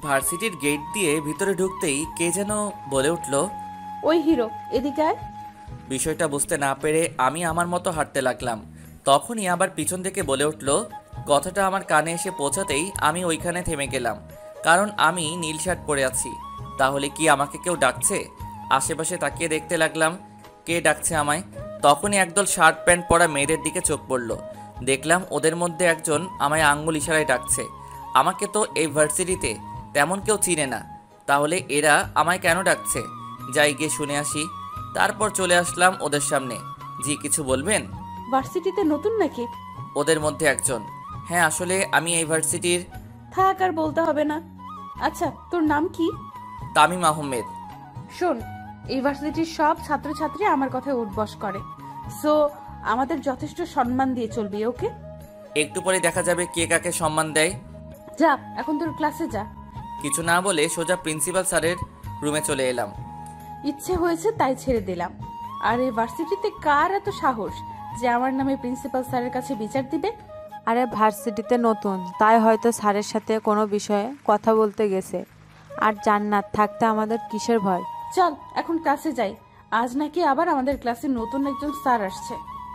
ভার্সিটির গেট দিয়ে ভিতরে ঢুকতেই কে যেন বলে উঠল, ওই হিরো, এদিকে আয়। বিষয়টা বুঝতে না পেরে আমি আমার মতো হাঁটতে লাগলাম। তখনই আবার পিছন থেকে বলে উঠল। কথাটা আমার কানে এসে পৌঁছাতেই আমি ওইখানে থেমে গেলাম, কারণ আমি নীল শার্ট পরে আছি। তাহলে কি আমাকে কেউ ডাকছে? আশেপাশে তাকিয়ে দেখতে লাগলাম কে ডাকছে আমায়। তখনই একদল শার্ট প্যান্ট পরা মেয়েদের দিকে চোখ পড়ল। দেখলাম ওদের মধ্যে একজন আমায় আঙ্গুল ইশারায় ডাকছে। আমাকে তো এই ভার্সিটিতে তেমন কেউ চিনে না, তাহলে এরা আমায় কেন ডাকছে? যাই গিয়ে শুনে আসি। তারপর চলে আসলাম ওদের সামনে। জি, কিছু বলবেন? ভার্সিটিতে নতুন নাকি? ওদের মধ্যে একজন। হ্যাঁ, আসলে আমি এই ভার্সিটির। থাক, আর বলতে হবে না। আচ্ছা, তোর নাম কি? তামিম আহমেদ। শোন, ইউনিভার্সিটির সব ছাত্রছাত্রী আমার কথায় উঠবস করে, সো আমাদের যথেষ্ট সম্মান দিয়ে চলবি, ওকে? একটু পরে দেখা যাবে কে কাকে সম্মান দেয়। যা, এখন তোর ক্লাসে যা। কিছু না বলে সোজা প্রিন্সিপাল স্যারের রুমে চলে এলাম। ইচ্ছে হয়েছে তাই ছেড়ে দিলাম। আর এই ভার্সিটিতে কার এত সাহস যে আমার নামে প্রিন্সিপাল স্যারের কাছে বিচার দিবে? আরে ভার্সিটিতে নতুন, তাই হয়তো স্যারের সাথে কোনো বিষয়ে কথা বলতে গেছে। আর জান্নাত থাকতে আমাদের কিসের ভয়? চল এখন ক্লাসে যাই। আজ নাকি আবার আমাদের ক্লাসে নতুন একজন স্যার আসছে।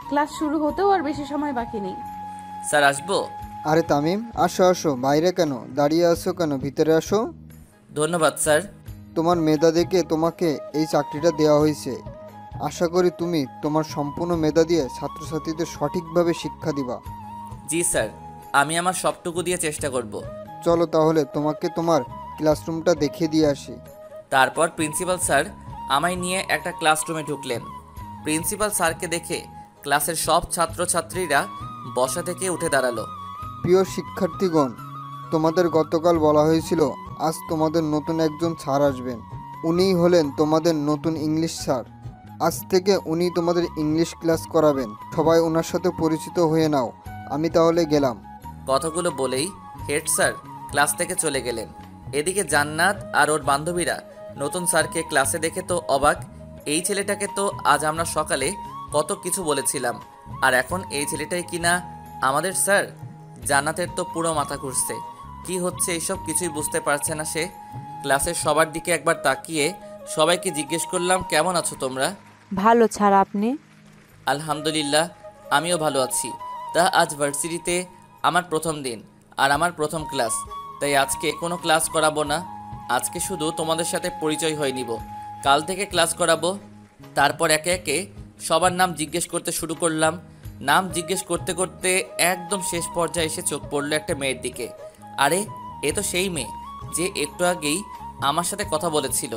ক্লাস শুরু হতেও আর বেশি সময় বাকি নেই। স্যার, আসবো? আরে তামিম, আসো আসো, বাইরে কেন দাঁড়িয়ে আসো? কেন ভিতরে আসো। ধন্যবাদ স্যার। তোমার মেধা দেখে তোমাকে এই চাকরিটা দেওয়া হয়েছে। আশা করি তুমি তোমার সম্পূর্ণ মেধা দিয়ে ছাত্রছাত্রীদের সঠিকভাবে শিক্ষা দিবা। জি স্যার, আমি আমার সবটুকু দিয়ে চেষ্টা করব। চলো তাহলে তোমাকে তোমার ক্লাসরুমটা দেখিয়ে দিয়ে আসি। তারপর প্রিন্সিপাল স্যার আমায় নিয়ে একটা ক্লাসরুমে ঢুকলেন। প্রিন্সিপাল স্যারকে দেখে ক্লাসের সব ছাত্রছাত্রীরা বসা থেকে উঠে দাঁড়ালো। প্রিয় শিক্ষার্থীগণ, তোমাদের গতকাল বলা হয়েছিল আজ তোমাদের নতুন একজন স্যার আসবেন। উনিই হলেন তোমাদের নতুন ইংলিশ স্যার। আজ থেকে উনি তোমাদের ইংলিশ ক্লাস করাবেন। সবাই ওনার সাথে পরিচিত হয়ে নাও। আমি তাহলে গেলাম। কথাগুলো বলেই হেড স্যার ক্লাস থেকে চলে গেলেন। এদিকে জান্নাত আর ওর বান্ধবীরা নতুন স্যারকে ক্লাসে দেখে তো অবাক। এই ছেলেটাকে তো আজ আমরা সকালে কত কিছু বলেছিলাম, আর এখন এই ছেলেটাই কিনা আমাদের স্যার। জান্নাতের তো পুরো মাথা ঘুরছে, কি হচ্ছে এইসব কিছুই বুঝতে পারছে না সে। ক্লাসের সবার দিকে একবার তাকিয়ে সবাইকে জিজ্ঞেস করলাম, কেমন আছো তোমরা? ভালো স্যার, আপনি? আলহামদুলিল্লাহ, আমিও ভালো আছি। তা আজ ভার্সিটিতে আমার প্রথম দিন আর আমার প্রথম ক্লাস, তাই আজকে কোনো ক্লাস করাবো না। আজকে শুধু তোমাদের সাথে পরিচয় হয়ে নিব, কাল থেকে ক্লাস করাবো। তারপর একে একে সবার নাম জিজ্ঞেস করতে শুরু করলাম। নাম জিজ্ঞেস করতে করতে একদম শেষ পর্যায়ে এসে চোখ পড়লো একটা মেয়ের দিকে। আরে, এ তো সেই মেয়ে যে একটু আগেই আমার সাথে কথা বলেছিল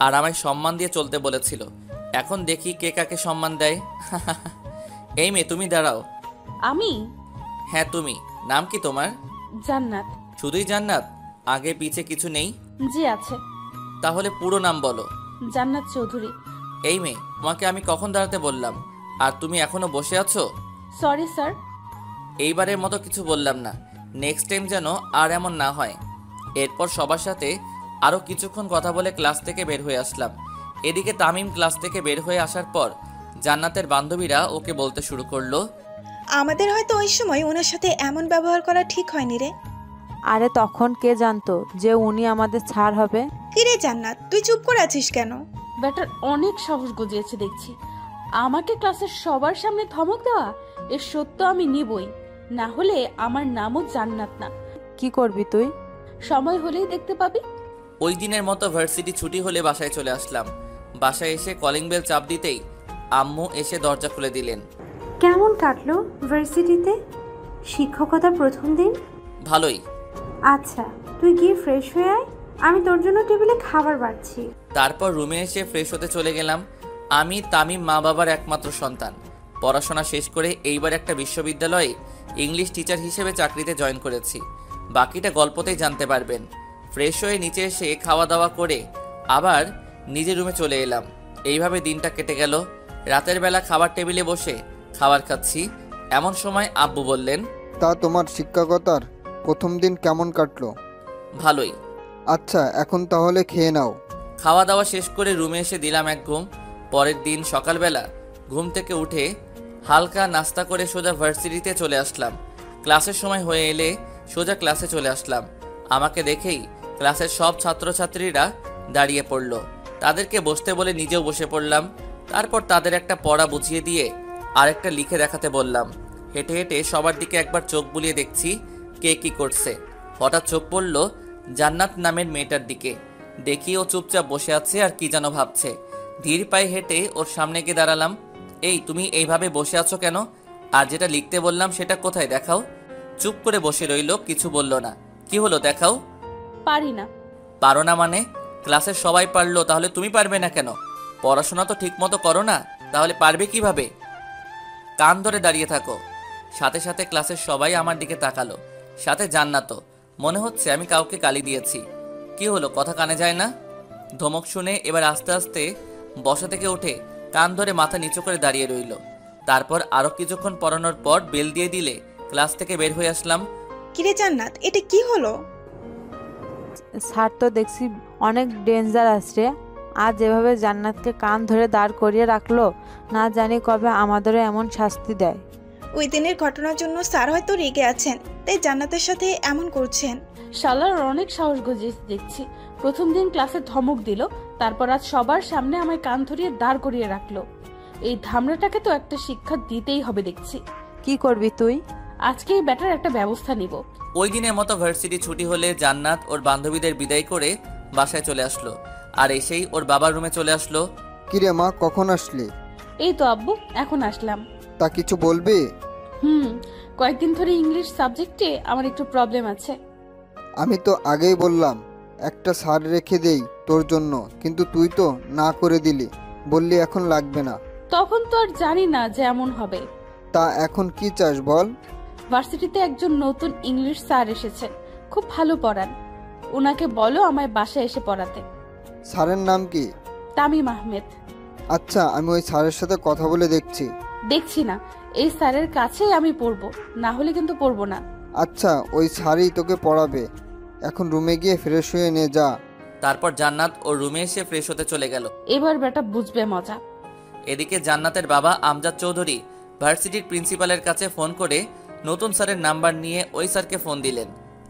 আর আমায় সম্মান দিয়ে চলতে বলেছিল। এখন দেখি কে কাকে সম্মান দেয়। এই মেয়ে, তুমি দাঁড়াও। আমি? হ্যাঁ তুমি। নাম কি তোমার? জান্নাত। শুধুই জান্নাত? আগে পিছে কিছু নেই? জি আছে। তাহলে পুরো নাম বলো। জান্নাত চৌধুরী। এই মেয়ে, তোমাকে আমি কখন দাঁড়াতে বললাম আর তুমি এখনো বসে আছো? Sorry sir. এইবারের মতো কিছু বললাম না, নেক্সট টাইম যেন আর এমন না হয়। এরপর সবার সাথে আরও কিছুক্ষণ কথা বলে ক্লাস থেকে বের হয়ে আসলাম। এদিকে তামিম ক্লাস থেকে বের হয়ে আসার পর জান্নাতের বান্ধবীরা ওকে বলতে শুরু করলো, আমাদের হয়তো ওই সময় ওনার সাথে এমন ব্যবহার করা ঠিক হয়নি রে। আরে তখন কে জানতো যে উনি আমাদের স্যার হবে? কিরে জান্নাত, তুই চুপ করে আছিস কেন? ব্যাটার অনেক সাহস গজিয়েছে দেখছি। আমাকে ক্লাসের সবার সামনে ধমক দেওয়া, এর সত্য আমি নিবই, না হলে আমার নামও জান্নাত না। কি করবি তুই? সময় হলেই দেখতে পাবি। ওই দিনের মতো ভার্সিটি ছুটি হলে বাসায় চলে আসলাম। বাসায় এসে কলিং বেল চাপ দিতেই আম্মু এসে দরজা খুলে দিলেন। কেমন কাটলো ভার্সিটিতে শিক্ষকতার প্রথম দিন? ভালোই। আচ্ছা, তুই গিয়ে ফ্রেশ হয়ে আয়, আমি তোর জন্য টেবিলে খাবার বাড়ছি। তারপর রুমে এসে ফ্রেশ হতে চলে গেলাম। আমি তামিম মা বাবার একমাত্র সন্তান। পড়াশোনা শেষ করে এইবার একটা বিশ্ববিদ্যালয়ে ইংলিশ টিচার হিসেবে চাকরিতে জয়েন করেছি। বাকিটা গল্পতেই জানতে পারবেন। ফ্রেশ হয়ে নিচে এসে খাওয়া দাওয়া করে আবার নিজের রুমে চলে এলাম। এইভাবে দিনটা কেটে গেল। রাতের বেলা খাবার টেবিলে বসে খাবার খাচ্ছি, এমন সময় আব্বু বললেন, তা তোমার শিক্ষকতার প্রথম দিন কেমন কাটলো? ভালোই। আচ্ছা, এখন তাহলে খেয়ে নাও। খাওয়া দাওয়া শেষ করে রুমে এসে দিলাম এক ঘুম। পরের দিন সকালবেলা ঘুম থেকে উঠে হালকা নাস্তা করে সোজা ভার্সিটিতে চলে আসলাম। ক্লাসের সময় হয়ে এলে সোজা ক্লাসে চলে আসলাম। আমাকে দেখেই ক্লাসের সব ছাত্রছাত্রীরা দাঁড়িয়ে পড়ল। তাদেরকে বসতে বলে নিজেও বসে পড়লাম। তারপর তাদের একটা পড়া বুঝিয়ে দিয়ে আরেকটা লিখে দেখাতে বললাম। হেঁটে হেঁটে সবার দিকে একবার চোখ বুলিয়ে দেখছি কে কি করছে। হঠাৎ চোখ পড়ল জান্নাত নামের মেয়েটার দিকে। দেখি ও চুপচাপ বসে আছে আর কি যেন ভাবছে। ধীর পায়ে হেঁটে ওর সামনে গিয়ে দাঁড়ালাম। এই, তুমি এইভাবে বসে আছো কেন? আর যেটা লিখতে বললাম সেটা কোথায় দেখাও। চুপ করে বসে রইল, কিছু বলল না। কি হলো, দেখাও। পারি না। পারো না মানে? ক্লাসের সবাই পারলো, তাহলে তুমি পারবে না কেন? পড়াশোনা তো ঠিক মতো করো না, তাহলে পারবে কিভাবে? কান ধরে দাঁড়িয়ে থাকো। সাথে সাথে ক্লাসের সবাই আমার দিকে তাকালো, সাথে জান্নাতও। মনে হচ্ছে আমি কাউকে গালি দিয়েছি। কি হলো, কথা কানে যায় না? ধমক শুনে এবার আস্তে আস্তে বসা থেকে উঠে কান ধরে মাথা নিচু করে দাঁড়িয়ে রইল। তারপর আরো কিছুক্ষণ পড়ানোর পর বেল দিয়ে দিলে ক্লাস থেকে বের হয়ে আসলাম। কিরে জান্নাত, এটা কি হলো? স্যার তো দেখছি অনেক ডেঞ্জার আছে। আজ যেভাবে জান্নাতকে কান ধরে দাঁড় করিয়ে রাখলো, না জানি কবে আমাদেরও এমন শাস্তি দেয়। ওই দিনের ঘটনার জন্য স্যার হয়তো রেগে আছেন, তাই জান্নাতের সাথে এমন করছেন। শালার অনেক সাহস গজিয়েছে দেখছি। প্রথম দিন ক্লাসে ধমক দিল, তারপর আজ সবার সামনে আমায় কান ধরিয়ে দাঁড় করিয়ে রাখলো। এই ধামড়াটাকে তো একটা শিক্ষা দিতেই হবে দেখছি। কি করবি তুই? আজকেই ব্যাটার একটা ব্যবস্থা নিব। ওই দিনের মতো ভার্সিটি ছুটি হলে জান্নাত ওর বান্ধবীদের বিদায় করে বাসায় চলে আসলো। আর এসেই ওর বাবার রুমে চলে আসলো। কিরে মা, কখন আসলি? এই তো আব্বু, এখন আসলাম। তা কিছু বলবি? কয়েকদিন ধরে ইংলিশ সাবজেক্টে আমার একটু প্রবলেম আছে। আমি তো আগেই বললাম একটা স্যার রেখে দেই তোর জন্য, কিন্তু তুই তো না করে দিলি, বললি এখন লাগবে না। তখন তো আর জানি না যে এমন হবে। তা এখন কি চাস বল? ভার্সিটিতে একজন নতুন ইংলিশ স্যার এসেছেন, খুব ভালো পড়ান। ওনাকে বলো আমায় বাসায় এসে পড়াতে। স্যারের নাম কি? তামিম আহমেদ। আচ্ছা, আমি ওই স্যারের সাথে কথা বলে দেখছি। দেখছি না, এই স্যারের কাছেই আমি পড়বো, না হলে কিন্তু পড়বো না। আচ্ছা, ওই স্যারই তোকে পড়াবে। এখন রুমে গিয়ে ফ্রেশ হয়ে নে যা। তারপর জান্নাত ওর রুমে এসে ফ্রেশ হতে চলে গেল। এবার বেটা বুঝবে মজা। এদিকে জান্নাতের বাবা আমজাদ চৌধুরী ভার্সিটির প্রিন্সিপালের কাছে ফোন করে নতুন স্যারের নাম্বার নিয়ে ওই স্যারকে ফোন দিলেন।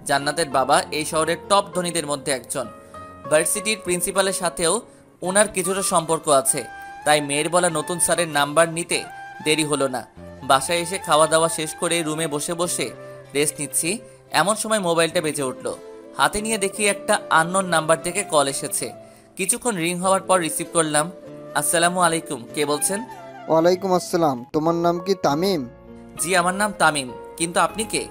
জান্নাতের বাবা এই শহরের টপ ধনীদের মধ্যে একজন। ভার্সিটির প্রিন্সিপালের সাথেও ওনার কিছুটা সম্পর্ক আছে, তাই মেয়ের বলা নতুন স্যারের নাম্বার নিতে দেরি হলো না। বাসায় এসে খাওয়া দাওয়া শেষ করে রুমে বসে বসে রেস্ট নিচ্ছি, এমন সময় মোবাইলটা বেজে উঠল। হাতে নিয়ে দেখি একটা আননোন নাম্বার থেকে কল এসেছে। কিছুক্ষণ রিং হওয়ার পর রিসিভ করলাম। আসসালামু আলাইকুম, কে বলছেন? ওয়ালাইকুম আসসালাম। তোমার নাম কি তামিম? জি, আমার নাম তামিম, কিন্তু আপনি কে?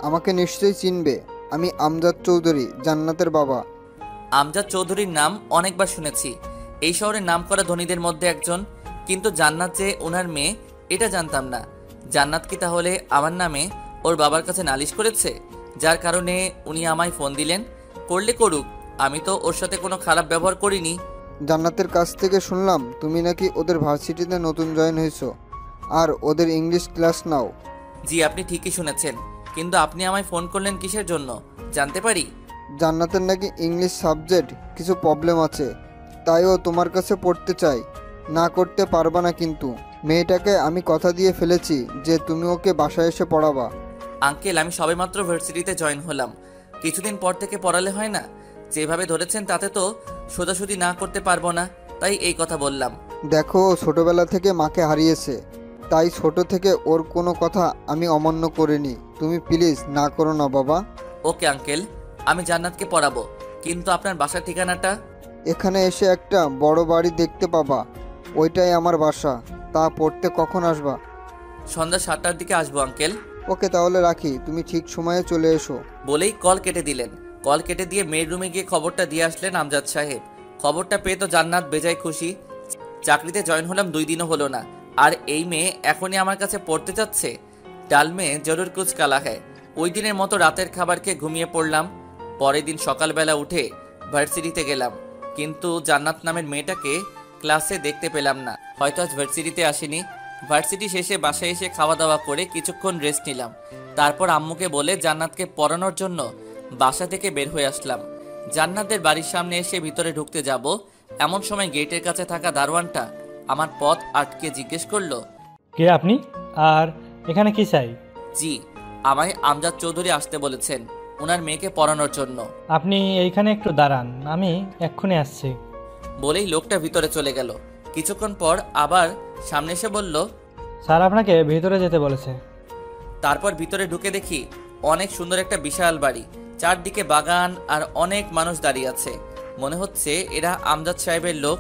আমাকে নিশ্চয়ই চিনবে, আমি আমজাদ চৌধুরী, জান্নাতের বাবা। আমজাদ চৌধুরীর নাম অনেকবার শুনেছি, এই শহরের নামকরা ধনীদের মধ্যে একজন, কিন্তু জান্নাত যে ওনার মেয়ে এটা জানতাম না। জান্নাত কি তাহলে আমার নামে ওর বাবার কাছে নালিশ করেছে, যার কারণে উনি আমায় ফোন দিলেন? করলে করুক, আমি তো ওর সাথে কোনো খারাপ ব্যবহার করিনি। জান্নাতের কাছ থেকে শুনলাম তুমি নাকি ওদের ভার্সিটিতে নতুন জয়েন হয়েছো আর ওদের ইংলিশ ক্লাস নাও। জি, আপনি ঠিকই শুনেছেন, কিন্তু আপনি আমায় ফোন করলেন কিসের জন্য জানতে পারি? জান্নাতের নাকি ইংলিশ সাবজেক্ট কিছু প্রবলেম আছে, তাই ও তোমার কাছে পড়তে চাই। না করতে পারবা না, কিন্তু মেয়েটাকে আমি কথা দিয়ে ফেলেছি যে তুমি ওকে বাসায় এসে পড়াবা। আঙ্কেল, আমি সবেমাত্র ভার্সিটিতে জয়েন হলাম, কিছুদিন পর থেকে পড়ালে হয় না? যেভাবে ধরেছেন তাতে তো সোজাসুজি না করতে পারবো না, তাই এই কথা বললাম। দেখো, ও ছোটবেলা থেকে মাকে হারিয়েছে, তাই ছোট থেকে ওর কোনো কথা আমি অমান্য করিনি। তুমি প্লিজ না করো না বাবা। ওকে আঙ্কেল, আমি জান্নাতকে পড়াবো, কিন্তু আপনার বাসার ঠিকানাটা? এখানে এসে একটা বড় বাড়ি দেখতে পাবা, ওইটাই আমার বাসা। তা পড়তে কখন আসবা? সন্ধ্যা 7টার দিকে আসবো আঙ্কেল। ওকে, তাহলে রাখি, তুমি ঠিক সময়ে চলে এসো। বলেই কল কেটে দিলেন। কল কেটে দিয়ে মেয়ের রুমে গিয়ে খবরটা দিয়ে আসলেন আমজাদ সাহেব। খবরটা পেয়ে তো জান্নাত বেজায় খুশি। চাকরিতে জয়েন হলাম 2 দিনও হলো না, আর এই মেয়ে এখনই আমার কাছে পড়তে যাচ্ছে। ডাল মেয়ে জরুর কুছ কালা হ্যায়। ওই দিনের মতো রাতের খাবার খেয়ে ঘুমিয়ে পড়লাম। পরের দিন সকালবেলা উঠে ভার্সিটিতে গেলাম, কিন্তু জান্নাত নামের মেয়েটাকে ক্লাসে দেখতে পেলাম না। হয়তো আজ ভার্সিটিতে আসেনি। ভার্সিটি শেষে বাসায় এসে খাওয়া দাওয়া করে কিছুক্ষণ রেস্ট নিলাম। তারপর আম্মুকে বলে জান্নাতকে পড়ানোর জন্য বাসা থেকে বের হয়ে আসলাম। জান্নাতের বাড়ির সামনে এসে ভিতরে ঢুকতে যাব, এমন সময় গেটের কাছে থাকা দারোয়ানটা আমার পথ আটকে জিজ্ঞেস করলো, কে আপনি আর এখানে কি চাই? জি, আমায় আমজাদ চৌধুরী আসতে বলেছেন। ওনার মেয়েকে পড়ানোর জন্য। আপনি এইখানে একটু দাঁড়ান, আমি এক্ষুনি আসছি। বলেই লোকটা ভিতরে চলে গেল। কিছুক্ষণ পর আবার সামনে এসে বলল, স্যার আপনাকে ভিতরে যেতে বলেছে। তারপর ভিতরে ঢুকে দেখি অনেক সুন্দর একটা বিশাল বাড়ি, চারদিকে বাগান আর অনেক মানুষ দাঁড়িয়ে আছে। মনে হচ্ছে এরা আমজাদ সাহেবের লোক।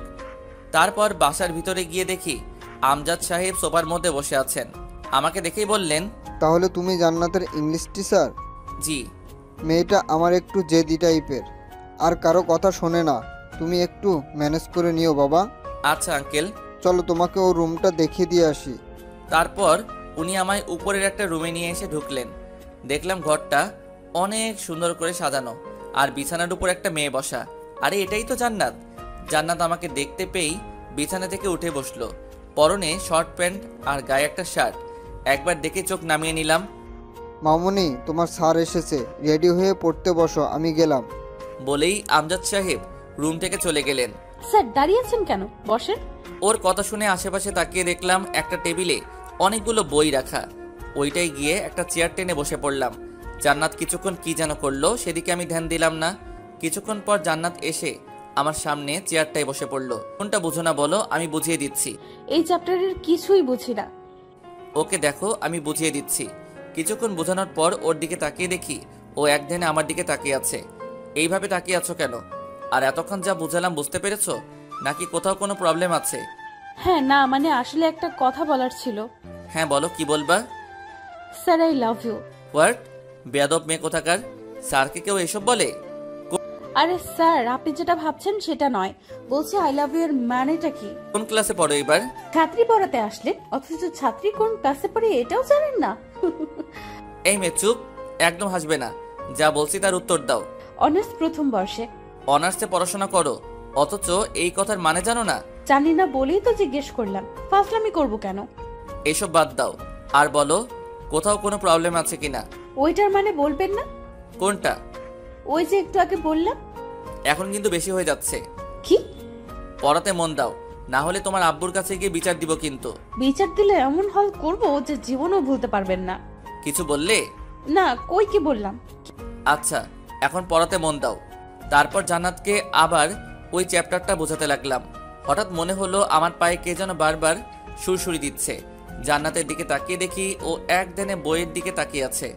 তারপর বাসার ভিতরে গিয়ে দেখি আমজাদ সাহেব সোফার মধ্যে বসে আছেন। আমাকে দেখেই বললেন, তাহলে তুমি জান্নাতের ইংলিশ টিচার? জি। মেয়েটা আমার একটু জেদি টাইপের, আর কারো কথা শোনে না। তুমি একটু ম্যানেজ করে নিও বাবা। আচ্ছা আঙ্কেল। চলো তোমাকে ও রুমটা দেখিয়ে দিয়ে আসি। তারপর উনি আমায় উপরের একটা রুমে নিয়ে এসে ঢুকলেন। দেখলাম ঘরটা অনেক সুন্দর করে সাজানো, আর বিছানার উপর একটা মেয়ে বসা। আরে এটাই তো জান্নাত। জান্নাত আমাকে দেখতে পেয়েই বিছানা থেকে উঠে বসলো। পরনে শর্ট প্যান্ট আর গায়ে একটা শার্ট। একবার দেখে চোখ নামিয়ে নিলাম। মামুনি, তোমার স্যার এসেছে, রেডি হয়ে পড়তে বসো, আমি গেলাম। বলেই আমজাদ সাহেব রুম থেকে চলে গেলেন। স্যার দাঁড়িয়ে আছেন কেন, বসেন। ওর কথা শুনে আশেপাশে তাকিয়ে দেখলাম একটা টেবিলে অনেকগুলো বই রাখা। ওইটাই গিয়ে একটা চেয়ার টেনে বসে পড়লাম। জান্নাত কিছুক্ষণ কি যেন করলো, সেদিকে আমি ধ্যান দিলাম না। কিছুক্ষণ পর জান্নাত এসে আমার সামনে চেয়ারটায় বসে পড়লো। কোনটা বুঝো না বলো, আমি বুঝিয়ে দিচ্ছি। এই চ্যাপ্টারের কিছুই বুঝি না। ওকে দেখো, আমি বুঝিয়ে দিচ্ছি। কিছুক্ষণ বোঝানোর পর ওর দিকে তাকিয়ে দেখি ও একদিনে আমার দিকে তাকিয়ে আছে। এইভাবে তাকিয়ে আছো কেন? আর এতক্ষণ যা বুঝালাম বুঝতে পেরেছো, নাকি কোথাও কোনো প্রবলেম আছে? হ্যাঁ না, মানে আসলে একটা কথা বলার ছিল। হ্যাঁ বলো, কি বলবা? Sir I love you. What? বেয়াদব মেয়ে কোথাকার! স্যারকে কেউ এসব বলে? আরে স্যার, আপনি যেটা ভাবছেন সেটা নয়, বলছি আই লাভ ইউ এর মানেটা কি? কোন ক্লাসে পড়ো এবার? ছাত্রী পড়াতে আসলেন, অথচ ছাত্রী কোন ক্লাসে পড়ে এটাও জানেন না? এই মেয়ে চুপ, একদম হাসবে না। যা বলছি তার উত্তর দাও। অনার্স প্রথম বর্ষে। অনার্সে পড়াশোনা করো, অথচ এই কথার মানে জানো না? জানি না বলেই তো জিজ্ঞেস করলাম, ফাজলামি করবো কেন? এসব বাদ দাও, আর বলো কোথাও কোনো প্রবলেম আছে কিনা। ওইটার মানে বলবেন না? কোনটা? ওই যে একটু আগে বললাম। এখন কিন্তু বেশি হয়ে যাচ্ছে। কি? পড়াতে মন দাও, না হলে তোমার আব্বুর কাছে গিয়ে বিচার দিব কিন্তু। বিচার দিলে এমন হল করবো যে জীবনও ভুলতে পারবেন না। কিছু বললে? না, কই কি বললাম? আচ্ছা, এখন পড়াতে মন দাও। তারপর জান্নাতকে আবার ওই চ্যাপ্টারটা বোঝাতে লাগলাম। হঠাৎ মনে হলো আমার পায়ে কে যেন বারবার সুরসুরি দিচ্ছে। জান্নাতের দিকে তাকিয়ে দেখি ও একদিনে বইয়ের দিকে তাকিয়ে আছে।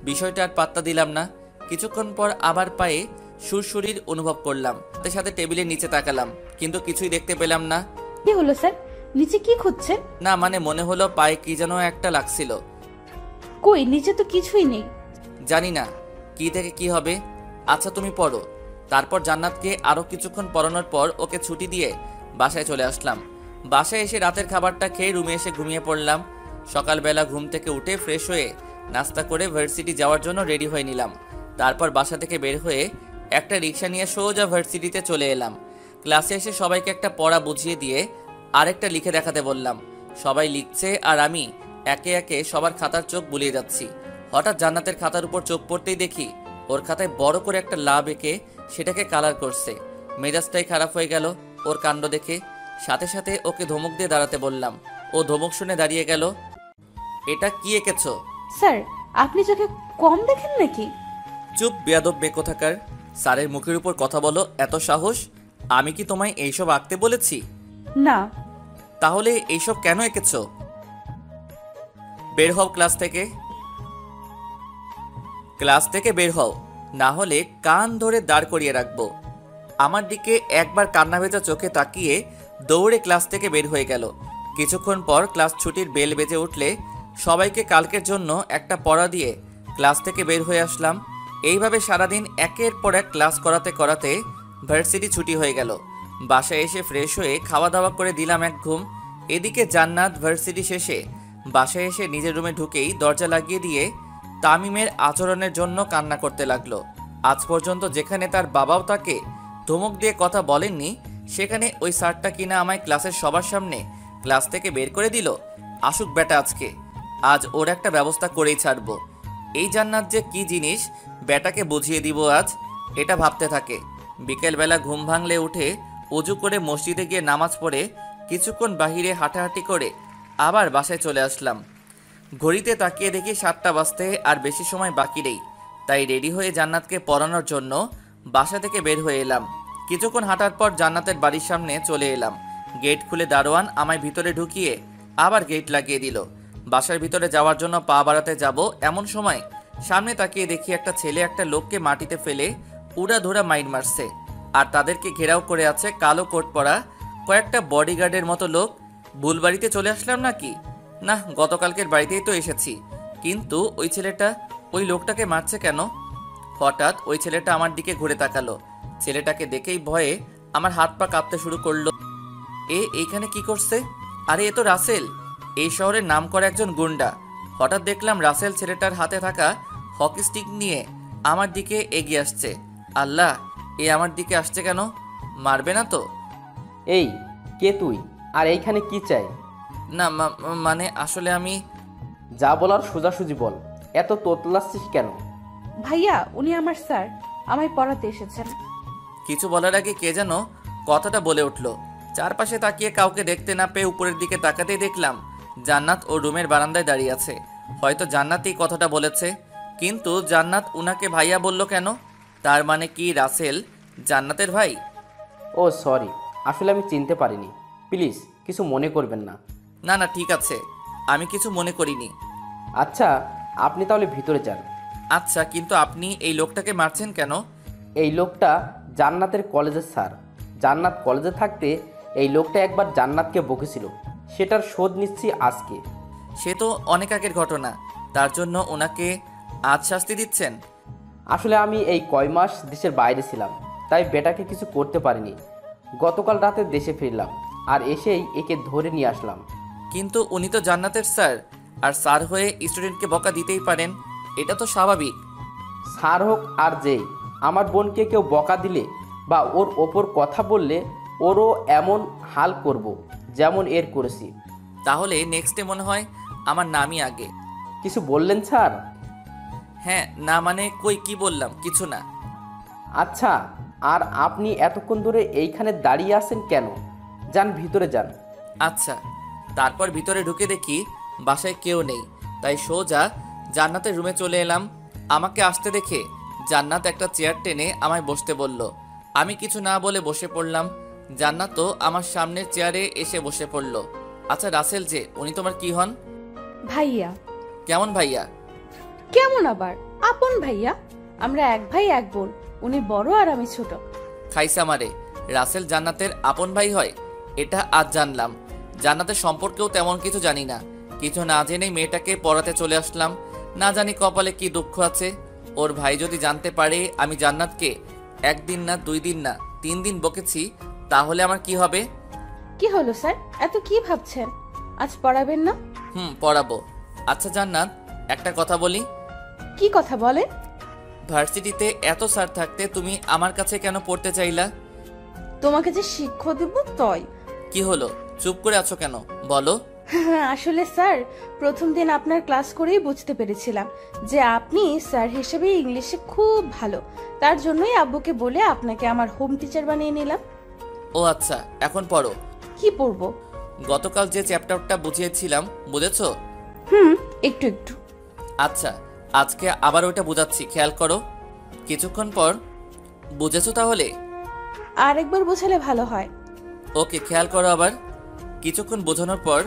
বিষয়টা আর পাত্তা দিলাম না। কিছুক্ষণ পর আবার পায়ে সুরসুরির অনুভব করলাম। সাথে সাথে টেবিলের নিচে তাকালাম, কিন্তু কিছুই দেখতে পেলাম না। কি হলো স্যার, নিচে কি খুঁজছেন? না মানে মনে হলো পায়ে কি যেন একটা লাগছিল। কই, নিচে তো কিছুই নেই। জানি না কি থেকে কি হবে। আচ্ছা তুমি পড়ো। তারপর জান্নাতকে আরো কিছুক্ষণ পড়ানোর পর ওকে ছুটি দিয়ে বাসায় চলে আসলাম। বাসায় এসে রাতের খাবারটা খেয়ে রুমে এসে ঘুমিয়ে পড়লাম। সকালবেলা ঘুম থেকে উঠে ফ্রেশ হয়ে নাস্তা করে ভার্সিটি যাওয়ার জন্য রেডি হয়ে নিলাম। তারপর বাসা থেকে বের হয়ে একটা রিক্সা নিয়ে সোজা ভার্সিটিতে চলে এলাম। ক্লাসে এসে সবাইকে একটা পড়া বুঝিয়ে দিয়ে আরেকটা লিখে দেখাতে বললাম। সবাই লিখছে আর আমি একে একে সবার খাতার চোখ বুলিয়ে যাচ্ছি। হঠাৎ জান্নাতের খাতার উপর চোখ পড়তেই দেখি ওর খাতায় বড় করে একটা লাভ এঁকে সেটাকে কালার করছে। মেজাজটাই খারাপ হয়ে গেল ওর কাণ্ড দেখে। সাথে সাথে ওকে ধমক দিয়ে দাঁড়াতে বললাম। ও ধমক শুনে দাঁড়িয়ে গেল। এটা কি এঁকেছো? স্যার, আপনি চোখে কম দেখেন নাকি? চুপ বেয়াদব মেয়ে কোথাকার! স্যারের মুখের উপর কথা বলো, এত সাহস! আমি কি তোমায় এইসব আঁকতে বলেছি? না। তাহলে এইসব কেন এঁকেছো? বের হও ক্লাস থেকে। ক্লাস থেকে বের হও, না হলে কান ধরে দাঁড় করিয়ে রাখবো। আমার দিকে একবার কান্না ভেজা চোখে তাকিয়ে দৌড়ে ক্লাস থেকে বের হয়ে গেল। কিছুক্ষণ পর ক্লাস ছুটির বেল বেজে উঠলে সবাইকে কালকের জন্য একটা পড়া দিয়ে ক্লাস থেকে বের হয়ে আসলাম। এইভাবে সারাদিন একের পর এক ক্লাস করাতে করাতে ভার্সিটি ছুটি হয়ে গেল। বাসায় এসে ফ্রেশ হয়ে খাওয়া দাওয়া করে দিলাম এক ঘুম। এদিকে জান্নাত ভার্সিটি শেষে বাসায় এসে নিজের রুমে ঢুকেই দরজা লাগিয়ে দিয়ে তামিমের আচরণের জন্য কান্না করতে লাগলো। আজ পর্যন্ত যেখানে তার বাবাও তাকে ধমক দিয়ে কথা বলেননি, সেখানে ওই স্যারটা কিনা আমায় ক্লাসের সবার সামনে ক্লাস থেকে বের করে দিল। আসুক বেটা আজকে, আজ ওর একটা ব্যবস্থা করেই ছাড়বো। এই জান্নাত যে কি জিনিস বেটাকে বুঝিয়ে দিব আজ, এটা ভাবতে থাকে। বিকেলবেলা ঘুম ভাঙলে উঠে অজু করে মসজিদে গিয়ে নামাজ পড়ে কিছুক্ষণ বাহিরে হাঁটাহাঁটি করে আবার বাসায় চলে আসলাম। ঘড়িতে তাকিয়ে দেখি 7টা বাজতে আর বেশি সময় বাকি নেই। তাই রেডি হয়ে জান্নাতকে পড়ানোর জন্য বাসা থেকে বের হয়ে এলাম। কিছুক্ষণ হাঁটার পর জান্নাতের বাড়ির সামনে চলে এলাম। গেট খুলে দারোয়ান আমায় ভিতরে ঢুকিয়ে আবার গেট লাগিয়ে দিল। বাসার ভিতরে যাওয়ার জন্য পা বাড়াতে যাব এমন সময় সামনে তাকিয়ে দেখি একটা ছেলে একটা লোককে মাটিতে ফেলে উড়াধুরা মাইর মারছে, আর তাদেরকে ঘেরাও করে আছে কালো কোট পরা কয়েকটা বডিগার্ডের মতো লোক। ভুল বাড়িতে চলে আসলাম নাকি? না, গতকালকের বাড়িতেই তো এসেছি, কিন্তু ওই ছেলেটা ওই লোকটাকে মারছে কেন? হঠাৎ ওই ছেলেটা আমার দিকে ঘুরে তাকালো। ছেলেটাকে দেখেই ভয়ে আমার হাত পা কাঁপতে শুরু করলো। এইখানে কি করছে? আরে এ তো রাসেল, এই শহরের নামকরা একজন গুন্ডা। হঠাৎ দেখলাম রাসেল ছেলেটার হাতে থাকা হকি স্টিক নিয়ে আমার দিকে এগিয়ে আসছে। আল্লাহ, এ আমার দিকে আসছে কেন? মারবে না তো? এই কে তুই, আর এইখানে কি চাই? না মানে আসলে আমি... যা বলার সোজাসুজি বল, এত তোতলাচ্ছিস কেন? ভাইয়া, উনি আমার স্যার, আমায় পড়াতে এসেছেন। কিছু বলার আগে কে যেন কথাটা বলে উঠল। চারপাশে তাকিয়ে কাউকে দেখতে না পেয়ে উপরের দিকে তাকাতেই দেখলাম জান্নাত ও রুমের বারান্দায় দাঁড়িয়ে আছে। হয়তো জান্নাতই কথাটা বলেছে, কিন্তু জান্নাত উনাকে ভাইয়া বলল কেন? তার মানে কি রাসেল জান্নাতের ভাই? ও সরি, আসলে আমি চিনতে পারিনি, প্লিজ কিছু মনে করবেন না। না না, ঠিক আছে, আমি কিছু মনে করিনি। আচ্ছা, আপনি তাহলে ভিতরে যান। আচ্ছা, কিন্তু আপনি এই লোকটাকে মারছেন কেন? এই লোকটা জান্নাতের কলেজের স্যার। জান্নাত কলেজে থাকতে এই লোকটা একবার জান্নাতকে বকেছিল, সেটার শোধ নিচ্ছি আজকে। সে তো অনেক আগের ঘটনা, তার জন্য ওনাকে আজ শাস্তি দিচ্ছেন? আসলে আমি এই কয় মাস দেশের বাইরে ছিলাম, তাই বেটাকে কিছু করতে পারিনি। গতকাল রাতে দেশে ফিরলাম, আর এসেই একে ধরে নিয়ে আসলাম। কিন্তু উনি তো জান্নাতের স্যার, আর স্যার হয়ে স্টুডেন্টকে বকা দিতেই পারেন, এটা তো স্বাভাবিক। স্যার হোক আর যেই, আমার বোনকে কেউ বকা দিলে বা ওর ওপর কথা বললে ওরও এমন হাল করব যেমন এর করেছি। তাহলে নেক্সটে মনে হয় আমার নামই আগে। কিছু বললেন স্যার? হ্যাঁ, না মানে কই কি বললাম, কিছু না। আচ্ছা, আর আপনি এতক্ষণ ধরে এইখানে দাঁড়িয়ে আছেন কেন? যান ভিতরে যান। আচ্ছা। তারপর ভিতরে ঢুকে দেখি বাসায় কেউ নেই, তাই সোজা জান্নাতের রুমে চলে এলাম। আমাকে আসতে দেখে জান্নাত একটা চেয়ার টেনে আমায় বসতে বলল। আমি কিছু না বলে বসে পড়লাম। জান্নাতও আমার সামনের চেয়ারে এসে বসে পড়ল। আচ্ছা রাসেল যে, উনি তোমার কি হন? ভাইয়া। কেমন ভাইয়া? কেমন আবার, আপন ভাইয়া। আমরা এক ভাই এক বোন, উনি বড় আর আমি ছোট। খাইসা মারে, রাসেল জান্নাতের আপন ভাই হয়? এটা আজ জানলাম। জান্নাতের সম্পর্কেও তেমন কিছু জানি না। কিছু না জেনেই মেয়েটাকে পড়াতে চলে আসলাম। না জানি কপালে কি দুঃখ আছে। ওর ভাই যদি জানতে পারে আমি জান্নাতকে একদিন না 2 দিন না 3 দিন বকেছি, তাহলে আমার কি হবে? কি হলো স্যার, এত কি ভাবছেন? আজ পড়াবেন না? পড়াবো। আচ্ছা জান্নাত, একটা কথা বলি। কি কথা বলেন? ভার্সিটিতে এত স্যার থাকতে তুমি আমার কাছে কেন পড়তে চাইলা? তোমাকে যে শিক্ষা দেব তাই। কি হলো, চুপ করে আছো কেন, বলো। আসলে স্যার, প্রথম দিন আপনার ক্লাস করেই বুঝতে পেরেছিলাম যে আপনি স্যার হিসেবে ইংলিশে খুব ভালো। তার জন্যই আব্বুকে বলে আপনাকে আমার হোম টিচার বানিয়ে নিলাম। ও আচ্ছা, এখন পড়ো। কি পড়বো? গতকাল যে চ্যাপ্টারটা বুঝিয়েছিলাম, বুঝেছো? একটু একটু। আচ্ছা, আজকে আবার ওটা বুঝাচ্ছি, খেয়াল করো। কিছুক্ষণ পর বুঝেছো তাহলে? আর একবার বোঝালে ভালো হয়। ওকে, খেয়াল করো আবার। কিছুক্ষণ বোঝানোর পর,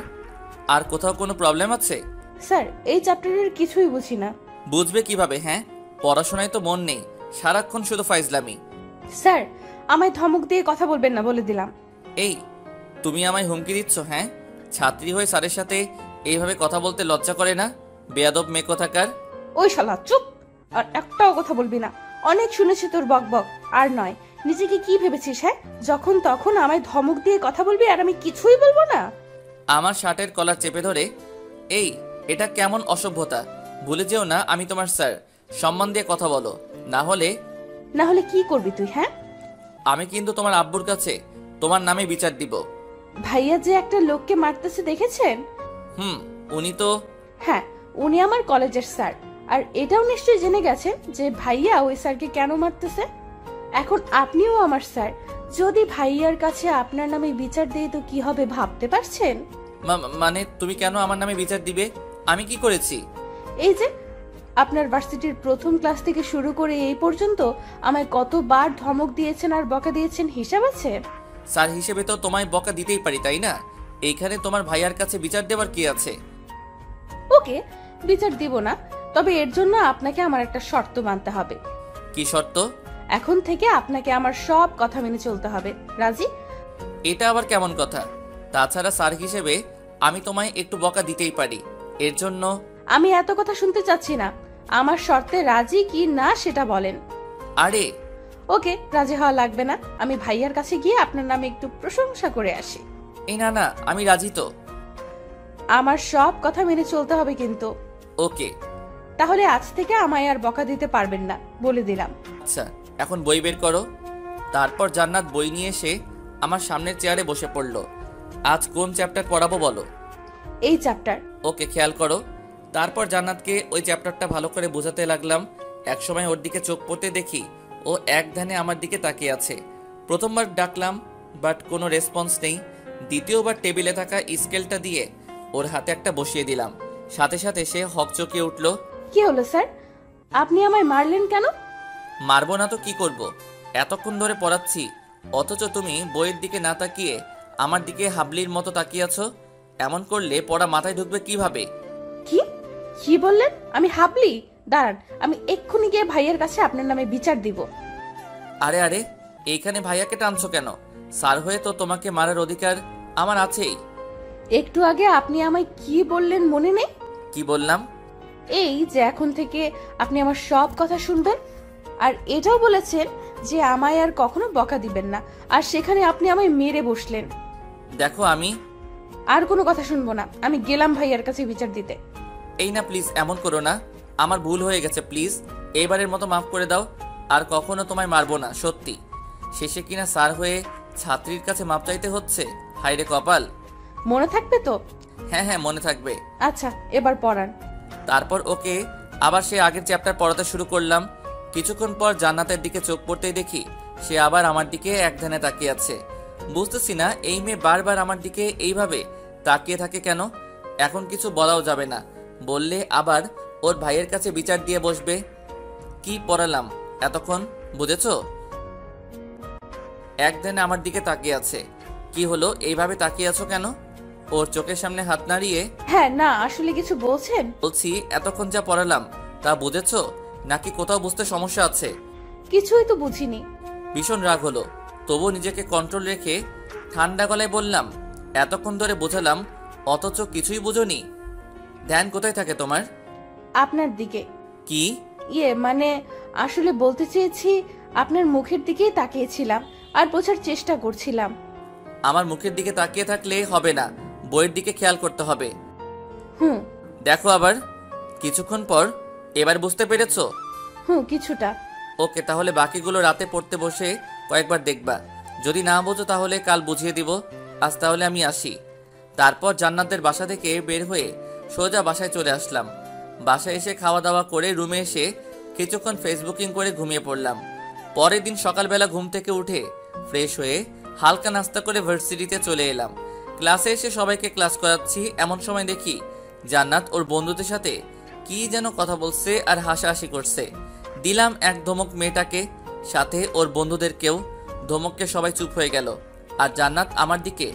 আর কোথাও কোনো প্রবলেম আছে? স্যার, এই চ্যাপ্টারের কিছুই বুঝি না। বুঝবে কিভাবে? হ্যাঁ, পড়াশোনায় তো মন নেই, সারাক্ষণ শুধু ফাইজলামি। স্যার, আমায় ধমক দিয়ে কথা বলবেন না বলে দিলাম। এই, তুমি আমায় হুমকি দিচ্ছ? হ্যাঁ, ছাত্রী হয়ে স্যারের সাথে এইভাবে কথা বলতে লজ্জা করে না? বেয়াদব মেয়ে কোথাকার। ওই শালা চুপ, আর একটাও কথা বলবি না। অনেক শুনেছি তোর বক বক, আর নয়। নিজেকে কি ভেবেছিস? হ্যাঁ, যখন তখন আমায় ধমক দিয়ে কথা বলবি আর আমি কিছুই বলবো না? আমার শার্টের কলার চেপে ধরে, এই, এটা কেমন অসভ্যতা? ভুলে যেও না আমি তোমার স্যার, সম্মান দিয়ে কথা বলো, না হলে কি করবি তুই? হ্যাঁ, আমি কিন্তু তোমার আব্বুর কাছে তোমার নামে বিচার দিব। ভাইয়া যে একটা লোককে মারতেছে দেখেছেন? উনি তো... হ্যাঁ, উনি আমার কলেজের স্যার। আর এটাও নিশ্চয়ই জেনে গেছেন যে ভাইয়া ওই স্যারকে কেন মারতেছে। এখন আপনিও আমার স্যার, যদি ভাইয়ার কাছে আপনার নামে বিচার দেই তো কি হবে ভাবতে পারছেন? মানে তুমি কেন আমার নামে বিচার দিবে? আমি কি করেছি? এই যে আপনার ভার্সিটির প্রথম ক্লাস থেকে শুরু করে এই পর্যন্ত আমায় কতবার ধমক দিয়েছেন আর বকা দিয়েছেন হিসাব আছে? স্যার হিসেবে তো তোমায় বকা দিতেই পারি, তাই না? এইখানে তোমার ভাইয়ার কাছে বিচার দেওয়ার কি আছে? ওকে, বিচার দিব না, তবে এর জন্য আপনাকে আমার একটা শর্ত মানতে হবে। কি শর্ত? এখন থেকে আপনাকে আমার সব কথা মেনে চলতে হবে। রাজি? এটা আবার কেমন কথা? তাছাড়া স্যার হিসেবে আমি তোমায় একটু বকা দিতেই পারি, এর জন্য। আমি এত কথা শুনতে চাচ্ছি না, আমার শর্তে রাজি কি না সেটা বলেন। আরে ওকে, রাজি হওয়া লাগবে না, আমি ভাইয়ার কাছে গিয়ে আপনার নামে একটু প্রশংসা করে আসি। এই না না, আমি রাজি তো। আমার সব কথা মেনে চলতে হবে কিন্তু। ওকে। তাহলে আজ থেকে আমায় আর বকা দিতে পারবেন না, বলে দিলাম। আচ্ছা, এখন বই বের করো। তারপর জান্নাত বই নিয়ে এসে আমার সামনের চেয়ারে বসে পড়ল। আজ কোন চ্যাপ্টার পড়াবো বলো? এই চ্যাপ্টার। ওকে, খেয়াল করো। তারপর জান্নাতকে ওই চ্যাপ্টারটা ভালো করে বোঝাতে লাগলাম। একসময় ওর দিকে চোখ পড়তে দেখি ও এক ধ্যানে আমার দিকে তাকিয়ে আছে। প্রথমবার ডাকলাম, বাট কোনো রেসপন্স নেই। দ্বিতীয়বার টেবিলে থাকা স্কেলটা দিয়ে ওর হাতে একটা বসিয়ে দিলাম। সাথে সাথে সে হকচকিয়ে উঠল। কি হলো স্যার, আপনি আমায় মারলেন কেন? মারবো না তো কি করব? এতক্ষণ ধরে পড়াচ্ছি, অথচ তুমি বইয়ের দিকে না তাকিয়ে আমার দিকে হাবলির মতো তাকিয়ে আছো। এমন করলে পড়া মাথায় ঢুকবে কিভাবে? কি কি বললেন? আমি হাবলি? দাঁড়ান, আমি এক্ষুনি গিয়ে ভাইয়ের কাছে আপনার নামে বিচার দিব। আরে আরে, এইখানে ভাইয়াকে টানছো কেন? স্যার হয়ে তো তোমাকে মারার অধিকার আমার আছেই। একটু আগে আপনি আমায় কি বললেন মনে নেই? কি বললাম? এই যে এখন থেকে আপনি আমার সব কথা শুনবেন, আর এটাও বলেছেন যে আমায় আর কখনো বকা দিবেন না, আর সেখানে আপনি আমায় মেরে বসলেন। দেখো, আমি আর কোনো কথা শুনবো না, আমি গেলাম ভাইয়ার কাছে বিচার দিতে। এই না, প্লিজ এমন করো না। আমার ভুল হয়ে গেছে, প্লিজ এইবারের মতো মাফ করে দাও। আর কখনো তোমায় মারবো না, সত্যি। শেষে কিনা স্যার হয়ে ছাত্রীর কাছে মাপ চাইতে হচ্ছে। হায় রে কপাল। মনে থাকবে তো? হ্যাঁ হ্যাঁ, মনে থাকবে। আচ্ছা, এবার পড়ান। তারপর ওকে আবার সে আগের চ্যাপ্টার পড়াতে শুরু করলাম। কিছুক্ষণ পর জান্নাতের দিকে চোখ পড়তেই দেখি সে আবার আমার দিকে এক ধ্যানে তাকিয়ে আছে। বুঝতেছি না এই মেয়ে বারবার আমার দিকে এইভাবে তাকিয়ে থাকে কেন। এখন কিছু বলাও যাবে না, বললে আবার ওর ভাইয়ের কাছে বিচার দিয়ে বসবে। কি পড়ালাম এতক্ষণ, বুঝেছো? এক ধ্যানে আমার দিকে তাকিয়ে আছে। কি হলো, এইভাবে তাকিয়ে আছো কেন? ওর চোখের সামনে হাত নাড়িয়ে, হ্যাঁ না, আসলে কিছু বলছেন? বলছি এতক্ষণ যা পড়ালাম তা বুঝেছো নাকি কোথাও বুঝতে সমস্যা আছে? কিছুই তো বুঝিনি। ভীষণ রাগ হলো, তবু নিজেকে কন্ট্রোল রেখে ঠান্ডা গলায় বললাম, এতক্ষণ ধরে বোঝালাম অথচ কিছুই বুঝোনি। ধ্যান কোথায় থাকে তোমার? আপনার দিকে। কি? মানে আসলে বলতে চেয়েছি আপনার মুখের দিকেই তাকিয়েছিলাম আর বোঝার চেষ্টা করছিলাম। আমার মুখের দিকে তাকিয়ে থাকলে হবে না, বইয়ের দিকে খেয়াল করতে হবে। দেখো আবার। কিছুক্ষণ পর, এবার বুঝতে পেরেছো? কিছুটা। ওকে, তাহলে বাকিগুলো রাতে পড়তে বসে কয়েকবার দেখবা। যদি না বোঝো তাহলে কাল বুঝিয়ে দিব। আজ তাহলে আমি আসি। তারপর জান্নাতের বাসা থেকে বের হয়ে সোজা বাসায় চলে আসলাম। বাসায় এসে খাওয়া দাওয়া করে রুমে এসে কিছুক্ষণ ফেসবুকিং করে ঘুমিয়ে পড়লাম। পরের দিন সকালবেলা ঘুম থেকে উঠে ফ্রেশ হয়ে হালকা নাস্তা করে ভার্সিটিতে চলে এলাম। ক্লাসে এসে সবাইকে ক্লাস করাচ্ছি, এমন সময় দেখি জান্নাত ওর বন্ধুদের সাথে কি যেন কথা বলছে আর হাসাহাসি করছে। দিলাম এক ধমক মেয়েটাকে, সাথে ওর বন্ধুদেরকেও। ধমককে সবাই চুপ হয়ে গেল, আর জান্নাত আমার দিকে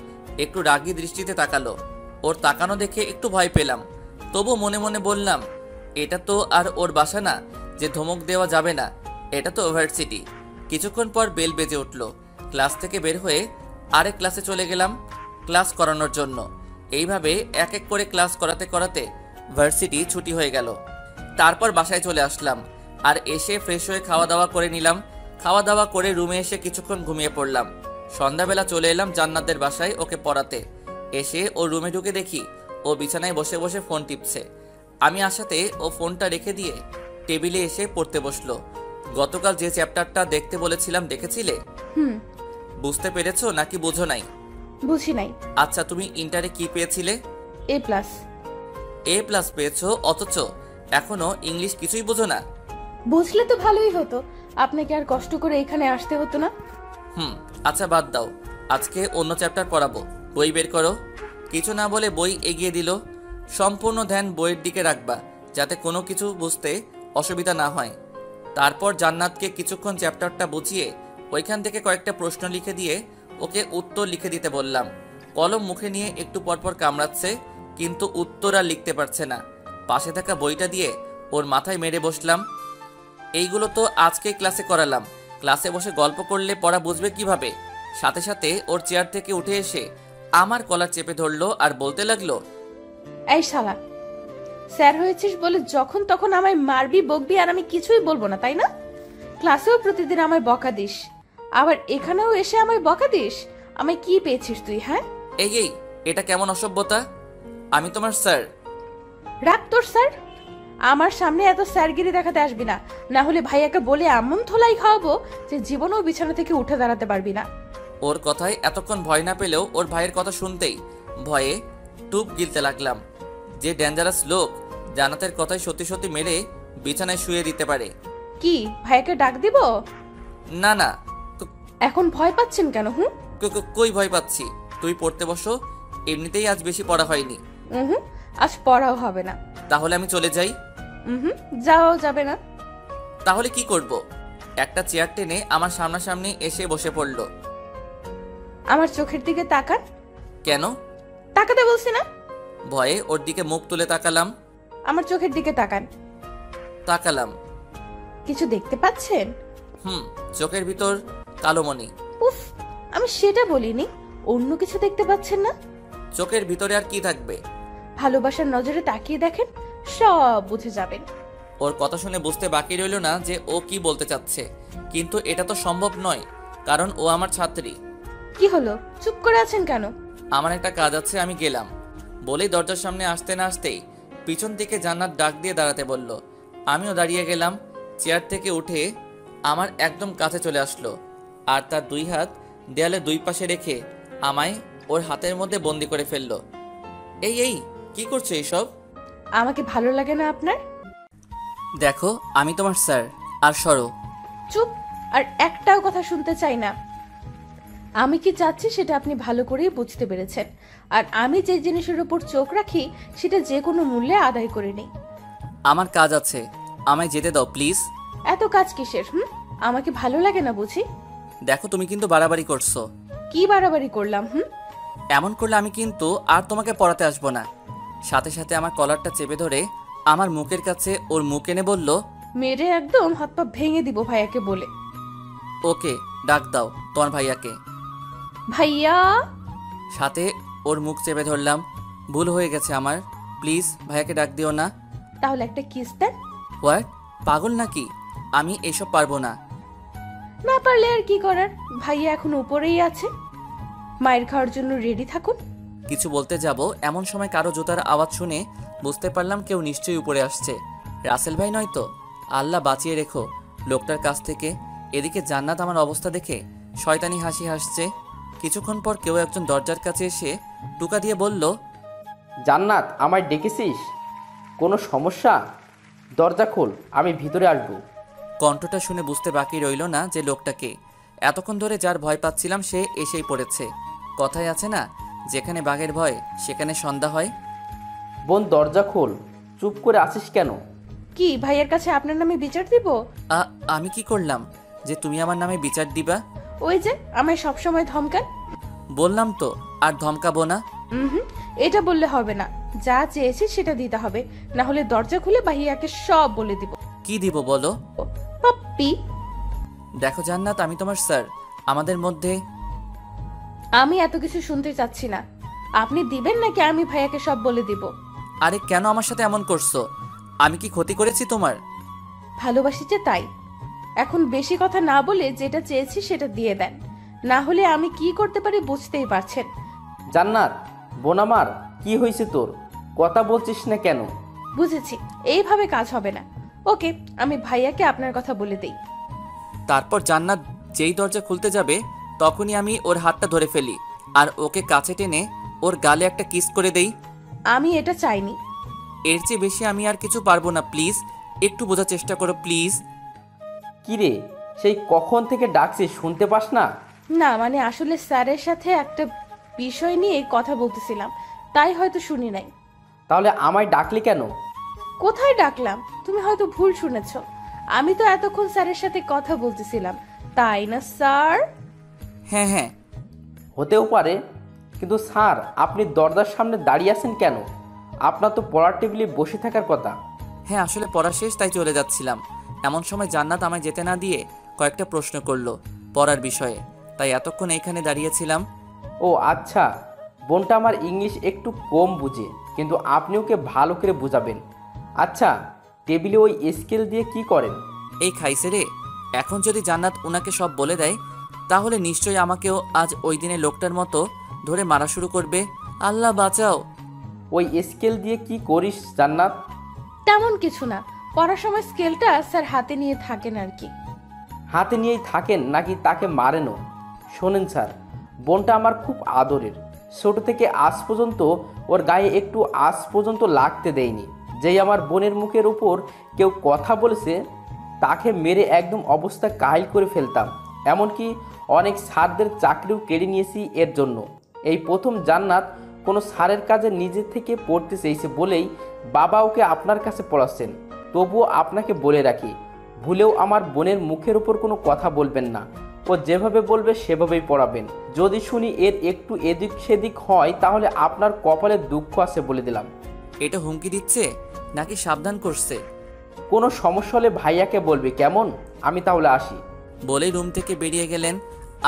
একটু রাগী দৃষ্টিতে তাকালো। ওর তাকানো দেখে একটু ভয় পেলাম, তবু মনে মনে বললাম, এটা তো আর ওর বাসা না যে ধমক দেওয়া যাবে না, এটা তো ভার্সিটি। কিছুক্ষণ পর বেল বেজে উঠল। ক্লাস থেকে বের হয়ে আরেক ক্লাসে চলে গেলাম ক্লাস করানোর জন্য। এইভাবে এক এক করে ক্লাস করাতে করাতে ভার্সিটি ছুটি হয়ে গেল। তারপর বাসায় চলে আসলাম, আর এসে ফ্রেশ হয়ে খাওয়া দাওয়া করে নিলাম। খাওয়া দাওয়া করে রুমে এসে কিছুক্ষণ ঘুমিয়ে পড়লাম। সন্ধ্যাবেলা চলে এলাম জান্নাতের বাসায় ওকে পড়াতে। এসে ও রুমে ঢুকে দেখি ও বিছানায় বসে বসে ফোন টিপছে। আমি আসাতে ও ফোনটা রেখে দিয়ে টেবিলে এসে পড়তে বসলো। গতকাল যে চ্যাপ্টারটা দেখতে বলেছিলাম দেখেছিলে? বুঝতে পেরেছো নাকি বুঝো নাই? বুঝি নাই। আচ্ছা, তুমি ইন্টারে কি পেয়েছিলে? A+। A+ পেয়েছো, অথচ এখনো ইংলিশ কিছুই বুঝো না? বুঝলে তো ভালোই হতো, আপনাকে আর কষ্ট করে এখানে আসতে হতো না। আচ্ছা বাদ দাও, আজকে অন্য চ্যাপ্টার পড়াবো। বই বের করো। কিছু না বলে বই এগিয়ে দিল। সম্পূর্ণ ধ্যান বইয়ের দিকে রাখবা, যাতে কোনো কিছু বুঝতে অসুবিধা না হয়। তারপর জান্নাতকে কিছুক্ষণ চ্যাপ্টারটা বুঝিয়ে ওইখান থেকে কয়েকটা প্রশ্ন লিখে দিয়ে ওকে উত্তর লিখে দিতে বললাম। কলম মুখে নিয়ে একটু পরপর কামড়াচ্ছে, কিন্তু উত্তর আর লিখতে পারছে না। পাশে থাকা বইটা দিয়ে ওর মাথায় মেরে বসলাম। এইগুলো তো আজকেই ক্লাসে করালাম, ক্লাসে বসে গল্প করলে পড়া বুঝবে কিভাবে? সাথে সাথে ওর চেয়ার থেকে উঠে এসে আমার কলার চেপে ধরলো আর বলতে লাগলো, এই শালা, স্যার হয়েছিস বলে যখন তখন আমায় মারবি, বকবি, আর আমি কিছুই বলবো না, তাই না? ক্লাসেও প্রতিদিন আমায় বকা দিস, আবার এখানেও এসে আমায় বকা দিস। আমায় কি পেয়েছিস তুই? হ্যাঁ, এই এটা কেমন অসভ্যতা? আমি তোমার স্যার। রাখ তোর স্যার। আমার সামনে এত স্যারগিরি দেখাতে আসবি না, না হলে ভাইয়াকে বলে এমন থোলাই খাওয়াবো যে জীবনেও বিছানা থেকে উঠে দাঁড়াতে পারবি না। ওর কথায় এতক্ষণ ভয় না পেলেও ওর ভাইয়ের কথা শুনতেই ভয়ে টুপ গিলতে লাগলাম। যে ডেঞ্জারাস লোক জান্নাতের কথায় সত্যি সত্যি মেরে বিছানায় শুয়ে দিতে পারে। কি ভাইয়াকে ডাক দিব? না না, এখন ভয় পাচ্ছেন কেন? কই ভয় পাচ্ছি? তুই পড়তে বসো, এমনিতেই আজ বেশি পড়া হয়নি। আজ পড়াও হবে না। তাহলে আমি চলে যাই? যাওয়াও যাবে না। তাহলে কি করব? একটা চেয়ার টেনে আমার সামনাসামনি এসে বসে পড়লো। আমার চোখের দিকে তাকান। কেন? তাকাতে বলছি না? ভয়ে ওর দিকে মুখ তুলে তাকালাম। আমার চোখের দিকে তাকান। তাকালাম। কিছু দেখতে পাচ্ছেন? চোখের ভিতর কালো মণি। উফ, আমি সেটা বলিনি। অন্য কিছু দেখতে পাচ্ছেন না? চোখের ভিতরে আর কি থাকবে? ভালোবাসার নজরে তাকিয়ে দেখেন, সব বুঝে যাবেন। ওর কথা শুনে বুঝতে বাকি রইল না যে ও কি বলতে চাচ্ছে, কিন্তু এটা তো সম্ভব নয়, কারণ ও আমার ছাত্রী। কি হলো, চুপ করে আছেন কেন? আমার একটা কাজ আছে, আমি গেলাম বলেই দরজার সামনে আসতে না আসতেই পিছন থেকে জান্নাত ডাক দিয়ে দাঁড়াতে বলল। আমিও দাঁড়িয়ে গেলাম। চেয়ার থেকে উঠে আমার একদম কাছে চলে আসলো আর তার দুই হাত দেয়ালে দুই পাশে রেখে আমায় ওর হাতের মধ্যে বন্দি করে ফেললো। এই কি করছো এইসব? আমাকে ভালো লাগে না আপনার? দেখো, আমি তোমার স্যার, আর সরো। চুপ, আর একটাও কথা শুনতে চাই না। আমি কি চাচ্ছি সেটা আপনি ভালো করেই বুঝতে পেরেছেন, আর আমি যে জিনিসের উপর চোখ রাখি সেটা যে কোনো মূল্যে আদায় করে নিই। আমার কাজ আছে, আমায় যেতে দাও প্লিজ। এত কাজ কিসের? আমাকে ভালো লাগে না বুঝি? দেখো, তুমি কিন্তু বাড়াবাড়ি করছো। কি বাড়াবাড়ি করলাম? এমন করলে আমি কিন্তু আর তোমাকে পড়াতে আসবো না। সাথে সাথে আমার কলারটা চেপে ধরে আমার মুখের কাছে ওর মুখ এনে বলল, মেরে একদম হাত পা ভেঙে দিব ভাইয়াকে বলে। ওকে, ডাক দাও তোমার ভাইয়াকে। ভাইয়া। সাথে ওর মুখ চেপে ধরলাম। ভুল হয়ে গেছে আমার, প্লিজ ভাইয়াকে ডাক দিও না। তাহলে একটা কিস দেন। হোয়াট? পাগল নাকি? আমি এসব পারবো না। না পারলে আর কি করার, ভাইয়া এখন উপরেই আছে, মায়ের খাওয়ার জন্য রেডি থাকুন। কিছু বলতে যাব এমন সময় কারো জুতার আওয়াজ শুনে বুঝতে পারলাম কেউ নিশ্চয়ই উপরে আসছে। রাসেল ভাই নয় তো? আল্লাহ বাঁচিয়ে রেখো লোকটার কাছ থেকে। এদিকে জান্নাত আমার অবস্থা দেখে শয়তানি হাসি হাসছে। কিছুক্ষণ পর কেউ একজন দরজার কাছে এসে টুকা দিয়ে বলল, জান্নাত, আমায় ডেকেছিস? কোনো সমস্যা? দরজা খোল, আমি ভিতরে আসবো। কণ্ঠটা শুনে বুঝতে বাকি রইল না যে লোকটাকে। এতক্ষণ ধরে যার ভয় পাচ্ছিলাম সে এসেই পড়েছে। কথায় আছে না, যেখানে বাঘের ভয় সেখানে সন্ধ্যা হয়। বোন, দরজা খোল, চুপ করে আছিস কেন? কি ভাইয়ের কাছে আপনার নামে বিচার দিব? আমি কি করলাম যে তুমি আমার নামে বিচার দিবা? ওই যে আমায় সবসময় ধমকান। বললাম তো আর ধমকাবো না। এটা বললে হবে না, যা চেয়েছি সেটা দিতে হবে, না হলে দরজা খুলে ভাইয়াকে সব বলে দিব। কি দিব বলো? পাপ্পি। দেখো জান্নাত, আমি তোমার স্যার, আমাদের মধ্যে। আমি এত কিছু শুনতে চাচ্ছি না। আপনি দিবেন নাকি আমি ভাইয়াকে সব বলে দিব? আরে কেন আমার সাথে এমন করছো? আমি কি ক্ষতি করেছি তোমার? ভালোবাসি যে তাই। এখন বেশি কথা না বলে যেটা চেয়েছি সেটা দিয়ে দেন, না হলে আমি কি করতে পারি বুঝতেই পারছেন। জান্নাত, বোন আমার, কি হয়েছে তোর? কথা বলছিস না কেন? বুঝেছি, এইভাবে কাজ হবে না। ওকে, আমি ভাইয়াকে আপনার কথা বলে দেই। তারপর জান্নাত যেই দরজা খুলতে যাবে তখনই আমি ওর হাতটা ধরে ফেলি আর ওকে কাছে টেনে ওর গালে একটা কিস করে দেই। আমি এটা চাইনি। এর চেয়ে বেশি আমি আর কিছু পারবো না, প্লিজ একটু বোঝার চেষ্টা করো প্লিজ। কিরে, সেই কখন থেকে ডাকছিস, শুনতে পাস না? না মানে আসলে স্যারের সাথে একটা বিষয় নিয়ে কথা বলতেছিলাম, তাই হয়তো শুনি নাই। তাহলে আমায় ডাকলি কেন? কোথায় ডাকলাম? তুমি হয়তো ভুল শুনেছ। আমি তো এতক্ষণ স্যারের সাথে কথা বলতেছিলাম, তাই না স্যার? হ্যাঁ হ্যাঁ। হতেও পারে, কিন্তু স্যার আপনি দরজার সামনে দাঁড়িয়ে আছেন কেন? আপনার তো পড়ার টেবিলে বসে থাকার কথা। হ্যাঁ আসলে পড়া শেষ, তাই চলে যাচ্ছিলাম। এমন সময় জান্নাত আমায় যেতে না দিয়ে কয়েকটা প্রশ্ন করলো পড়ার বিষয়ে, তাই এতক্ষণ এইখানে দাঁড়িয়েছিলাম। ও আচ্ছা, বোনটা আমার ইংলিশ একটু কম বুঝে, কিন্তু আপনি ওকে ভালো করে বুঝাবেন। আচ্ছা, টেবিলে ওই স্কেল দিয়ে কি করেন? এই খাইছে রে, এখন যদি জান্নাত উনাকে সব বলে দেয় তাহলে নিশ্চয়ই আমাকেও আজ ওই দিনে লোকটার মতো ধরে মারা শুরু করবে। আল্লাহ বাঁচাও। ওই স্কেল দিয়ে কি করিস জান্নাত? তেমন কিছু না, পড়ার সময় স্কেলটা স্যার হাতে নিয়ে থাকেন আর কি। হাতে নিয়েই থাকেন নাকি তাকে মারেনও? শোনেন স্যার, বোনটা আমার খুব আদরের। ছোট থেকে আজ পর্যন্ত ওর গায়ে একটু আজ পর্যন্ত লাগতে দেয়নি। যেই আমার বোনের মুখের উপর কেউ কথা বলেছে তাকে মেরে একদম অবস্থা কাহিল করে ফেলতাম। এমনকি অনেক স্যারদের চাকরিও কেড়ে নিয়েছি এর জন্য। এই প্রথম জান্নাত কোনো স্যারের কাজে নিজে থেকে পড়তে চেয়েছে বলেই বাবা ওকে আপনার কাছে পড়াচ্ছেন। তবুও আপনাকে বলে রাখি, ভুলেও আমার বোনের মুখের উপর কোনো কথা বলবেন না। ও যেভাবে বলবে সেভাবেই পড়াবেন। যদি শুনি এর একটু এদিক সেদিক হয় তাহলে আপনার কপালে দুঃখ আছে বলে দিলাম। এটা হুমকি দিচ্ছে নাকি সাবধান করছে? কোনো সমস্যা হলে ভাইয়াকে বলবি, কেমন? আমি তাহলে আসি। বলেই রুম থেকে বেরিয়ে গেলেন।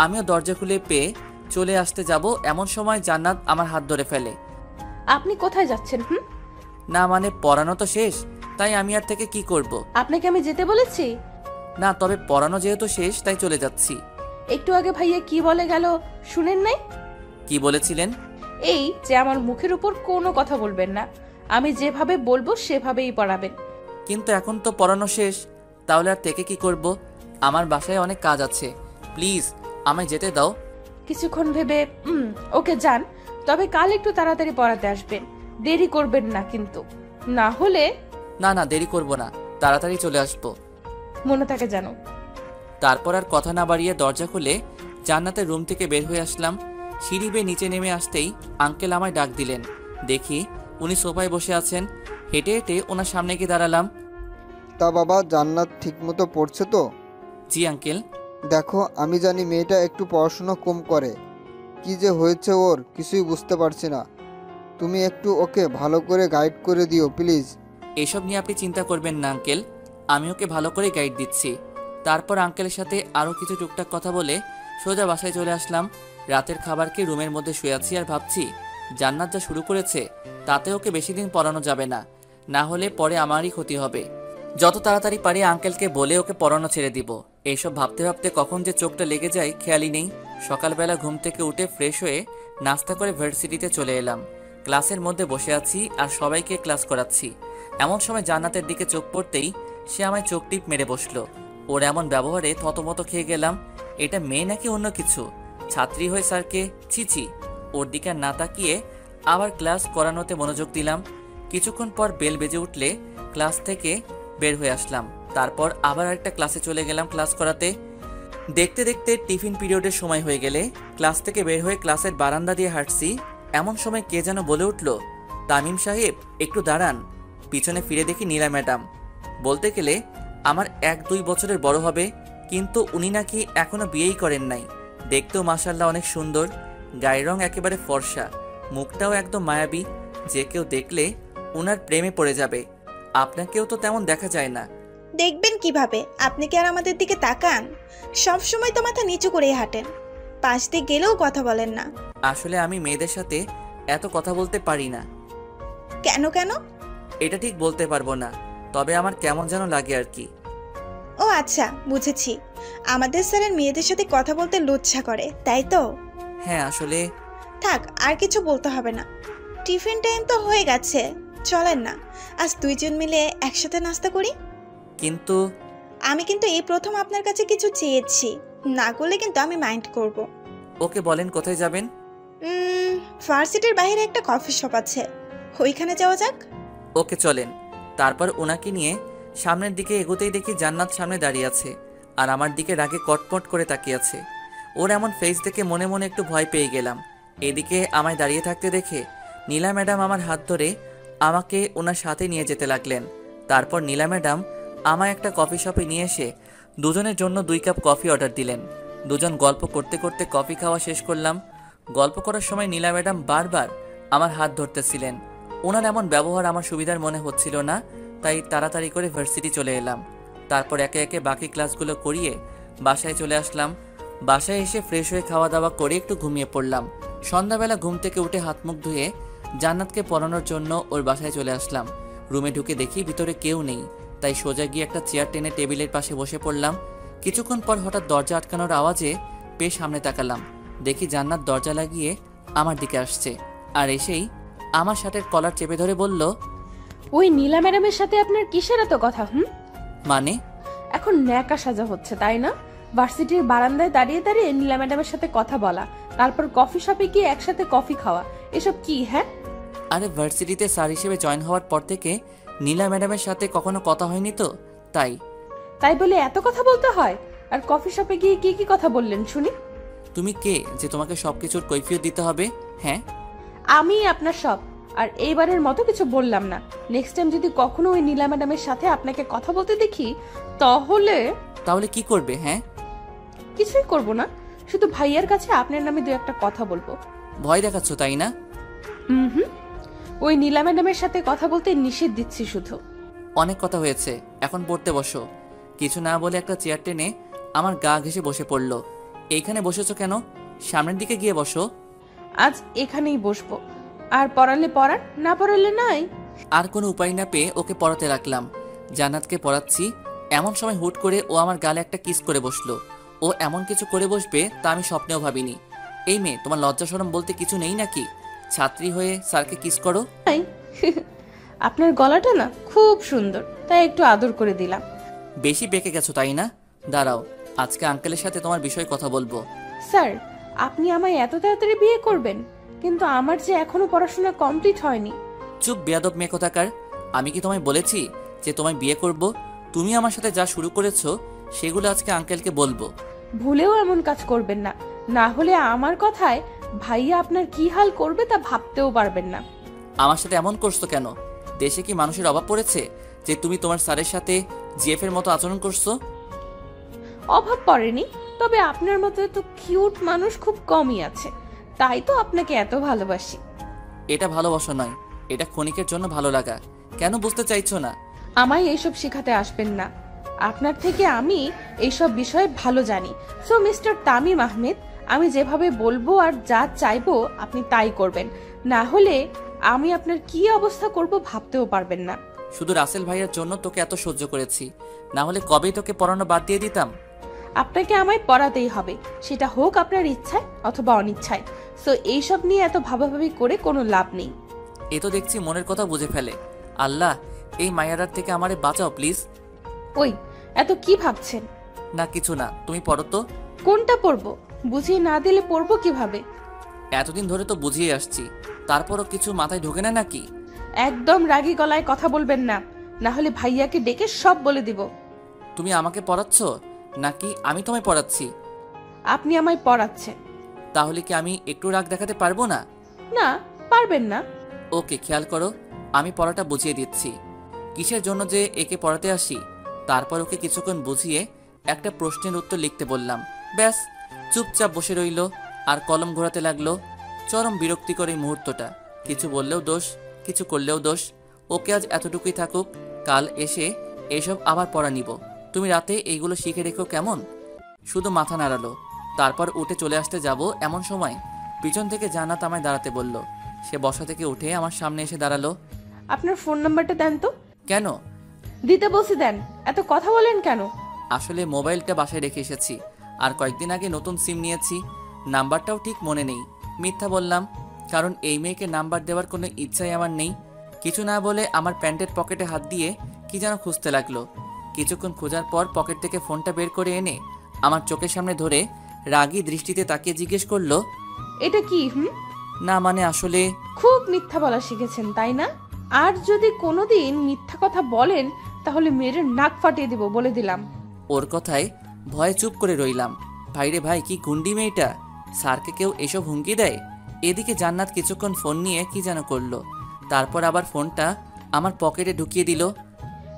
আমিও দরজা খুলে পেয়ে চলে আসতে যাব, এমন সময় জান্নাত আমার হাত ধরে ফেলে। আপনি কোথায় যাচ্ছেন? না মানে পড়ানো তো শেষ, তাই আমি আর থেকে কি করব? আপনাকে আমি যেতে বলেছি? না, তবে পড়ানো যেহেতু শেষ তাই চলে যাচ্ছি। একটু আগে ভাইয়া কি বলে গেল শুনেন নাই? কি বলেছিলেন? এই যে আমার মুখের উপর কোনো কথা বলবেন না, আমি যেভাবে বলবো সেভাবেই পড়াবেন। কিন্তু এখন তো পড়ানো শেষ, তাহলে আর থেকে কি করব? আমার বাসায় অনেক কাজ আছে, প্লিজ আমায় যেতে দাও। কিছুক্ষণ ভেবে ওকে যান, তবে কাল একটু তাড়াতাড়ি পড়াতে আসবেন, দেরি করবেন না কিন্তু। না হলে? না না, দেরি করব না, তাড়াতাড়ি চলে আসবো। মনে থাকে জানো। তারপর আর কথা না বাড়িয়ে দরজা খুলে জান্নাতের রুম থেকে বের হয়ে আসলাম। সিঁড়ি বেয়ে নিচে নেমে আসতেই আঙ্কেল আমায় ডাক দিলেন। দেখি উনি সোফায় বসে আছেন। হেঁটে হেঁটে ওনার সামনে গিয়ে দাঁড়ালাম। তা বাবা, জান্নাত ঠিকমতো পড়ছে তো? জি আঙ্কেল। দেখো, আমি জানি মেয়েটা একটু পড়াশোনা কম করে, কি যে হয়েছে ওর কিছুই বুঝতে পারছি না। তুমি একটু ওকে ভালো করে গাইড করে দিও প্লিজ। এসব নিয়ে আপনি চিন্তা করবেন না আঙ্কেল, আমি ওকে ভালো করে গাইড দিচ্ছি। তারপর আঙ্কেলের সাথে আরও কিছু টুকটাক কথা বলে সোজা বাসায় চলে আসলাম। রাতের খাবার খেয়ে রুমের মধ্যে শুয়ে আছি আর ভাবছি জান্নাত যা শুরু করেছে তাতে ওকে বেশি দিন পড়ানো যাবে না, না হলে পরে আমারই ক্ষতি হবে। যত তাড়াতাড়ি পারি আঙ্কেলকে বলে ওকে পড়ানো ছেড়ে দিব। এইসব ভাবতে ভাবতে কখন যে চোখটা লেগে যায় খেয়ালই নেই। সকালবেলা ঘুম থেকে উঠে ফ্রেশ হয়ে নাস্তা করে ভার্সিটিতে চলে এলাম। ক্লাসের মধ্যে বসে আছি আর সবাইকে ক্লাস করাচ্ছি। এমন সময় জান্নাতের দিকে চোখ পড়তেই সে আমায় চোখ টিপ মেরে বসলো। ওর এমন ব্যবহারে থতমত খেয়ে গেলাম। এটা মেয়ে নাকি অন্য কিছু? ছাত্রী হয়ে স্যারকে ছিছি। ওর দিকে না তাকিয়ে আবার ক্লাস করানোতে মনোযোগ দিলাম। কিছুক্ষণ পর বেল বেজে উঠলে ক্লাস থেকে বের হয়ে আসলাম। তারপর আবার একটা ক্লাসে চলে গেলাম ক্লাস করাতে। দেখতে দেখতে টিফিন পিরিয়ডের সময় হয়ে গেলে ক্লাস থেকে বের হয়ে ক্লাসের বারান্দা দিয়ে হাঁটছি। এমন সময় কে যেন বলে উঠল, তামিম সাহেব একটু দাঁড়ান। পিছনে ফিরে দেখি নীলা ম্যাডাম। বলতে গেলে আমার 1-2 বছরের বড় হবে, কিন্তু উনি নাকি এখনো বিয়েই করেন নাই। দেখতেও মাশাআল্লাহ অনেক সুন্দর, গায়ের রং একেবারে ফর্সা, মুখটাও একদম মায়াবী। যে কেউ দেখলে উনার প্রেমে পড়ে যাবে। আপনাকেও তো তেমন দেখা যায় না। দেখবেন কিভাবে? আপনি কি আর আমাদের দিকে তাকান? সব সময় তো মাথা নিচু করেই হাঁটেন, পাশ দিয়ে গেলেও কথা বলেন না। আসলে আমি মেয়েদের সাথে এত কথা বলতে পারি না। কেন কেন? এটা ঠিক বলতে পারবো না, তবে আমার কেমন যেন লাগে আর কি। ও আচ্ছা, বুঝেছি। আমাদের স্যারের মেয়েদের সাথে কথা বলতে লজ্জা করে, তাই তো? হ্যাঁ আসলে। থাক, আর কিছু বলতে হবে না। টিফিন টাইম তো হয়ে গেছে, চলেন না আজ দুইজন মিলে একসাথে নাস্তা করি। কিন্তু আমি কিন্তু এই প্রথম আপনার কাছে কিছু চেয়েছি, না করলে কিন্তু আমি মাইন্ড করব। ওকে বলেন কোথায় যাবেন? ভার্সিটির বাইরে একটা কফি শপ আছে, ওইখানে যাওয়া যাক। ওকে চলেন। তারপর ওনাকে নিয়ে সামনের দিকে এগোতেই দেখি জান্নাত সামনে দাঁড়িয়ে আছে আর আমার দিকে রাগে কটমট করে তাকিয়ে আছে। ওর এমন ফেস দেখে মনে মনে একটু ভয় পেয়ে গেলাম। এদিকে আমায় দাঁড়িয়ে থাকতে দেখে নীলা ম্যাডাম আমার হাত ধরে আমাকে ওনার সাথে নিয়ে যেতে লাগলেন। তারপর নীলা ম্যাডাম আমায় একটা কফি শপে নিয়ে এসে দুজনের জন্য 2 কাপ কফি অর্ডার দিলেন। দুজন গল্প করতে করতে কফি খাওয়া শেষ করলাম। গল্প করার সময় নীলা ম্যাডাম বারবার আমার হাত ধরতেছিলেন। ওনার এমন ব্যবহার আমার সুবিধার মনে হচ্ছিল না, তাই তাড়াতাড়ি করে ভার্সিটি চলে এলাম। তারপর একে একে বাকি ক্লাসগুলো করিয়ে বাসায় চলে আসলাম। বাসায় এসে ফ্রেশ হয়ে খাওয়া দাওয়া করে একটু ঘুমিয়ে পড়লাম। সন্ধ্যাবেলা ঘুম থেকে উঠে হাত মুখ ধুয়ে জান্নাতকে পড়ানোর জন্য ওর বাসায় চলে আসলাম। রুমে ঢুকে দেখি ভিতরে কেউ নেই, তাই সোজা গিয়ে একটা চেয়ার টেনে টেবিলের পাশে বসে পড়লাম। কিছুক্ষণ পর হঠাৎ দরজা আটকানোর আওয়াজে বেশ সামনে তাকালাম। দেখি জান্নাত দরজা লাগিয়ে আমার দিকে আসছে, আর এসেই আমার শার্টের কলার চেপে ধরে বলল, ওই নীলা ম্যাডামের সাথে আপনার কিসের এত কথা? মানে? এখন ন্যাকা সাজা হচ্ছে তাই না? ভার্সিটির বারান্দায় দাঁড়িয়ে দাঁড়িয়ে নীলা ম্যাডামের সাথে কথা বলা, তারপর কফি শপে গিয়ে একসাথে কফি খাওয়া, এসব কি? হ্যাঁ, আরে ভার্সিটিতে স্যার হিসেবে জয়েন হওয়ার পর থেকে নীলা ম্যাডামের সাথে কখনো কথা হয়নি তো, তাই বলে এত কথা বলতে হয়? আর কফি শপে গিয়ে কি কি কথা বললেন শুনি? তুমি কে যে তোমাকে সবকিছুর কৈফিয়ত দিতে হবে? হ্যাঁ, আমি আপনার সব। আর এইবারের মতো কিছু বললাম না। নেক্সট টাইম যদি কখনো ওই নীলা ম্যাডামের সাথে আপনাকে কথা বলতে দেখি তাহলে কি করবে? হ্যাঁ, কিছুই করব না, শুধু ভাইয়ার কাছে আপনার নামে 2-1টা কথা বলবো। ভয় দেখাচ্ছ তাই না? ওই নীলা ম্যাডামের সাথে কথা বলতে নিষেধ দিচ্ছি শুধু। অনেক কথা হয়েছে, এখন পড়তে বসো। কিছু না বলে একটা চেয়ার টেনে আমার গা ঘেঁষে বসে পড়লো। এইখানে বসেছো কেন? সামনের দিকে গিয়ে বসো। আজ এখানেই বসবো, আর পড়ালে পড়ান, না পড়ালে নাই। আর কোনো উপায় না পেয়ে ওকে পড়াতে রাখলাম। জান্নাতকে পড়াচ্ছি, এমন সময় হুট করে ও আমার গালে একটা কিস করে বসলো। ও এমন কিছু করে বসবে তা আমি স্বপ্নেও ভাবিনি। এই মেয়ে, তোমার লজ্জা শরম বলতে কিছু নেই নাকি? ছাত্রী হয়ে স্যারকে কিস করো? আপনার গলাটা না খুব সুন্দর, তাই একটু আদর করে দিলাম। বেশি বেঁকে গেছো তাই না? দাঁড়াও, আজকে আঙ্কেলের সাথে তোমার বিষয়ে কথা বলবো। স্যার, আপনি আমায় এত তাড়াতাড়ি বিয়ে করবেন? কিন্তু আমার যে এখনো পড়াশোনা কমপ্লিট হয়নি। চুপ বেয়াদব মেয়ে কোথাকার! আমি কি তোমায় বলেছি যে তোমায় বিয়ে করব? তুমি আমার সাথে যা শুরু করেছো সেগুলো আজকে আঙ্কেলকে বলবো। ভুলেও এমন কাজ করবেন না, না হলে আমার কথায় ভাইয়া আপনার কি হাল করবে তা ভাবতেও পারবেন না। আমার সাথে এমন করছো কেন? দেশে কি মানুষের অভাব পড়েছে যে তুমি তোমার স্যারের সাথে জিএফ এর মতো আচরণ করছো? অভাব পড়েনি, তবে আপনার মতো এত কিউট মানুষ খুব কমই আছে, তাই তো আপনাকে এত ভালোবাসি। এটা ভালোবাসা নয়, এটা ক্ষণিকের জন্য ভালো লাগা। কেন বুঝতে চাইছো না? আমায় এইসব শেখাতে আসবেন না, আপনার থেকে আমি এইসব বিষয়ে ভালো জানি। সো মিস্টার তামিম আহমেদ, আমি যেভাবে বলবো আর যা চাইবো আপনি তাই করবেন, না হলে আমি আপনার কি অবস্থা করব ভাবতেও পারবেন না। শুধু রাসেল ভাইয়ের জন্য তোকে এত সহ্য করেছি, না হলে কবেই তোকে পড়ানো বাদ দিয়ে দিতাম। আপনাকে আমায় পড়াতেই হবে, সেটা হোক আপনার ইচ্ছায় অথবা অনিচ্ছায়। সো এইসব নিয়ে এত ভাবাভাবি করে কোনো লাভ নেই। এ তো দেখছি মনের কথা বুঝে ফেলে। আল্লাহ, এই মায়ারার থেকে আমারে বাঁচাও প্লিজ। ওই, এত কি ভাবছেন? না কিছু না, তুমি পড়ো তো। কোনটা পড়বো? বুঝিয়ে না দিলে পড়বো কিভাবে? এতদিন ধরে তো বুঝিয়ে আসছি, তারপরও কিছু মাথায় ঢোকে না নাকি? একদম রাগী গলায় কথা বলবেন না, না হলে ভাইয়াকে ডেকে সব বলে দিব। তুমি আমাকে পড়াচ্ছ নাকি আমি তোমায় পড়াচ্ছি? আপনি আমায় পড়াচ্ছেন। তাহলে কি আমি একটু রাগ দেখাতে পারবো না? না, পারবেন না। ওকে, খেয়াল করো, আমি পড়াটা বুঝিয়ে দিচ্ছি। কিসের জন্য যে একে পড়াতে আসি, তারপর ওকে কিছুক্ষণ বুঝিয়ে একটা প্রশ্নের উত্তর লিখতে বললাম। ব্যাস, চুপচাপ বসে রইল আর কলম ঘোরাতে লাগলো। চরম বিরক্তিকর এই মুহূর্তটা। কিছু বললেও দোষ, কিছু করলেও দোষ। ওকে আজ এতটুকুই থাকুক, কাল এসে এসব আবার পড়া নিব। তুমি রাতে এইগুলো শিখে রেখো কেমন? শুধু মাথা নাড়ালো। তারপর উঠে চলে আসতে যাব এমন সময় পিছন থেকে জান্নাত আমায় দাঁড়াতে বলল। সে বসা থেকে উঠে আমার সামনে এসে দাঁড়ালো। আপনার ফোন নাম্বারটা দেন তো। কেন? দিতে বলছি দেন, এত কথা বলেন কেন? আসলে মোবাইলটা বাসায় রেখে এসেছি, আর কয়েকদিন আগে নতুন সিম নিয়েছি, নাম্বারটাও ঠিক মনে নেই। মিথ্যা বললাম, কারণ এই মেয়েকে নাম্বার দেওয়ার কোনো ইচ্ছাই আমার নেই। কিছু না বলে আমার প্যান্টের পকেটে হাত দিয়ে কি যেন খুঁজতে লাগলো। কিছুক্ষণ খোঁজার পর পকেট থেকে ফোনটা বের করে এনে আমার চোখের সামনে ধরে রাগী দৃষ্টিতে তাকিয়ে জিজ্ঞেস করলো, এটা কি? না মানে আসলে। খুব মিথ্যা বলা শিখেছেন তাই না? আর যদি কোনোদিন মিথ্যা কথা বলেন তাহলে মেরে নাক ফাটিয়ে দেব, বলে দিলাম। ওর কথায় ভয়ে চুপ করে রইলাম। ভাইরে ভাই, কি গুন্ডি মেয়েটা! স্যারকে কেউ এসব হুমকি দেয়? এদিকে জান্নাত কিছুক্ষণ ফোন নিয়ে কি যেন করলো, তারপর আবার ফোনটা আমার পকেটে ঢুকিয়ে দিল।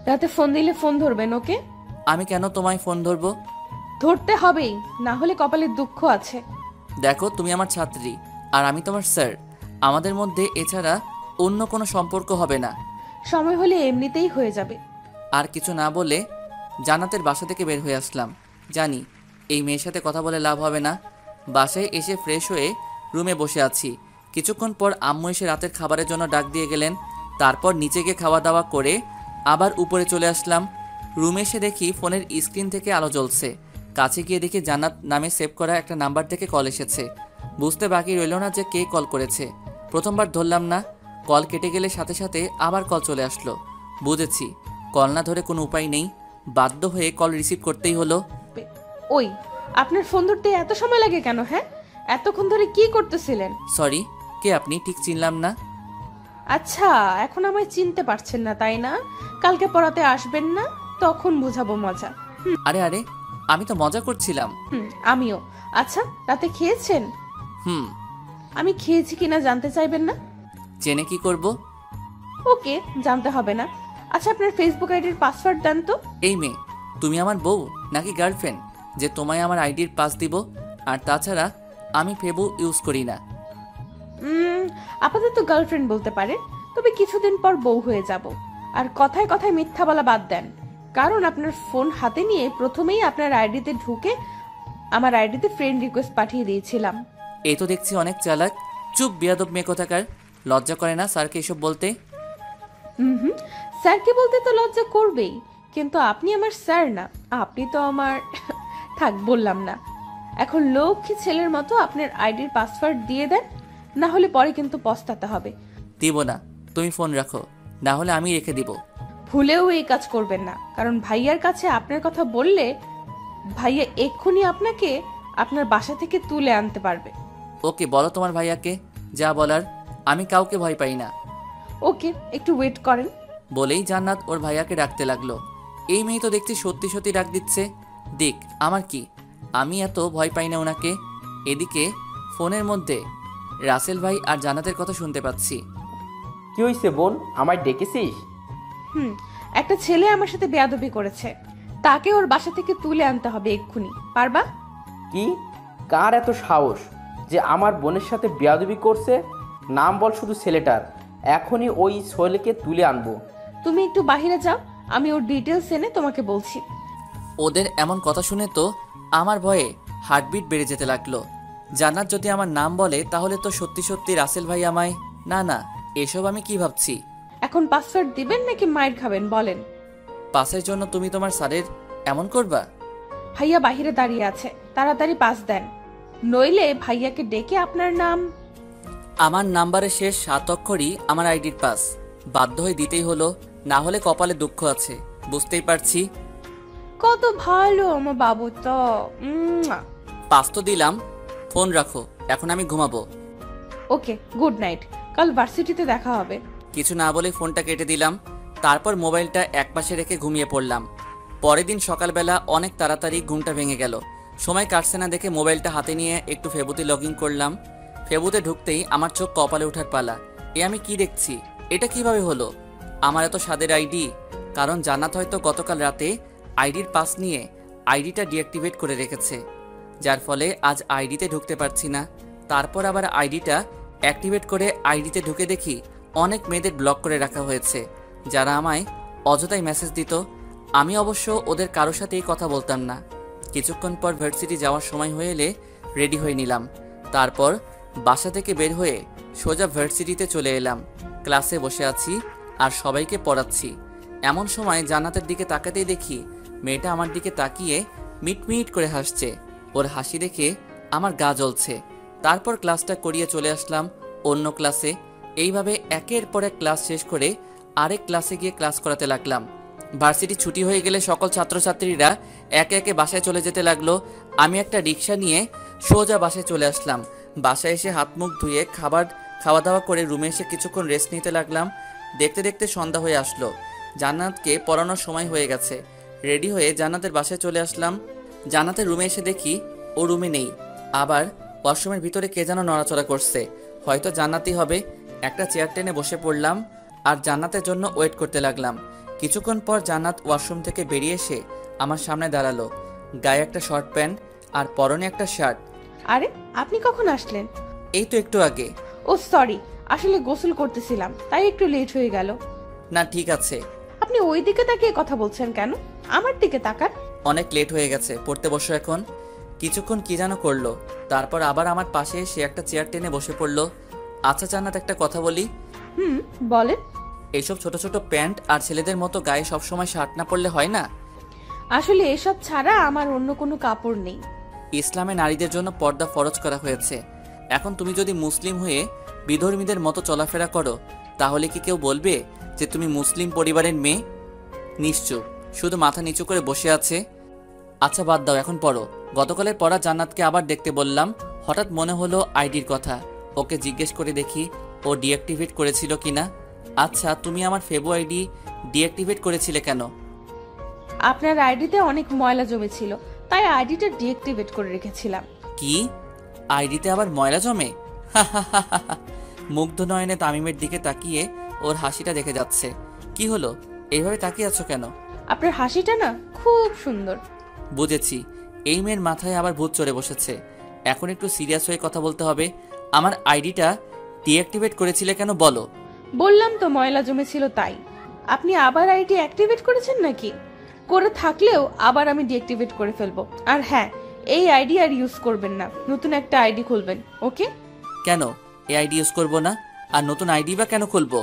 রাতে ফোন দিলে ফোন ধরবেন ওকে? আমি কেন তোমায় ফোন ধরবো? ধরতে হবেই, না হলে কপালে দুঃখ আছে। দেখো, তুমি আমার ছাত্রী আর আমি তোমার স্যার। আমাদের মধ্যে এছাড়া অন্য কোনো সম্পর্ক হবে না। সময় হলে এমনিতেই হয়ে যাবে। আর কিছু না বলে জান্নাতের বাসা থেকে বের হয়ে আসলাম। জানি এই মেয়ের সাথে কথা বলে লাভ হবে না। বাসায় এসে ফ্রেশ হয়ে রুমে বসে আছি। কিছুক্ষণ পর আম্মু এসে রাতের খাবারের জন্য ডাক দিয়ে গেলেন। তারপর নিচে গিয়ে খাওয়া দাওয়া করে আবার উপরে চলে আসলাম। রুমে এসে দেখি ফোনের স্ক্রিন থেকে আলো জ্বলছে। কাছে গিয়ে দেখি জান্নাত নামে সেভ করা একটা নাম্বার থেকে কল এসেছে। বুঝতে বাকি রইল না যে কে কল করেছে। প্রথমবার ধরলাম না, কল কেটে গেলে সাথে সাথে আবার কল চলে আসলো। বুঝেছি কল না ধরে কোনো উপায় নেই, বাধ্য হয়ে কল রিসিভ করতেই হলো। ওই, আপনার ফোন ধরতে এত সময় লাগে কেন? হ্যাঁ, এতক্ষণ ধরে কি করতেছিলেন? সরি, কে আপনি? ঠিক চিনলাম না। আচ্ছা, এখন আমায় চিনতে পারছেন না তাই না? কালকে পড়াতে আসবেন না, তখন বুঝাবো মজা। আরে আরে, আমি তো মজা করছিলাম। আমিও। আচ্ছা, রাতে খেয়েছেন? হুম। আমি খেয়েছি কিনা জানতে চাইবেন না? জেনে কি করব? ওকে, জানতে হবে না। আচ্ছা, আপনার ফেসবুক আইডির পাসওয়ার্ড দেন তো। এই মেয়ে, তুমি আমার বউ নাকি গার্লফ্রেন্ড যে তোমায় আমার আইডির পাস দিব? আর তাছাড়া আমি ফেবু ইউজ করি না। আপাতত গার্লফ্রেন্ড বলতে পারে, তবে কিছুদিন পর বউ হয়ে যাব। আর কথায় কথায় মিথ্যা বলা বাদ দেন, কারণ আপনার ফোন হাতে নিয়ে প্রথমেই আপনার আইডিতে ঢুকে আমার আইডিতে ফ্রেন্ড রিকোয়েস্ট পাঠিয়ে দিয়েছিলাম। এই তো দেখছি অনেক চালাক। চুপ বেয়াদব মেয়ে কোথাকার। লজ্জা করে না স্যারকে এসব বলতে? স্যারকে বলতে তো লজ্জা করবেই, কিন্তু আপনি আমার স্যার না, আপনি তো আমার থাক, বললাম না। এখন লক্ষ্মী ছেলের মতো আপনার আইডির পাসওয়ার্ড দিয়ে দেন, না হলে পরে কিন্তু পস্তাতে হবে। দিব না, তুমি ফোন রাখো, না হলে আমি রেখে দিব। ভুলেও এই কাজ করবেন না, কারণ ভাইয়ার কাছে আপনার কথা বললে ভাইয়া এক্ষুনি আপনাকে আপনার বাসা থেকে তুলে আনতে পারবে। ওকে, বলো তোমার ভাইয়াকে যা বলার। আমি কাউকে ভয় পাই না। ওকে, একটু ওয়েট করেন। বলেই জান্নাত ওর ভাইয়াকে ডাকতে লাগলো। এই মেয়ে তো দেখছি সত্যি সত্যি ডাক দিচ্ছে। দিক, আমার কি, আমি এত ভয় পাই না ওনাকে। এদিকে ফোনের মধ্যে রাসেল ভাই আর জান্নাতের কথা শুনতে পাচ্ছি। কি হইছে বোন, আমায় ডেকেছিস? একটা ছেলে আমার সাথে বেয়াদবি করেছে, তাকে ওর বাসা থেকে তুলে আনতে হবে এক্ষুনি। পারবা? কি? কার এত সাহস যে আমার বোনের সাথে বেয়াদবি করছে? নাম বল শুধু ছেলেটার, এখনই ওই ছেলেকে তুলে আনবো। তুমি একটু বাহিরে যাও, আমি ওর ডিটেলস এনে তোমাকে বলছি। ওদের এমন কথা শুনে তো আমার ভয়ে হার্টবিট বেড়ে যেতে লাগলো। জান্নাত যদি আমার নাম বলে তাহলে তো সত্যি সত্যি রাসেল ভাই আমায়... না না, এসব আমি কি ভাবছি। এখন পাসওয়ার্ড দিবেন নাকি মাইর খাবেন বলেন? পাসের জন্য তুমি তোমার স্যারের এমন করবা? ভাইয়া বাহিরে দাঁড়িয়ে আছে, তাড়াতাড়ি পাস দেন, নইলে ভাইয়াকে ডেকে আপনার নাম... আমার নাম্বারের শেষ 7 অক্ষরই আমার আইডির পাস। বাধ্য হয়ে দিতেই হলো, না হলে কপালে দুঃখ আছে, বুঝতেই পারছি। কত ভালো আমার বাবু তো। পাস তো দিলাম, ফোন রাখো, এখন আমি ঘুমাবো। ওকে, গুড নাইট, কাল ভার্সিটিতে দেখা হবে। কিছু না বলে ফোনটা কেটে দিলাম। তারপর মোবাইলটা একপাশে রেখে ঘুমিয়ে পড়লাম। পরের দিন সকালবেলা অনেক তাড়াতাড়ি ঘুমটা ভেঙে গেল। সময় কাটছে না দেখে মোবাইলটা হাতে নিয়ে একটু ফেবুতে লগ ইন করলাম। ফেবুতে ঢুকতেই আমার চোখ কপালে ওঠার পালা। এ আমি কি দেখছি? এটা কিভাবে হলো? আমার এত স্বাদের আইডি। কারণ জান্নাত হয়তো গতকাল রাতে আইডির পাস নিয়ে আইডিটা ডিঅ্যাক্টিভেট করে রেখেছে, যার ফলে আজ আইডিতে ঢুকতে পারছি না। তারপর আবার আইডিটা অ্যাক্টিভেট করে আইডিতে ঢুকে দেখি অনেক মেয়েদের ব্লক করে রাখা হয়েছে, যারা আমায় অযথাই মেসেজ দিত। আমি অবশ্য ওদের কারোর সাথেই কথা বলতাম না। কিছুক্ষণ পর ভার্সিটি যাওয়ার সময় হয়ে এলে রেডি হয়ে নিলাম। তারপর বাসা থেকে বের হয়ে সোজা ভার্সিটিতে চলে এলাম। ক্লাসে বসে আছি আর সবাইকে পড়াচ্ছি। এমন সময় জান্নাতের দিকে তাকাতেই দেখি মেয়েটা আমার দিকে তাকিয়ে মিটমিট করে হাসছে। ওর হাসি দেখে আমার গা জ্বলছে। তারপর ক্লাসটা করিয়ে চলে আসলাম অন্য ক্লাসে। এইভাবে একের পর এক ক্লাস শেষ করে আরেক ক্লাসে গিয়ে ক্লাস করাতে লাগলাম। ভার্সিটি ছুটি হয়ে গেলে সকল ছাত্রছাত্রীরা একে একে বাসায় চলে যেতে লাগলো। আমি একটা রিক্সা নিয়ে সোজা বাসায় চলে আসলাম। বাসায় এসে হাত মুখ ধুয়ে খাওয়া দাওয়া করে রুমে এসে কিছুক্ষণ রেস্ট নিতে লাগলাম। দেখতে দেখতে সন্ধ্যা হয়ে আসলো। জান্নাতকে পড়ানোর সময় হয়ে গেছে। রেডি হয়ে জান্নাতের বাসায় চলে আসলাম। জান্নাতের রুমে এসে দেখি ও রুমে নেই। আবার ওয়াশরুমের ভিতরে কে যেন নড়াচড়া করছে, হয়তো জান্নাতই হবে। একটা চেয়ার টেনে বসে পড়লাম আর জান্নাতের জন্য ওয়েট করতে লাগলাম। কিছুক্ষণ পর জান্নাত ওয়াশরুম থেকে বেরিয়ে এসে আমার সামনে দাঁড়ালো। গায়ে একটা শর্ট প্যান্ট আর পরনে একটা শার্ট। আরে আপনি কখন আসলেন? এই তো একটু আগে। ও সরি, আসলে গোসল করতেছিলাম তাই একটু লেট হয়ে গেল। না ঠিক আছে। আপনি ওই দিকে তাকিয়ে কথা বলছেন কেন? আমার দিকে তাকান। অনেক লেট হয়ে গেছে, পড়তে বসো এখন। কিছুক্ষণ কি যেন করলো, তারপর আবার আমার পাশে এসে একটা চেয়ার টেনে বসে পড়লো। আচ্ছা জান্নাত, একটা কথা বলি। বলেন। এইসব ছোট ছোট প্যান্ট আর ছেলেদের মতো গায়ে সবসময় শার্ট না পরলে হয় না? আসলে এসব ছাড়া আমার অন্য কোনো কাপড় নেই। ইসলামে নারীদের জন্য পর্দা ফরজ করা হয়েছে। এখন তুমি যদি মুসলিম হয়ে বিধর্মীদের মতো চলাফেরা করো, তাহলে কি কেউ বলবে যে তুমি মুসলিম পরিবারের মেয়ে? নিশ্চুপ, শুধু মাথা নিচু করে বসে আছে। আচ্ছা বাদ দাও, এখন পড়ো। গতকালের পড়া জান্নাতকে আবার দেখতে বললাম। হঠাৎ মনে হলো আইডির কথা। ওকে জিজ্ঞেস করে দেখি ও ডিঅ্যাক্টিভেট করেছিল কিনা। আচ্ছা, তুমি আমার ফেবো আইডি ডিঅ্যাক্টিভেট করেছিলে কেন? আপনার আইডিতে অনেক ময়লা জমেছিল, তাই আইডিটা ডিঅ্যাক্টিভেট করে রেখেছিলাম। কি? আইডিতে আবার ময়লা জমে? মুগ্ধ নয়নে তামিমের দিকে তাকিয়ে ওর হাসিটা দেখে যাচ্ছে। কি হলো, এইভাবে তাকিয়ে আছো কেন? আপনার হাসিটা না খুব সুন্দর। বুঝেছি, এই মেয়ের মাথায় আবার ভূত চড়ে বসেছে। এখন একটু সিরিয়াস হয়ে কথা বলতে হবে। আমার আইডিটা ডিঅ্যাক্টিভেট করেছিলে কেন বলো? বললাম তো ময়লা জমেছিল তাই। আপনি আবার আইডি অ্যাক্টিভেট করেছেন নাকি? করে থাকলেও আবার আমি ডিঅ্যাক্টিভেট করে ফেলবো। আর হ্যাঁ, এই আইডি আর ইউজ করবেন না, নতুন একটা আইডি খুলবেন। ওকে? কেন এই আইডি ইউজ করবো না? আর নতুন আইডি বা কেন খুলবো?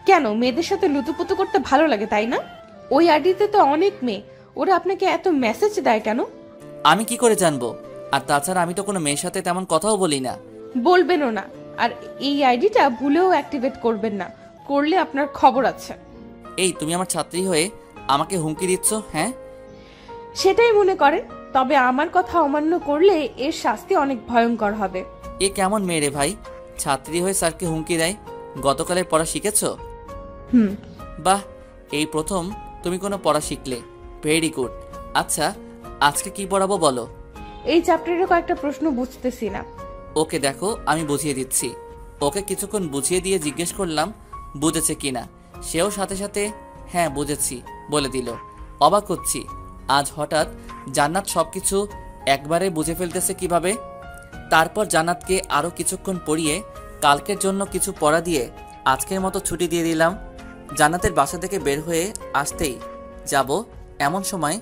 কেন, মেয়েদের সাথে লুতুপুতু করতে ভালো লাগে তাই না? ওই আইডিতে তো অনেক মেয়ে, ওরা আপনাকে এত মেসেজ দেয় কেন? আমি কি করে জানবো? আর তাছাড়া আমি তো কোনো মেয়ের সাথে তেমন কথাও বলি না। বলবেনও না। আর এই আইডিটা ভুলেও অ্যাক্টিভেট করবেন না, করলে আপনার খবর আছে। এই তুমি আমার ছাত্রী হয়ে আমাকে হুমকি দিচ্ছ? হ্যাঁ, সেটাই মনে করেন, তবে আমার কথা অমান্য করলে এর শাস্তি অনেক ভয়ঙ্কর হবে। এ কেমন মেয়ে রে ভাই, ছাত্রী হয়ে স্যারকে হুমকি দেয়? গতকালের পড়া শিখেছো? বাহ, এই প্রথম তুমি কোনো পড়া শিখলে। Very good. আচ্ছা, আজকে কি পড়াবো বলো? এই চ্যাপ্টারের কয়েকটা প্রশ্ন বুঝতেছি না। ওকে দেখো, আমি বুঝিয়ে দিচ্ছি। ওকে কিছুক্ষণ বুঝিয়ে দিয়ে জিজ্ঞেস করলাম বুঝেছে কিনা। সেও সাথে সাথে হ্যাঁ বুঝেছি বলে দিল। অবাক হচ্ছি, আজ হঠাৎ জান্নাত সবকিছু একবারে বুঝে ফেলতেছে কিভাবে। তারপর জান্নাতকে আরও কিছুক্ষণ পড়িয়ে কালকের জন্য কিছু পড়া দিয়ে আজকের মতো ছুটি দিয়ে দিলাম। জান্নাতের বাসা থেকে বের হয়ে আসতেই যাব এমন সময়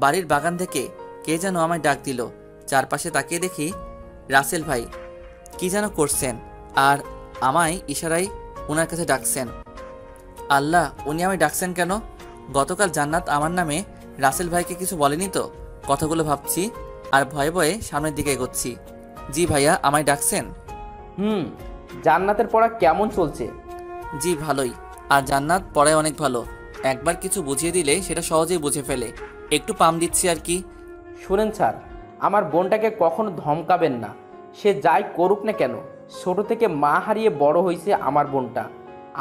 বাড়ির বাগান থেকে কে যেন আমায় ডাক দিল। চারপাশে তাকিয়ে দেখি রাসেল ভাই কি যেন করছেন আর আমায় ইশারায় ওনার কাছে ডাকছেন। আল্লাহ, উনি আমায় ডাকছেন কেন? গতকাল জান্নাত আমার নামে রাসেল ভাইকে কিছু বলেনি তো? কথাগুলো ভাবছি আর ভয়ে ভয়ে সামনের দিকে এগোচ্ছি। জি ভাইয়া, আমায় ডাকছেন? জান্নাতের পড়া কেমন চলছে? জি ভালোই। আর জান্নাত পড়ায় অনেক ভালো, একবার কিছু বুঝিয়ে দিলে সেটা সহজেই বুঝে ফেলে। একটু পাম দিচ্ছি আর কি। শুনেন স্যার, আমার বোনটাকে কখনো ধমকাবেন না। সে যাই করুক না কেন, ছোট থেকে মা হারিয়ে বড় হয়েছে আমার বোনটা।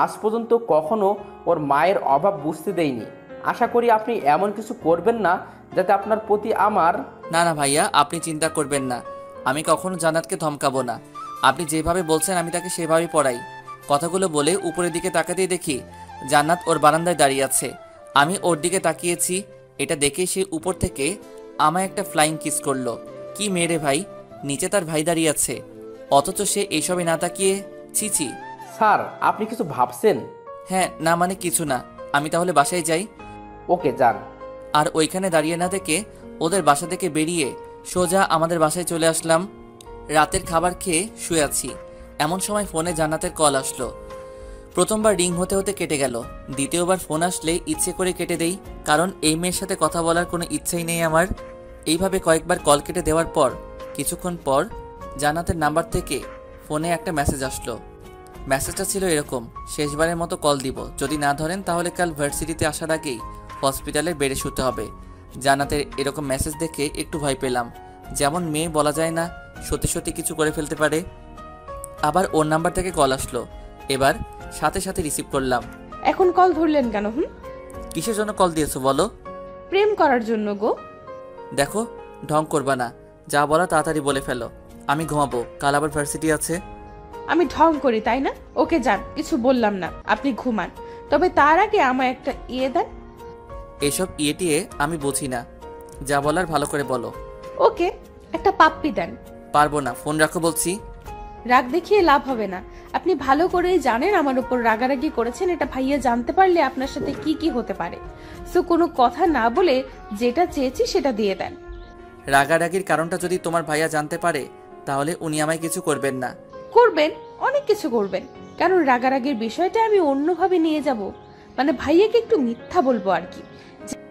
আজ পর্যন্ত কখনো ওর মায়ের অভাব বুঝতে দেয়নি। আশা করি আপনি এমন কিছু করবেন না যাতে আপনার প্রতি আমার... না না ভাইয়া, আপনি চিন্তা করবেন না, আমি কখনো জান্নাতকে ধমকাবো না। আপনি যেভাবে বলছেন আমি তাকে সেভাবেই পড়াই। কথাগুলো বলে উপরের দিকে তাকাতেই দেখি জান্নাত ওর বারান্দায় দাঁড়িয়ে আছে। আমি ওর দিকে তাকিয়েছি, এটা দেখে সে উপর থেকে আমায় একটা ফ্লাইং কিস করলো। কি মেরে ভাই, নিচে তার ভাই দাঁড়িয়ে আছে, অথচ সে এইসবে না তাকিয়ে ছিছি। স্যার, আপনি কিছু ভাবছেন? হ্যাঁ, না মানে কিছু না। আমি তাহলে বাসায় যাই? ওকে, যান। আর ওইখানে দাঁড়িয়ে না থেকে ওদের বাসা থেকে বেরিয়ে সোজা আমাদের বাসায় চলে আসলাম। রাতের খাবার খেয়ে শুয়ে আছি, এমন সময় ফোনে জান্নাতের কল আসলো। প্রথমবার রিং হতে হতে কেটে গেল, দ্বিতীয়বার ফোন আসলে ইচ্ছে করে কেটে দেই, কারণ এই মেয়ের সাথে কথা বলার কোনো ইচ্ছেই নেই আমার। এইভাবে কয়েকবার কল কেটে দেওয়ার পর কিছুক্ষণ পর জান্নাতের নাম্বার থেকে ফোনে একটা মেসেজ আসলো। মেসেজটা ছিল এরকম: শেষবারের মতো কল দিব, যদি না ধরেন তাহলে কাল ভার্সিটিতে আসার আগেই হসপিটালের বেডে শুতে হবে। জান্নাতের এরকম মেসেজ দেখে একটু ভয় পেলাম, যেমন মেয়ে বলা যায় না, সত্যি সত্যি কিছু করে ফেলতে পারে। আবার ওর নাম্বার থেকে কল আসলো, এবার সাথে সাথে রিসিভ করলাম। এখন কল ধরলেন কেন? কিসের জন্য কল দিয়েছো বলো? প্রেম করার জন্য গো। দেখো, ঢং করবা না, যা বলা তাড়াতাড়ি বলে ফেলো। আমি ঘুমাবো, কাল আবার ভার্সিটি আছে। আমি ঢং করি তাই না? ওকে যান, কিছু বললাম না, আপনি ঘুমান। তবে তার আগে আমায় একটা ইয়ে দেন। এসব ইয়েটিয়ে আমি বুঝি না, যা বলার ভালো করে বলো। ওকে, একটা পাপ্পি দেন। পারবো না, ফোন রাখো বলছি। রাগ দেখিয়ে লাভ হবে না। আপনি ভালো করেই জানেন আমার উপর রাগারাগি করেছেন, এটা ভাইয়া জানতে পারলে আপনার সাথে কি কি হতে পারে। সো কোনো কথা না বলে যেটা চেয়েছি সেটা দিয়ে দেন। রাগারাগির কারণটা যদি তোমার ভাইয়া জানতে পারে তাহলে উনি আমায় কিছু করবেন না। করবেন, অনেক কিছু করবেন, কারণ রাগারাগির বিষয়টা আমি অন্যভাবে নিয়ে যাব, মানে ভাইয়াকে একটু মিথ্যা বলবো আর কি।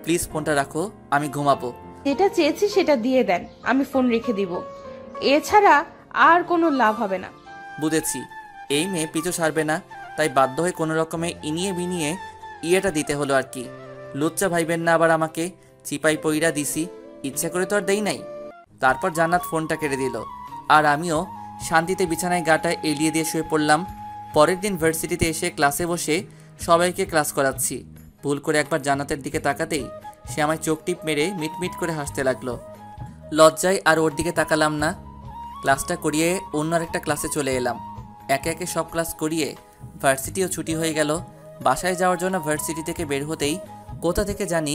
প্লিজ ফোনটা রাখো, আমি ঘুমাবো। যেটা চেয়েছি সেটা দিয়ে দেন, আমি ফোন রেখে দিব। এছাড়া আর কোনো লাভ হবে না। বুঝেছি, এই মেয়ে পিছু ছাড়বে না, তাই বাধ্য হয়ে কোনো রকমে ইনিয়ে বিনিয়ে ইয়েটা দিতে হলো আর কি। লুচ্চা ভাইবেন না আবার আমাকে, চিপাই পইরা দিছি, ইচ্ছা করে তো আর দেই নাই। তারপর জান্নাত ফোনটা কেটে দিল, আর আমিও শান্তিতে বিছানায় গাটা এলিয়ে দিয়ে শুয়ে পড়লাম। পরের দিন ভার্সিটিতে এসে ক্লাসে বসে সবাইকে ক্লাস করাচ্ছি। ভুল করে একবার জান্নাতের দিকে তাকাতেই সে আমায় চোখ টিপ মেরে মিটমিট করে হাসতে লাগলো। লজ্জায় আর ওর দিকে তাকালাম না। ক্লাসটা করিয়ে অন্য আরেকটা ক্লাসে চলে এলাম। একে একে সব ক্লাস করিয়ে ভার্সিটিও ছুটি হয়ে গেল। বাসায় যাওয়ার জন্য ভার্সিটি থেকে বের হতেই কোথা থেকে জানি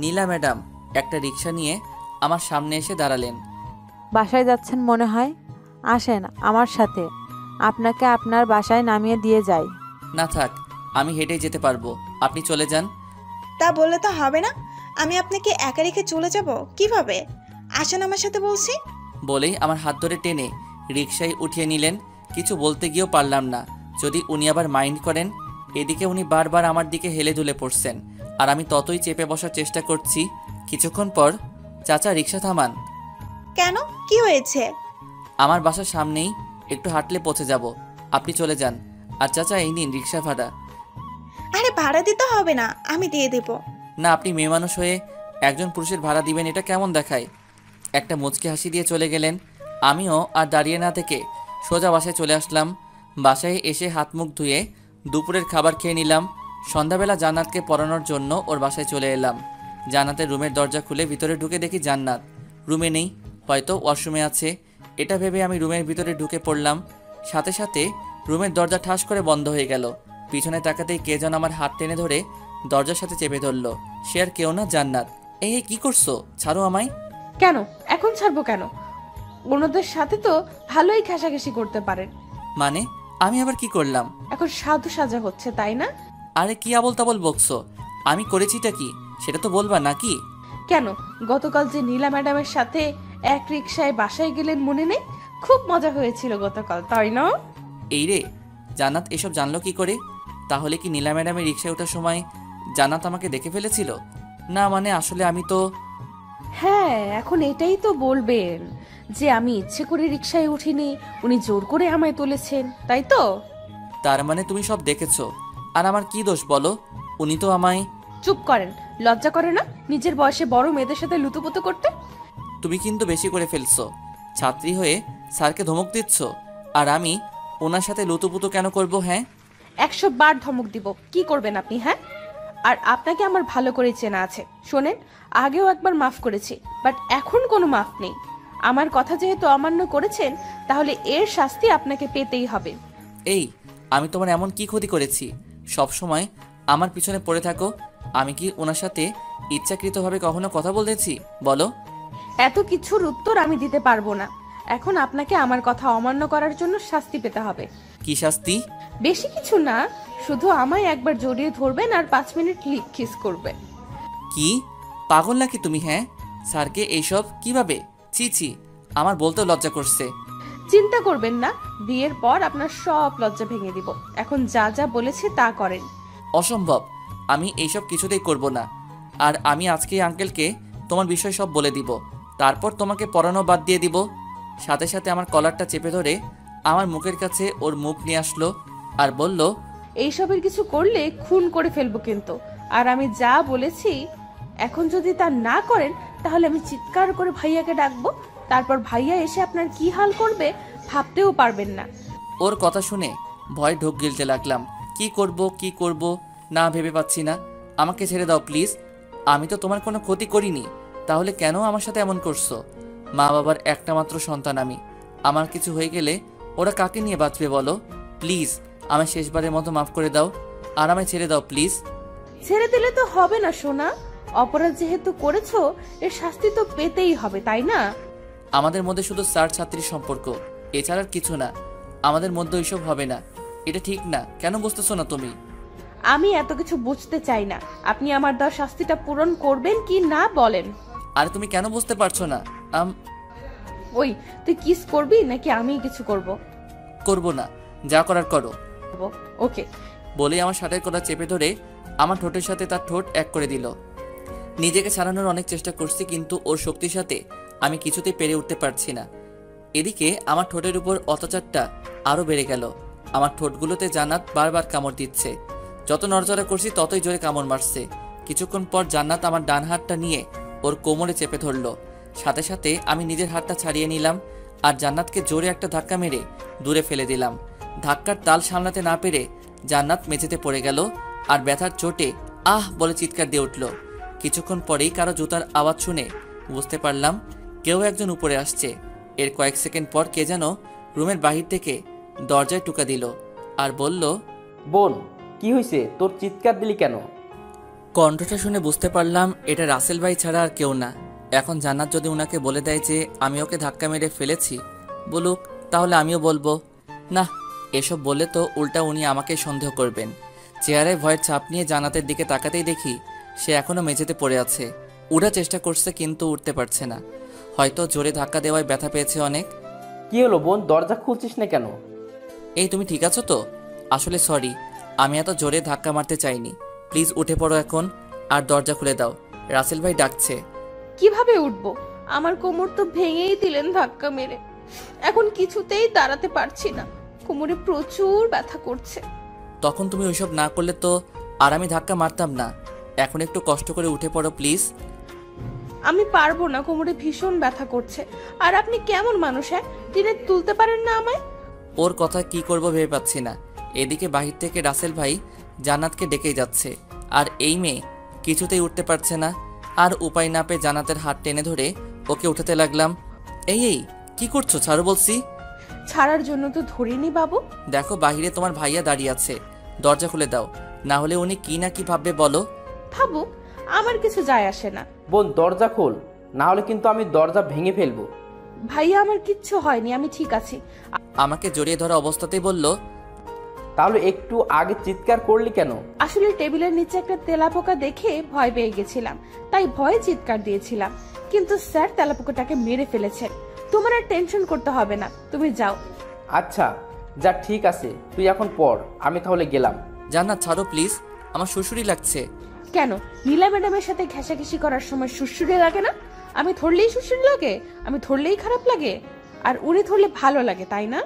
নীলা ম্যাডাম একটা রিক্সা নিয়ে আমার সামনে এসে দাঁড়ালেন। বাসায় যাচ্ছেন মনে হয়, আসেন আমার সাথে, আপনাকে আপনার বাসায় নামিয়ে দিয়ে যাই। না থাক, আমি হেঁটেই যেতে পারবো, আপনি চলে যান। তা বললে তো হবে না, আমি আপনাকে একা রেখে চলে যাব কিভাবে? আসেন আমার সাথে বলছি। বলেই আমার হাত ধরে টেনে রিক্সায় উঠিয়ে নিলেন। কিছু বলতে গিয়েও পারলাম না, যদি উনি আবার মাইন্ড করেন। এদিকে উনি বারবার আমার দিকে হেলে দুলে পড়ছেন, আর আমি ততই চেপে বসার চেষ্টা করছি। কিছুক্ষণ পর, চাচা রিক্সা থামান। কেন, কি হয়েছে? আমার বাসার সামনেই, একটু হাঁটলে পৌঁছে যাব, আপনি চলে যান। আর চাচা এই নিন রিক্সা ভাড়া। আরে ভাড়া দিতে হবে না, আমি দিয়ে দেব। না, আপনি মেয়ে মানুষ হয়ে একজন পুরুষের ভাড়া দিবেন, এটা কেমন দেখায়? একটা মুচকি হাসি দিয়ে চলে গেলেন। আমিও আর দাঁড়িয়ে না থেকে সোজা বাসায় চলে আসলাম। বাসায় এসে হাত মুখ ধুয়ে দুপুরের খাবার খেয়ে নিলাম। সন্ধ্যাবেলা জান্নাতকে পড়ানোর জন্য ওর বাসায় চলে এলাম। জান্নাতের রুমের দরজা খুলে ভিতরে ঢুকে দেখি জান্নাত রুমে নেই, হয়তো ওয়াশরুমে আছে। এটা ভেবে আমি রুমের ভিতরে ঢুকে পড়লাম। সাথে সাথে রুমের দরজা ঠাস করে বন্ধ হয়ে গেল। পিছনে তাকাতেই কে যেন আমার হাত টেনে ধরে দরজার সাথে চেপে ধরলো। সে আর কেউ না, জান্নাত। এই কি করছো? ছাড়ো আমায়। কেন এখন ছাড়বো কেন? অন্যদের সাথে তো ভালোই ঘেঁষাঘেঁষি করতে পারেন। মানে আমি আবার কি করলাম? এখন সাধু সাজা হচ্ছে, তাই না? আরে কি আবল তাবল বকছো? আমি করেছিটা কি সেটা তো বলবা নাকি? কেন, গতকাল যে নীলা ম্যাডামের সাথে এক রিকশায় বাসায় গেলেন মনে নেই? খুব মজা হয়েছিল গতকাল, তাই না? এই রে, জান্নাত এসব জানলো কি করে? তাহলে কি নীলা ম্যাডামের রিক্সায় ওঠার সময় জান্নাত আমাকে দেখে ফেলেছিল? না মানে আসলে আমি তো... হ্যাঁ, এখন এটাই তো বলবেন যে আমি ইচ্ছে করে রিকশায় উঠিনি, উনি জোর করে আমায় তুলেছেন, তাই তো? তার মানে তুমি সব দেখেছো, আর আমার কি দোষ বলো? উনি তো আমায়... চুপ করেন, লজ্জা করে না নিজের বয়সে বড় মেয়েদের সাথে লুতুপুতু করতে? তুমি কিন্তু বেশি করে ফেলছো। ছাত্রী হয়ে স্যারকে ধমক দিচ্ছ, আর আমি ওনার সাথে লুতুপুতু কেন করব? হ্যাঁ, 100 বার ধমক দিব, কি করবেন আপনি? হ্যাঁ, আর আপনাকে আমার ভালো করে চেনা আছে। শোনেন, আগেও একবার মাফ করেছি, বাট এখন কোনো মাফ নেই। আমার কথা যেহেতু অমান্য করেছেন, তাহলে এর শাস্তি আপনাকে পেতেই হবে। এই আমি তোমার এমন কি ক্ষতি করেছি সব সময় আমার পিছনে পড়ে থাকো? আমি কি ওনার সাথে ইচ্ছাকৃতভাবে কখনো কথা বলেছি বলো? এত কিছুর উত্তর আমি দিতে পারবো না। এখন আপনাকে আমার কথা অমান্য করার জন্য শাস্তি পেতে হবে। কি শাস্তি? বেশি কিছু না, শুধু আমায় একবার জড়িয়ে ধরবেন আর 5 মিনিট লিপ কিস করবেন। কি পাগল নাকি তুমি? হ্যাঁ, স্যারকে এইসব কিভাবে? ছি ছি, আমার বলতেও লজ্জা করছে। চিন্তা করবেন না, বিয়ের পর আপনার সব লজ্জা ভেঙে দিব। এখন যা যা বলেছি তা করেন। অসম্ভব, আমি এইসব কিছুতেই করব না। আর আমি আজকেই আঙ্কেলকে তোমার বিষয় সব বলে দিব, তারপর তোমাকে পড়ানো বাদ দিয়ে দিব। সাথে সাথে আমার কলারটা চেপে ধরে আমার মুখের কাছে ওর মুখ নিয়ে আসলো আর বলল, এইসবের কিছু করলে খুন করে ফেলবো কিন্তু। আর আমি যা বলেছি এখন যদি তা না করেন, তাহলে আমি চিৎকার করে ভাইয়াকে ডাকবো। তারপর ভাইয়া এসে আপনার কি হাল করবে ভাবতেও পারবেন না। ওর কথা শুনে ভয় ঢোক গিলতে লাগলাম। কি করব না ভেবে পাচ্ছি না। আমাকে ছেড়ে দাও প্লিজ, আমি তো তোমার কোনো ক্ষতি করিনি, তাহলে কেন আমার সাথে এমন করছো? মা বাবার একটা মাত্র সন্তান আমি, আমার কিছু হয়ে গেলে ওরা কাকে নিয়ে বাঁচবে বলো? প্লিজ আমায় শেষবারের মতো মাফ করে দাও। আর আমায় ছেড়ে দাও প্লিজ। ছেড়ে দিলে তো হবে না সোনা, অপরাধ যেহেতু করেছো এর শাস্তি তো পেতেই হবে, তাই না? আমাদের মধ্যে শুধু স্যার ছাত্রীর সম্পর্ক, এছাড়া আর কিছু না। আমাদের মধ্যে ওইসব হবে না, এটা ঠিক না। কেন বুঝতেছো না তুমি? আমি এত কিছু বুঝতে চাই না, আপনি আমার দেওয়া শাস্তিটা পূরণ করবেন কি না বলেন। আরে তুমি কেন বুঝতে পারছো না? ওই তুই কিস করবি নাকি আমি কিছু করব? করবো না, যা করার করো। ওকে বলেই আমার শার্টের কলার চেপে ধরে আমার ঠোঁটের সাথে তার ঠোঁট এক করে দিল। নিজেকে ছাড়ানোর অনেক চেষ্টা করছি, কিন্তু ওর শক্তির সাথে আমি কিছুতেই পেরে উঠতে পারছি না। এদিকে আমার ঠোঁটের উপর অত্যাচারটা আরও বেড়ে গেল। আমার ঠোঁটগুলোতে জান্নাত বারবার কামড় দিচ্ছে। যত নড়চড়া করছি ততই জোরে কামড় মারছে। কিছুক্ষণ পর জান্নাত আমার ডান হাতটা নিয়ে ওর কোমরে চেপে ধরলো। সাথে সাথে আমি নিজের হাতটা ছাড়িয়ে নিলাম আর জান্নাতকে জোরে একটা ধাক্কা মেরে দূরে ফেলে দিলাম। ধাক্কার তাল সামলাতে না পেরে জান্নাত মেঝেতে পড়ে গেল আর ব্যথার চোটে আহ বলে চিৎকার দিয়ে উঠল। কিছুক্ষণ পরেই কারো জুতার আওয়াজ শুনে বুঝতে পারলাম কেউ একজন উপরে আসছে। এর কয়েক সেকেন্ড পর কে যেন রুমের বাহির থেকে দরজায় টুকা দিল আর বলল, বোন কি হয়েছে, তোর চিৎকার দিলি কেন? কণ্ঠটা শুনে বুঝতে পারলাম এটা রাসেল ভাই ছাড়া আর কেউ না। এখন জান্নাত যদি উনাকে বলে দেয় যে আমি ওকে ধাক্কা মেরে ফেলেছি, বলুক, তাহলে আমিও বলবো। না, এসব বললে তো উল্টা উনি আমাকে সন্দেহ করবেন। চেহারায় ভয়ের ছাপ নিয়ে জান্নাতের দিকে তাকাতেই দেখি সে এখনো মেঝেতে পড়ে আছে। উঠার চেষ্টা করছে কিন্তু উঠতে পারছে না। হয়তো জোরে ধাক্কা দেওয়ায় ব্যথা পেয়েছে অনেক। কি হলো বোন, দরজা খুলছিস না কেন? এই তুমি ঠিক আছো তো? আসলে সরি, আমি এত জোরে ধাক্কা মারতে চাইনি। প্লিজ উঠে পড়ো এখন আর দরজা খুলে দাও, রাসেল ভাই ডাকছে। কিভাবে উঠবো? আমার কোমর তো ভেঙেই দিলেন ধাক্কা মেরে, এখন কিছুতেই দাঁড়াতে পারছি না, কোমরে প্রচুর ব্যথা করছে। তখন তুমি ওইসব না করলে তো আর আমি ধাক্কা মারতাম না। এখন একটু কষ্ট করে উঠে পড়ো প্লিজ। আমি পারবো না, কোমরে ভীষণ ব্যথা করছে। আর আপনি কেমন মানুষ, হ্যাঁ? টেনে তুলতে পারেন না আমায়? ওর কথা কি করব ভেবে পাচ্ছি না। এদিকে বাহির থেকে রাসেল ভাই জান্নাতকে ডেকেই যাচ্ছে, আর এই মেয়ে কিছুতেই উঠতে পারছে না। আর উপায় না পেয়ে জান্নাতের হাত টেনে ধরে ওকে উঠাতে লাগলাম। এই কি করছো? ছাড়ো বলছি। ছাড়ার জন্য তো ধরিনি বাবু। দেখো বাহিরে তোমার ভাইয়া দাঁড়িয়ে আছে, দরজা খুলে দাও, না হলে উনি কি না কি ভাববে বলো। ভাবুক, আমার কিছু যায় আসে না। বোন দরজা খোল, না হলে কিন্তু আমি দরজা ভেঙে ফেলবো। ভাইয়া আমার কিচ্ছু হয়নি, আমি ঠিক আছি। আমাকে জড়িয়ে ধরা অবস্থাতেই বলল, তাহলে একটু আগে চিৎকার করলি কেন? আসলে টেবিলের নিচে একটা তেলাপোকা দেখে ভয় পেয়ে গেছিলাম, তাই ভয়ে চিৎকার দিয়েছিলাম। কিন্তু স্যার তেলাপোকাটাকে মেরে ফেলেছেন। তোমার আর টেনশন করতে হবে না, তুমি যাও। আচ্ছা যা, ঠিক আছে, তুই এখন পড়, আমি তাহলে গেলাম। জান্নাত ছাড়ো প্লিজ, আমার শ্বশুরই লাগছে। কেন, নীলা ম্যাডামের সাথে ঘেঁষাঘেঁষি করার সময় সুশ্রুরি লাগে না? আমি ধরলেই সুশ্রুরি লাগে? আমি ধরলেই খারাপ লাগে? আর উনি ধরলে ভালো লাগে, তাই না?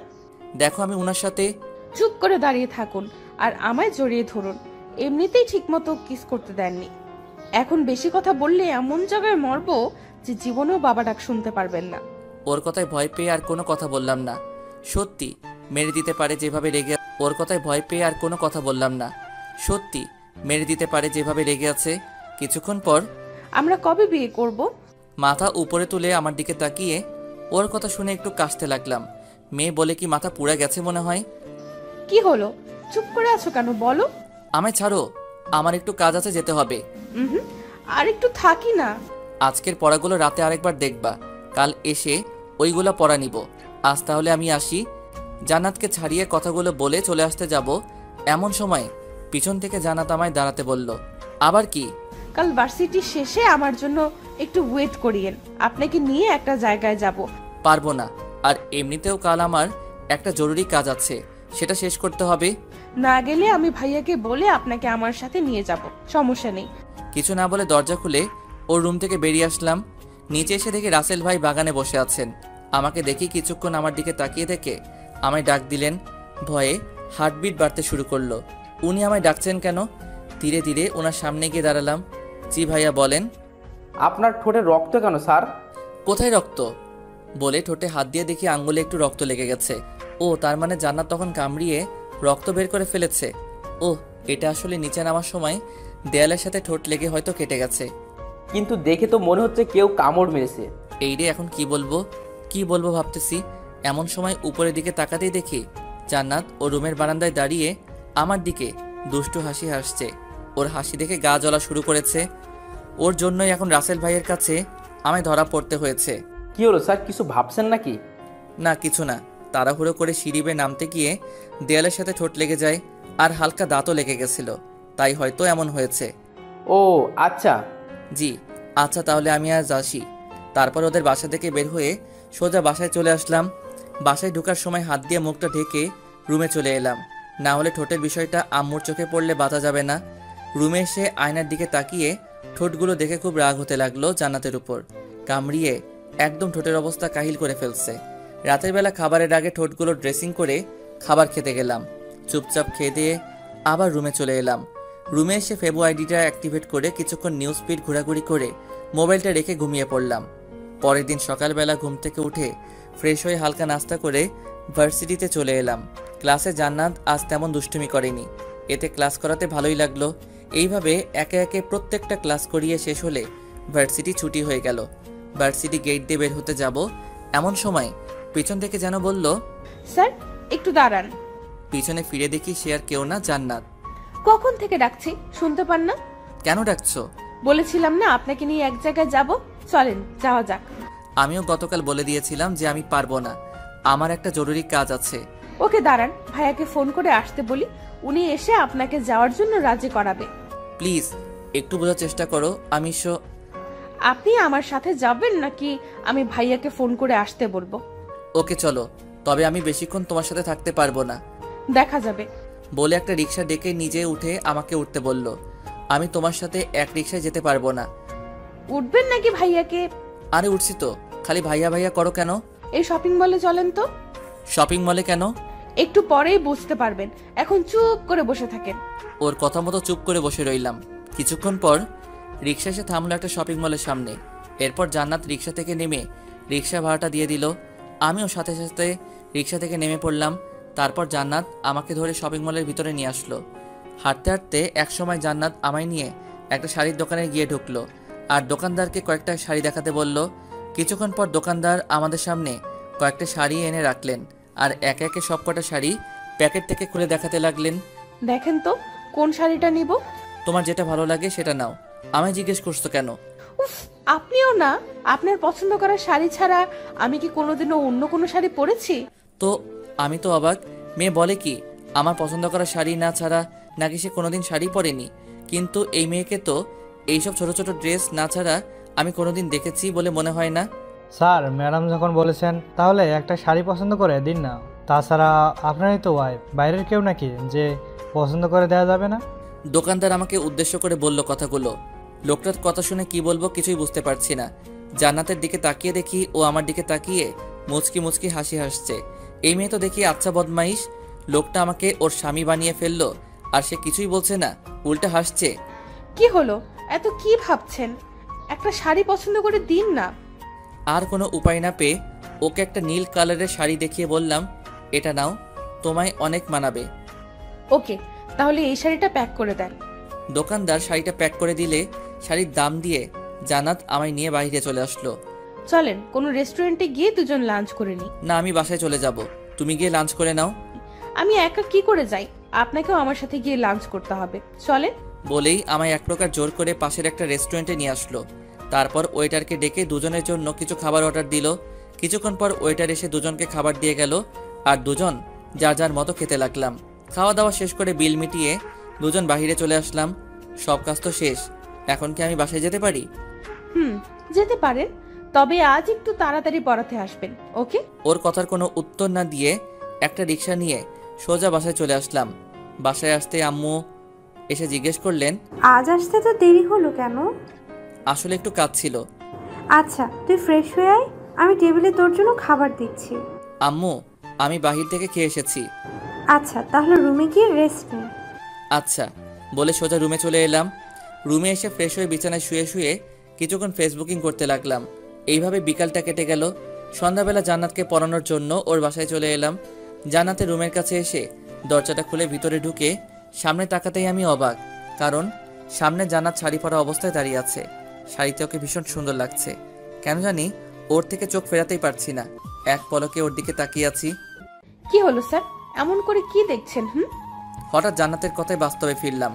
দেখো আমি ওনার সাথে। চুপ করে দাঁড়িয়ে থাকুন আর আমায় জড়িয়ে ধরুন। এমনিতেই ঠিকমতো কিস করতে দেননি, এখন বেশি কথা বললে এমন জায়গায় মরবো যে জীবনেও বাবা ডাক শুনতে পারবেন না। ওর কথায় ভয় পেয়ে আর কোনো কথা বললাম না। সত্যি মেরে দিতে পারে যেভাবে রেগে। ওর কথায় ভয় পেয়ে আর কোনো কথা বললাম না। সত্যি মেরে দিতে পারে যেভাবে রেগে আছে। কিছুক্ষণ পর, আমরা কবে বিয়ে করব? মাথা উপরে তুলে আমার দিকে তাকিয়ে ওর কথা শুনে একটু কাশতে লাগলাম। মেয়ে বলে কি মাথা পুড়ে গেছে মনে হয়। কি হলো, চুপ করে আছো কেন, বলো। আমায় ছাড়ো, আমার একটু কাজ আছে, যেতে হবে। আর একটু থাকি না। আজকের পড়াগুলো রাতে আরেকবার দেখবা, কাল এসে ওইগুলো পড়া নিব। আজ তাহলে আমি আসি। জান্নাতকে ছাড়িয়ে কথাগুলো বলে চলে আসতে যাব, এমন সময় পিছন থেকে জান্নাত আমায় দাঁড়াতে বলল। আবার কি? কাল ভার্সিটি শেষে আমার জন্য একটু ওয়েট করিয়েন, আপনাকে নিয়ে একটা জায়গায় যাব। পারবো না, আর এমনিতেও কাল আমার একটা জরুরি কাজ আছে, সেটা শেষ করতে হবে। না গেলে আমি ভাইয়াকে বলে আপনাকে আমার সাথে নিয়ে যাব, সমস্যা নেই। কিছু না বলে দরজা খুলে ওর রুম থেকে বেরিয়ে আসলাম। নিচে এসে দেখি রাসেল ভাই বাগানে বসে আছেন। আমাকে দেখি কিছুক্ষণ আমার দিকে তাকিয়ে থেকে আমায় ডাক দিলেন। ভয়ে হার্টবিট বাড়তে শুরু করলো। উনি আমায় ডাকছেন কেন? ধীরে ধীরে ওনার সামনে গিয়ে দাঁড়ালাম। জি ভাইয়া বলেন। আপনার ঠোঁটে রক্ত কেন স্যার? কোথায় রক্ত? বলে ঠোঁটে হাত দিয়ে দেখি আঙ্গুলে একটু রক্ত লেগে গেছে। ও তার মানে জান্নাত তখন কামড়িয়ে রক্ত বের করে ফেলেছে। ও, এটা আসলে নিচে নামার সময় দেয়ালের সাথে ঠোঁট লেগে হয়তো কেটে গেছে। কিন্তু দেখে তো মনে হচ্ছে কেউ কামড় মেরেছে। এই রে, এখন কি বলবো ভাবতেছি। এমন সময় উপরের দিকে তাকাতেই দেখি জান্নাত ও রুমের বারান্দায় দাঁড়িয়ে আমার দিকে দুষ্টু হাসি হাসছে। ওর হাসি দেখে গা জ্বলা শুরু করেছে। ওর জন্যই এখন রাসেল ভাইয়ের কাছে আমায় ধরা পড়তে হয়েছে। কি হলো স্যার, কিছু ভাবছেন নাকি? না, কিছু না। তাড়াহুড়ো করে সিঁড়ি বেয়ে নামতে গিয়ে দেয়ালের সাথে ঠোঁট লেগে যায়, আর হালকা দাঁতও লেগে গেছিল, তাই হয়তো এমন হয়েছে। ও আচ্ছা। জি আচ্ছা, তাহলে আমি আজ আসি। তারপর ওদের বাসা থেকে বের হয়ে সোজা বাসায় চলে আসলাম। বাসায় ঢোকার সময় হাত দিয়ে মুখটা ঢেকে রুমে চলে এলাম, না হলে ঠোঁটের বিষয়টা আম্মুর চোখে পড়লে বাঁচা যাবে না। রুমে এসে আয়নার দিকে তাকিয়ে ঠোঁটগুলো দেখে খুব রাগ হতে লাগলো জান্নাতের উপর। কামড়িয়ে একদম ঠোঁটের অবস্থা কাহিল করে ফেলছে। রাতের বেলা খাবারের আগে ঠোঁটগুলো ড্রেসিং করে খাবার খেতে গেলাম। চুপচাপ খেয়ে দিয়ে আবার রুমে চলে এলাম। রুমে এসে ফেবো আইডিটা অ্যাক্টিভেট করে কিছুক্ষণ নিউজ ফিড ঘোরাঘুরি করে মোবাইলটা রেখে ঘুমিয়ে পড়লাম। পরের দিন সকালবেলা ঘুম থেকে উঠে ফ্রেশ হয়ে হালকা নাস্তা করে ভার্সিটিতে চলে এলাম। ক্লাসে জান্নাত আজ তেমন দুষ্টুমি করেনি, এতে ক্লাস করাতে ভালোই লাগলো। এইভাবে একে একে প্রত্যেকটা ক্লাস করিয়ে শেষ হলে ভার্সিটি ছুটি হয়ে গেল। ভার্সিটি গেট দিয়ে বের হতে যাব, এমন সময় পিছন থেকে যেন বলল, স্যার একটু দাঁড়ান। পিছনে ফিরে দেখি সে আর কেউ না, জান্নাত। কখন থেকে ডাকছি, শুনতে পান না? কেন ডাকছো? বলেছিলাম না আপনাকে নিয়ে এক জায়গায় যাব, চলেন যাওয়া যাক। আমিও গতকাল বলে দিয়েছিলাম যে আমি পারবো না, আমার একটা জরুরি কাজ আছে। ওকে দাঁড়ান, ভাইয়াকে ফোন করে আসতে বলি, উনি এসে আপনাকে যাওয়ার জন্য রাজি করাবে। প্লিজ একটু বোঝার চেষ্টা করো। আপনি আমার সাথে যাবেন নাকি আমি ভাইয়াকে ফোন করে আসতে বলবো? ওকে চলো, তবে আমি বেশিক্ষণ তোমার সাথে থাকতে পারবো না। দেখা যাবে। বলে একটা রিক্সা ডেকে নিজে উঠে আমাকে উঠতে বলল। আমি তোমার সাথে এক রিক্সায় যেতে পারবো না। উঠবেন নাকি ভাইয়াকে? আরে উঠছি তো, খালি ভাইয়া ভাইয়া করো কেন? এই শপিং মলে চলেন তো। শপিং মলে কেন? একটু পরেই বুঝতে পারবেন, এখন চুপ করে বসে থাকেন। ওর কথা মতো চুপ করে বসে রইলাম। কিছুক্ষণ পর রিক্সা এসে থামলো একটা শপিং মলের সামনে। এরপর জান্নাত রিক্সা থেকে নেমে রিক্সা ভাড়াটা দিয়ে দিল। আমিও সাথে সাথে রিক্সা থেকে নেমে পড়লাম। তারপর জান্নাত আমাকে ধরে শপিং মলের ভিতরে নিয়ে আসলো। হাঁটতে হাঁটতে একসময় জান্নাত আমায় নিয়ে একটা শাড়ির দোকানে গিয়ে ঢুকলো, আর দোকানদারকে কয়েকটা শাড়ি দেখাতে বলল। কিছুক্ষণ পর দোকানদার আমাদের সামনে কয়েকটা শাড়ি এনে রাখলেন, আর একে একে সবকটা শাড়ি প্যাকেট থেকে খুলে দেখাতে লাগলেন। দেখেন তো কোন শাড়িটা নিব। তোমার যেটা ভালো লাগে সেটা নাও। আমায় জিজ্ঞেস করছো কেন? উফ, আপনিও না, আপনার পছন্দ করা শাড়ি ছাড়া আমি কি কোনোদিনও অন্য কোনো শাড়ি পরেছি? তো আমি তো অবাক। মেয়ে বলে কি আমার পছন্দ করা শাড়ি না ছাড়া নাকি সে কোনোদিন শাড়ি পরেনি, কিন্তু এই মেয়েকে তো এইসব ছোট ছোট ড্রেস না ছাড়া আমি কোনোদিন দেখেছি বলে মনে হয় না। স্যার, ম্যাডাম যখন বলেছেন তাহলে একটা শাড়ি পছন্দ করে দিন না। তাছাড়া আপনারই তো ওয়াইফ, বাইরের কেউ নাকি যে পছন্দ করে দেওয়া যাবে না? দোকানদার আমাকে উদ্দেশ্য করে বলল কথাগুলো। লোকটার কথা শুনে কি বলবো কিছুই বুঝতে পারছি না। জান্নাতের দিকে তাকিয়ে দেখি ও আমার দিকে তাকিয়ে মুচকি মুচকি হাসি হাসছে। এই মেয়ে তো দেখি আচ্ছা বদমাইশ। লোকটা আমাকে ওর স্বামী বানিয়ে ফেললো, আর সে কিছুই বলছে না, উল্টা হাসছে। কি হলো, এত কি ভাবছেন? একটা শাড়ি পছন্দ করে দিন না। আর কোনো উপায় না পেয়ে ওকে একটা নীল কালারের শাড়ি দেখিয়ে বললাম, এটা নাও, তোমায় অনেক মানাবে। ওকে, তাহলে এই শাড়িটা প্যাক করে দেন। দোকানদার শাড়িটা প্যাক করে দিলে শাড়ির দাম দিয়ে জান্নাত আমায় নিয়ে বাইরে চলে আসলো। চলেন কোনো রেস্টুরেন্টে গিয়ে দুজন লাঞ্চ করে নিই। না, আমি বাসায় চলে যাব, তুমি গিয়ে লাঞ্চ করে নাও। আমি একা কি করে যাই? আপনাকেও আমার সাথে গিয়ে লাঞ্চ করতে হবে, চলেন। বলেই আমায় এক প্রকার জোর করে পাশের একটা রেস্টুরেন্টে নিয়ে আসলো। তারপর ওয়েটারকে ডেকে দুজনের জন্য কিছু খাবার অর্ডার দিল। কিছুক্ষণ পর ওয়েটার এসে দুজনকে খাবার দিয়ে গেল, আর দুজন যার যার মতো খেতে লাগলাম। খাওয়া দাওয়া শেষ করে বিল মিটিয়ে দুজন বাহিরে চলে আসলাম। সব কাজ তো শেষ, এখন কি আমি বাসায় যেতে পারি? যেতে পারেন, তবে আজ একটু তাড়াতাড়ি পড়াতে আসবেন, ওকে? ওর কথার কোনো উত্তর না দিয়ে একটা রিক্সা নিয়ে সোজা বাসায় চলে আসলাম। বাসায় আসতে আম্মু এসে জিজ্ঞেস করলেন, আজ আসতে তো দেরি হলো কেন? আসলে একটু কাজ ছিল। আচ্ছা, তুই ফ্রেশ হয়ে আয়, আমি টেবিলে তোর জন্য খাবার দিচ্ছি। আম্মু, আমি বাহির থেকে খেয়ে এসেছি। আচ্ছা, তাহলে রুমে গিয়ে রেস্ট নে। আচ্ছা বলে সোজা রুমে চলে এলাম। রুমে এসে ফ্রেশ হয়ে বিছানায় শুয়ে শুয়ে কিছুক্ষণ ফেসবুকিং করতে লাগলাম। এইভাবে বিকালটা কেটে গেল। সন্ধ্যাবেলা জান্নাতকে পড়ানোর জন্য ওর বাসায় চলে এলাম। জান্নাতের রুমের কাছে এসে দরজাটা খুলে ভিতরে ঢুকে সামনে তাকাতেই আমি অবাক, কারণ সামনে জান্নাত শাড়ি পরা অবস্থায় দাঁড়িয়ে আছে। শাড়িতে ওকে ভীষণ সুন্দর লাগছে। কেন জানি ওর থেকে চোখ ফেরাতেই পারছি না। এক পলকে ওর দিকে তাকিয়ে আছি। কি হলো স্যার, এমন করে কি দেখছেন? হঠাৎ জান্নাতের কথায় বাস্তবে ফিরলাম।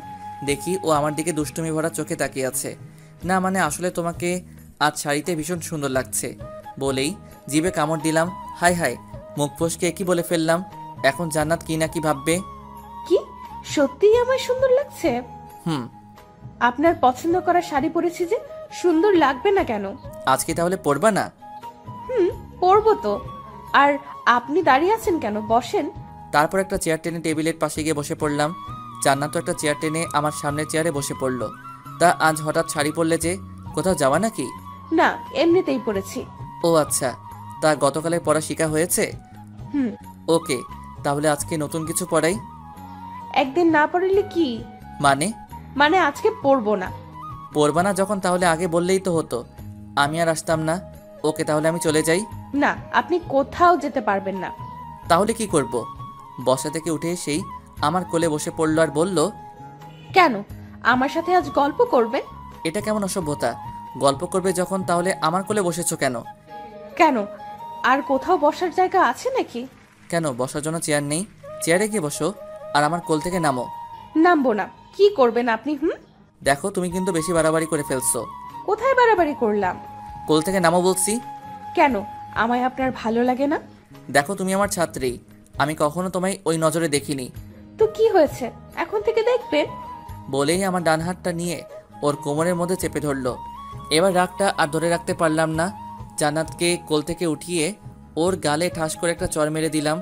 দেখি ও আমার দিকে দুষ্টুমি ভরা চোখে তাকিয়ে আছে। না মানে আসলে তোমাকে আজ শাড়িতে ভীষণ সুন্দর লাগছে বলেই জিভে কামড় দিলাম। হাই হাই, মুখ ফসকে কি বলে ফেললাম। এখন জান্নাত কি না কি ভাববে। কি সত্যিই আমার সুন্দর লাগছে? হুম। আপনার পছন্দ করা শাড়ি পরেছি যে, সুন্দর লাগবে না কেন? আজকে তাহলে পরবা না? পরবো তো। আর আপনি দাঁড়িয়ে আছেন কেন? বসেন। তারপর একটা চেয়ার টেনে টেবিলের পাশে গিয়ে বসে পড়লাম। জান্নাতও একটা চেয়ার টেনে আমার সামনের চেয়ারে বসে পড়লো। তা আজ হঠাৎ শাড়ি পরলে যে, কোথাও যাওয়া নাকি? না, এমনিতেই পরেছি। ও আচ্ছা, তা গতকালের পড়া শিখা হয়েছে? হুম। ওকে, তাহলে আজকে নতুন কিছু পড়াই। একদিন না পড়লে কি মানে আজকে পড়বো না। পড়বা না যখন তাহলে আগে বললেই তো হতো, আমি আর আসতাম না। ওকে, তাহলে আমি চলে যাই। না, আপনি কোথাও যেতে পারবেন না। তাহলে কি করব? বসা থেকে উঠে এসেই আমার কোলে বসে পড়লো আর বলল, কেন আমার সাথে আজ গল্প করবেন? এটা কেমন অসভ্যতা? গল্প করবে যখন তাহলে আমার কোলে বসেছো কেন? কেন, আর কোথাও বসার জায়গা আছে নাকি? কেন, বসার জন্য চেয়ার নেই? চেয়ারে গিয়ে বসো আর আমার কোল থেকে নামো। নামবো না। কি করবেন আপনি? দেখো, তুমি কিন্তু বেশি বাড়াবাড়ি করে ফেলছো। কোথায় বাড়াবাড়ি করলাম? কোল থেকে নামো বলছি। কেন, আমায় আপনার ভালো লাগে না? দেখো, তুমি আমার ছাত্রী, আমি কখনো তোমায় ওই নজরে দেখিনি। তো কি হয়েছে, এখন থেকে দেখবেন। বলেই আমার ডান হাতটা নিয়ে ওর কোমরের মধ্যে চেপে ধরলো। এবার রাগটা আর ধরে রাখতে পারলাম না। জান্নাতকে কোল থেকে উঠিয়ে ওর গালে ঠাস করে একটা চর মেরে দিলাম।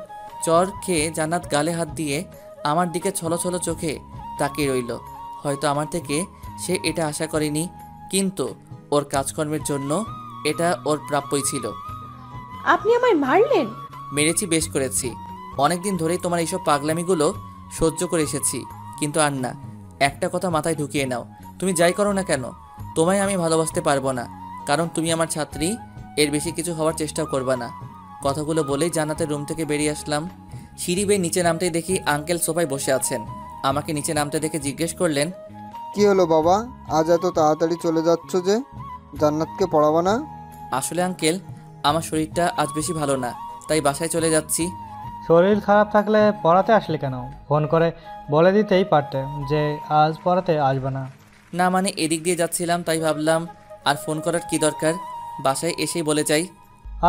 চর খেয়ে জান্নাত গালে হাত দিয়ে আমার দিকে ছলো ছলো চোখে তাকিয়ে রইল। হয়তো আমার থেকে সে এটা আশা করেনি, কিন্তু ওর কাজকর্মের জন্য এটা ওর প্রাপ্যই ছিল। আপনি আমায় মারলেন? মেরেছি, বেশ করেছি। অনেকদিন ধরেই তোমার এইসব পাগলামিগুলো সহ্য করে এসেছি, কিন্তু আর না। একটা কথা মাথায় ঢুকিয়ে নাও, তুমি যাই করো না কেন, তোমায় আমি ভালোবাসতে পারবো না, কারণ তুমি আমার ছাত্রী। এর বেশি কিছু হওয়ার চেষ্টাও করবা না। কথাগুলো বলেই জান্নাতের রুম থেকে বেরিয়ে আসলাম। সিঁড়ি বেয়ে নিচে নামতেই দেখি আঙ্কেল সোফায় বসে আছেন। আমাকে নিচে নামতে দেখে জিজ্ঞেস করলেন, কি হলো বাবা, আজ এত তাড়াতাড়ি চলে যাচ্ছ যে? জান্নাতকে পড়াবা না? আসলে আঙ্কেল, আমার শরীরটা আজ বেশি ভালো না, তাই বাসায় চলে যাচ্ছি। শরীর খারাপ থাকলে পড়াতে আসলে কেন? ফোন করে বলে দিতেই পারতে যে আজ পড়াতে আসবে না। না মানে এদিক দিয়ে যাচ্ছিলাম, তাই ভাবলাম আর ফোন করার কি দরকার, বাসায় এসেই বলে যাই।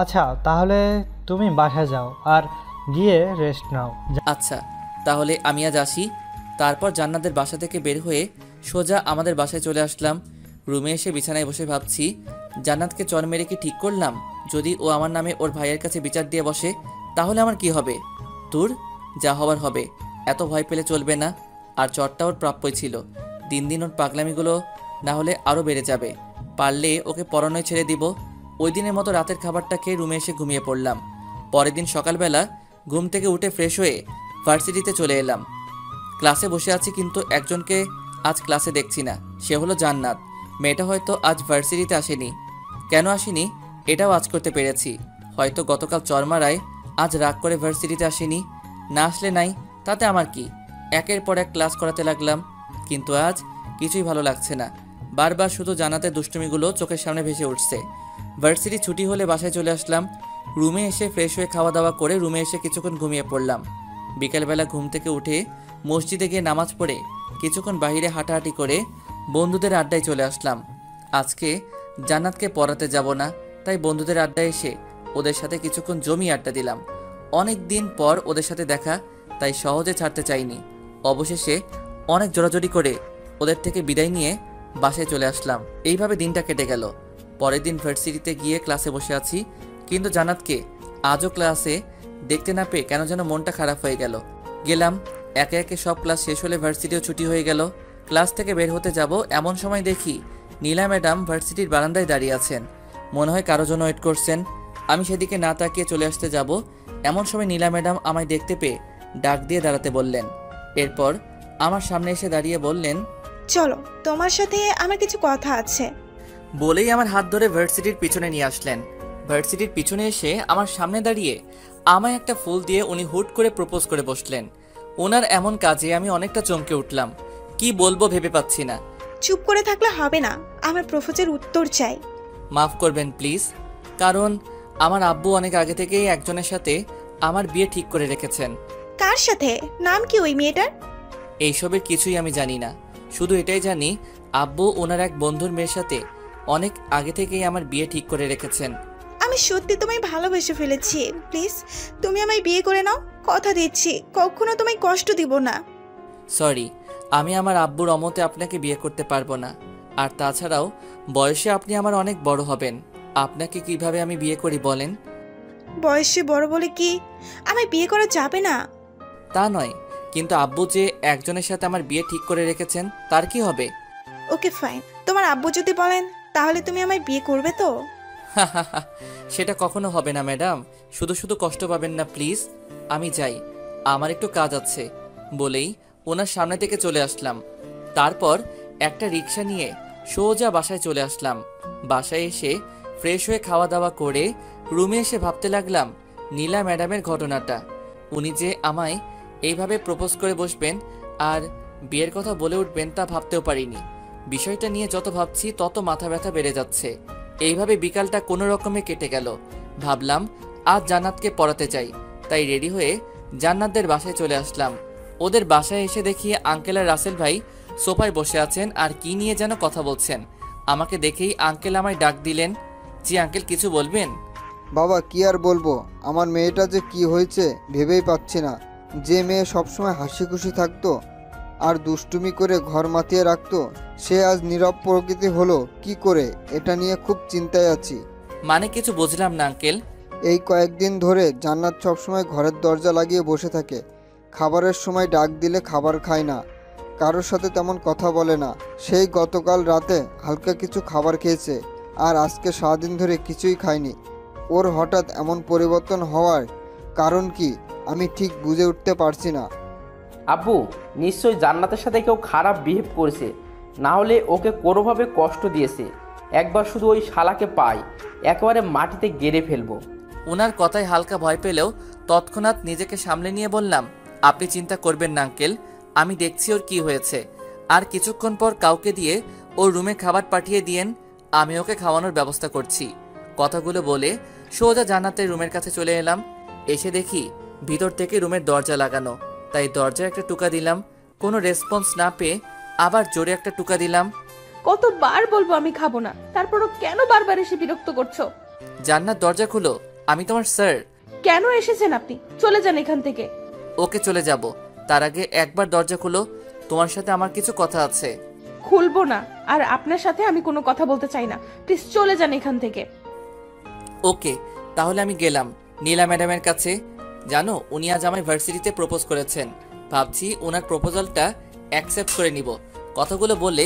আচ্ছা, তাহলে তুমি বাসায় যাও আর গিয়ে রেস্ট নাও। আচ্ছা, তাহলে আমি আজ আসি। তারপর জান্নাতের বাসা থেকে বের হয়ে সোজা আমাদের বাসায় চলে আসলাম। রুমে এসে বিছানায় বসে ভাবছি, জান্নাতকে চর মেরে কি ঠিক করলাম? যদি ও আমার নামে ওর ভাইয়ের কাছে বিচার দিয়ে বসে, তাহলে আমার কি হবে? দূর, যা হবার হবে। এত ভয় পেলে চলবে না। আর চরটা ওর প্রাপ্যই ছিল। দিন দিন ওর পাগলামিগুলো না হলে আরও বেড়ে যাবে। পারলে ওকে পড়ানোয় ছেড়ে দিব। ওই দিনের মতো রাতের খাবারটা খেয়ে রুমে এসে ঘুমিয়ে পড়লাম। পরের দিন সকালবেলা ঘুম থেকে উঠে ফ্রেশ হয়ে ভার্সিটিতে চলে এলাম। ক্লাসে বসে আছি, কিন্তু একজনকে আজ ক্লাসে দেখছি না। সে হলো জান্নাত। মেয়েটা হয়তো আজ ভার্সিটিতে আসেনি। কেন আসেনি এটাও আজ করতে পেরেছি। হয়তো গতকাল চরমারায় আজ রাগ করে ভার্সিটিতে আসেনি। না আসলে নাই, তাতে আমার কি। একের পর এক ক্লাস করাতে লাগলাম, কিন্তু আজ কিছুই ভালো লাগছে না। বারবার শুধু জান্নাতের দুষ্টুমিগুলো চোখের সামনে ভেসে উঠছে। ভার্সিটি ছুটি হলে বাসায় চলে আসলাম। রুমে এসে ফ্রেশ হয়ে খাওয়া দাওয়া করে রুমে এসে কিছুক্ষণ ঘুমিয়ে পড়লাম। বিকেলবেলা ঘুম থেকে উঠে মসজিদে গিয়ে নামাজ পড়ে কিছুক্ষণ বাইরে হাঁটাহাঁটি করে বন্ধুদের আড্ডায় চলে আসলাম। আজকে জান্নাতকে পড়াতে যাব না, তাই বন্ধুদের আড্ডায় এসে ওদের সাথে কিছুক্ষণ জমি আড্ডা দিলাম। অনেক দিন পর ওদের সাথে দেখা, তাই সহজে ছাড়তে চাইনি। অবশেষে অনেক জোরাজোরি করে ওদের থেকে বিদায় নিয়ে বাসায় চলে আসলাম। এইভাবে দিনটা কেটে গেল। পরের দিন ভার্সিটিতে গিয়ে ক্লাসে বসে আছি, কিন্তু জান্নাতকে আজও ক্লাসে দেখতে না পেয়ে কেন যেন মনটা খারাপ হয়ে গেল। গেলাম, একে একে সব ক্লাস শেষ হলে ভার্সিটিও ছুটি হয়ে গেল। ক্লাস থেকে বের হতে যাব, এমন সময় দেখি নীলা ম্যাডাম ভার্সিটির বারান্দায় দাঁড়িয়ে আছেন। মনে হয় কারো জন্য ওয়েট করছেন। আমি সেদিকে না তাকিয়ে চলে আসতে যাব, এমন সময় নীলা ম্যাডাম আমায় দেখতে পেয়ে ডাক দিয়ে দাঁড়াতে বললেন। এরপর আমার সামনে এসে দাঁড়িয়ে বললেন, চলো, তোমার সাথে আমার কিছু কথা আছে। বলেই আমার হাত ধরে ভার্সিটির পিছনে নিয়ে আসলেন। ভার্সিটির পিছনে এসে আমার সামনে দাঁড়িয়ে আমায় একটা ফুল দিয়ে উনি হুট করে প্রপোজ করে বসলেন। ওনার এমন কাজে আমি অনেকটা চমকে উঠলাম। কি বলবো ভেবে পাচ্ছি না। চুপ করে থাকলে হবে না, আমার প্রপোজের উত্তর চাই। মাফ করবেন প্লিজ, কারণ আমার আব্বু অনেক আগে থেকেই একজনের সাথে আমার বিয়ে ঠিক করে রেখেছেন। কার সাথে? নাম কি ওই মেয়েটার? এইসবের কিছুই আমি জানি না, শুধু এটাই জানি আব্বু ওনার এক বন্ধুর মেয়ের সাথে অনেক আগে থেকেই আমার বিয়ে ঠিক করে রেখেছেন। আমি সত্যি তোমায় ভালোবেসে ফেলেছি। প্লিজ তুমি আমায় বিয়ে করে নাও, কথা দিচ্ছি কখনো তোমায় কষ্ট দিব না। সরি, আমি আমার আব্বুর অমতে আপনাকে বিয়ে করতে পারবো না। আর তাছাড়াও বয়সে আপনি আমার অনেক বড় হবেন, আপনাকে কিভাবে আমি বিয়ে করি বলেন? বয়সে বড় বলে কি আমায় বিয়ে করা যাবে না? তা নয়, কিন্তু আব্বু যে একজনের সাথে আমার বিয়ে ঠিক করে রেখেছেন তার কি হবে? ওকে ফাইন, তোমার আব্বু যদি বলেন তাহলে তুমি আমায় বিয়ে করবে তো? সেটা কখনো হবে না ম্যাডাম, শুধু শুধু কষ্ট পাবেন না প্লিজ। আমি যাই, আমার একটু কাজ আছে বলেই ওনার সামনে থেকে চলে আসলাম। তারপর একটা রিক্সা নিয়ে সোজা বাসায় চলে আসলাম। বাসায় এসে ফ্রেশ হয়ে খাওয়া দাওয়া করে রুমে এসে ভাবতে লাগলাম নীলা ম্যাডামের ঘটনাটা। উনি যে আমায় এইভাবে প্রপোজ করে বসবেন আর বিয়ের কথা বলে উঠবেন তা ভাবতেও পারিনি। বিষয়টা নিয়ে যত ভাবছি তত মাথা ব্যথা বেড়ে যাচ্ছে। এইভাবে বিকালটা কোনো রকমে কেটে গেল। ভাবলাম আজ জান্নাতকে পড়াতে যাই, তাই রেডি হয়ে জান্নাতদের বাসায় চলে আসলাম। ওদের বাসায় এসে দেখি আঙ্কেল আর রাসেল ভাই সোফায় বসে আছেন আর কি নিয়ে যেন কথা বলছেন। আমাকে দেখেই আঙ্কেল আমায় ডাক দিলেন। জি আঙ্কেল, কিছু বলবেন? বাবা কি আর বলবো, আমার মেয়েটা যে কি হয়েছে ভেবেই পাচ্ছি না। যে মেয়ে সবসময় হাসি খুশি থাকতো আর দুষ্টুমি করে ঘর মাতিয়ে রাখতো, সে আজ নীরব প্রকৃতি হলো কি করে, এটা নিয়ে খুব চিন্তায় আছি। মানে কিছু বুঝলাম না আঙ্কেল। এই কয়েকদিন ধরে জান্নাত সবসময় ঘরের দরজা লাগিয়ে বসে থাকে। খাবারের সময় ডাক দিলে খাবার খায় না, কারোর সাথে তেমন কথা বলে না। সেই গতকাল রাতে হালকা কিছু খাবার খেয়েছে আর আজকে সারাদিন ধরে কিছুই খায়নি। ওর হঠাৎ এমন পরিবর্তন হওয়ার কারণ কি আমি ঠিক বুঝে উঠতে পারছি না। আব্বু, নিশ্চয়ই জান্নাতের সাথে কেউ খারাপ বিহেভ করেছে, না হলে ওকে কোনোভাবে কষ্ট দিয়েছে। একবার শুধু ওই শালাকে পাই, একেবারে মাটিতে গেড়ে ফেলবো। ওনার কথায় হালকা ভয় পেলেও তৎক্ষণাৎ নিজেকে সামলে নিয়ে বললাম, আপনি চিন্তা করবেন না আঙ্কেল, আমি দেখছি ওর কি হয়েছে। আর কিছুক্ষণ পর কাউকে দিয়ে ওর রুমে খাবার পাঠিয়ে দিয়েন, আমি ওকে খাওয়ানোর ব্যবস্থা করছি। কথাগুলো বলে সোজা জান্নাতের রুমের কাছে চলে এলাম। এসে দেখি ভিতর থেকে রুমের দরজা লাগানো, তাই দরজায় একটা টুকা দিলাম। কোনো রেসপন্স না পেয়ে আবার জোরে একটা টুকা দিলাম। কতবার বলবো আমি খাবো না, তারপরও কেন বারবার এসে বিরক্ত করছো? জান্নাত দরজা খুলো, আমি তোমার স্যার। কেন এসেছেন আপনি? চলে যান এখান থেকে। ওকে চলে যাব, তার আগে একবার দরজা খুলো, তোমার সাথে আমার কিছু কথা আছে। খুলবো না, আর আপনার সাথে আমি কোনো কথা বলতে চাই না। প্লিজ চলে যান এখান থেকে। ওকে, তাহলে আমি গেলাম নীলা ম্যাডামের কাছে। জানো, উনি আজ আমায় ভার্সিটিতে প্রপোজ করেছেন। ভাবছি ওনার প্রপোজালটা অ্যাকসেপ্ট করে নিব। কথাগুলো বলে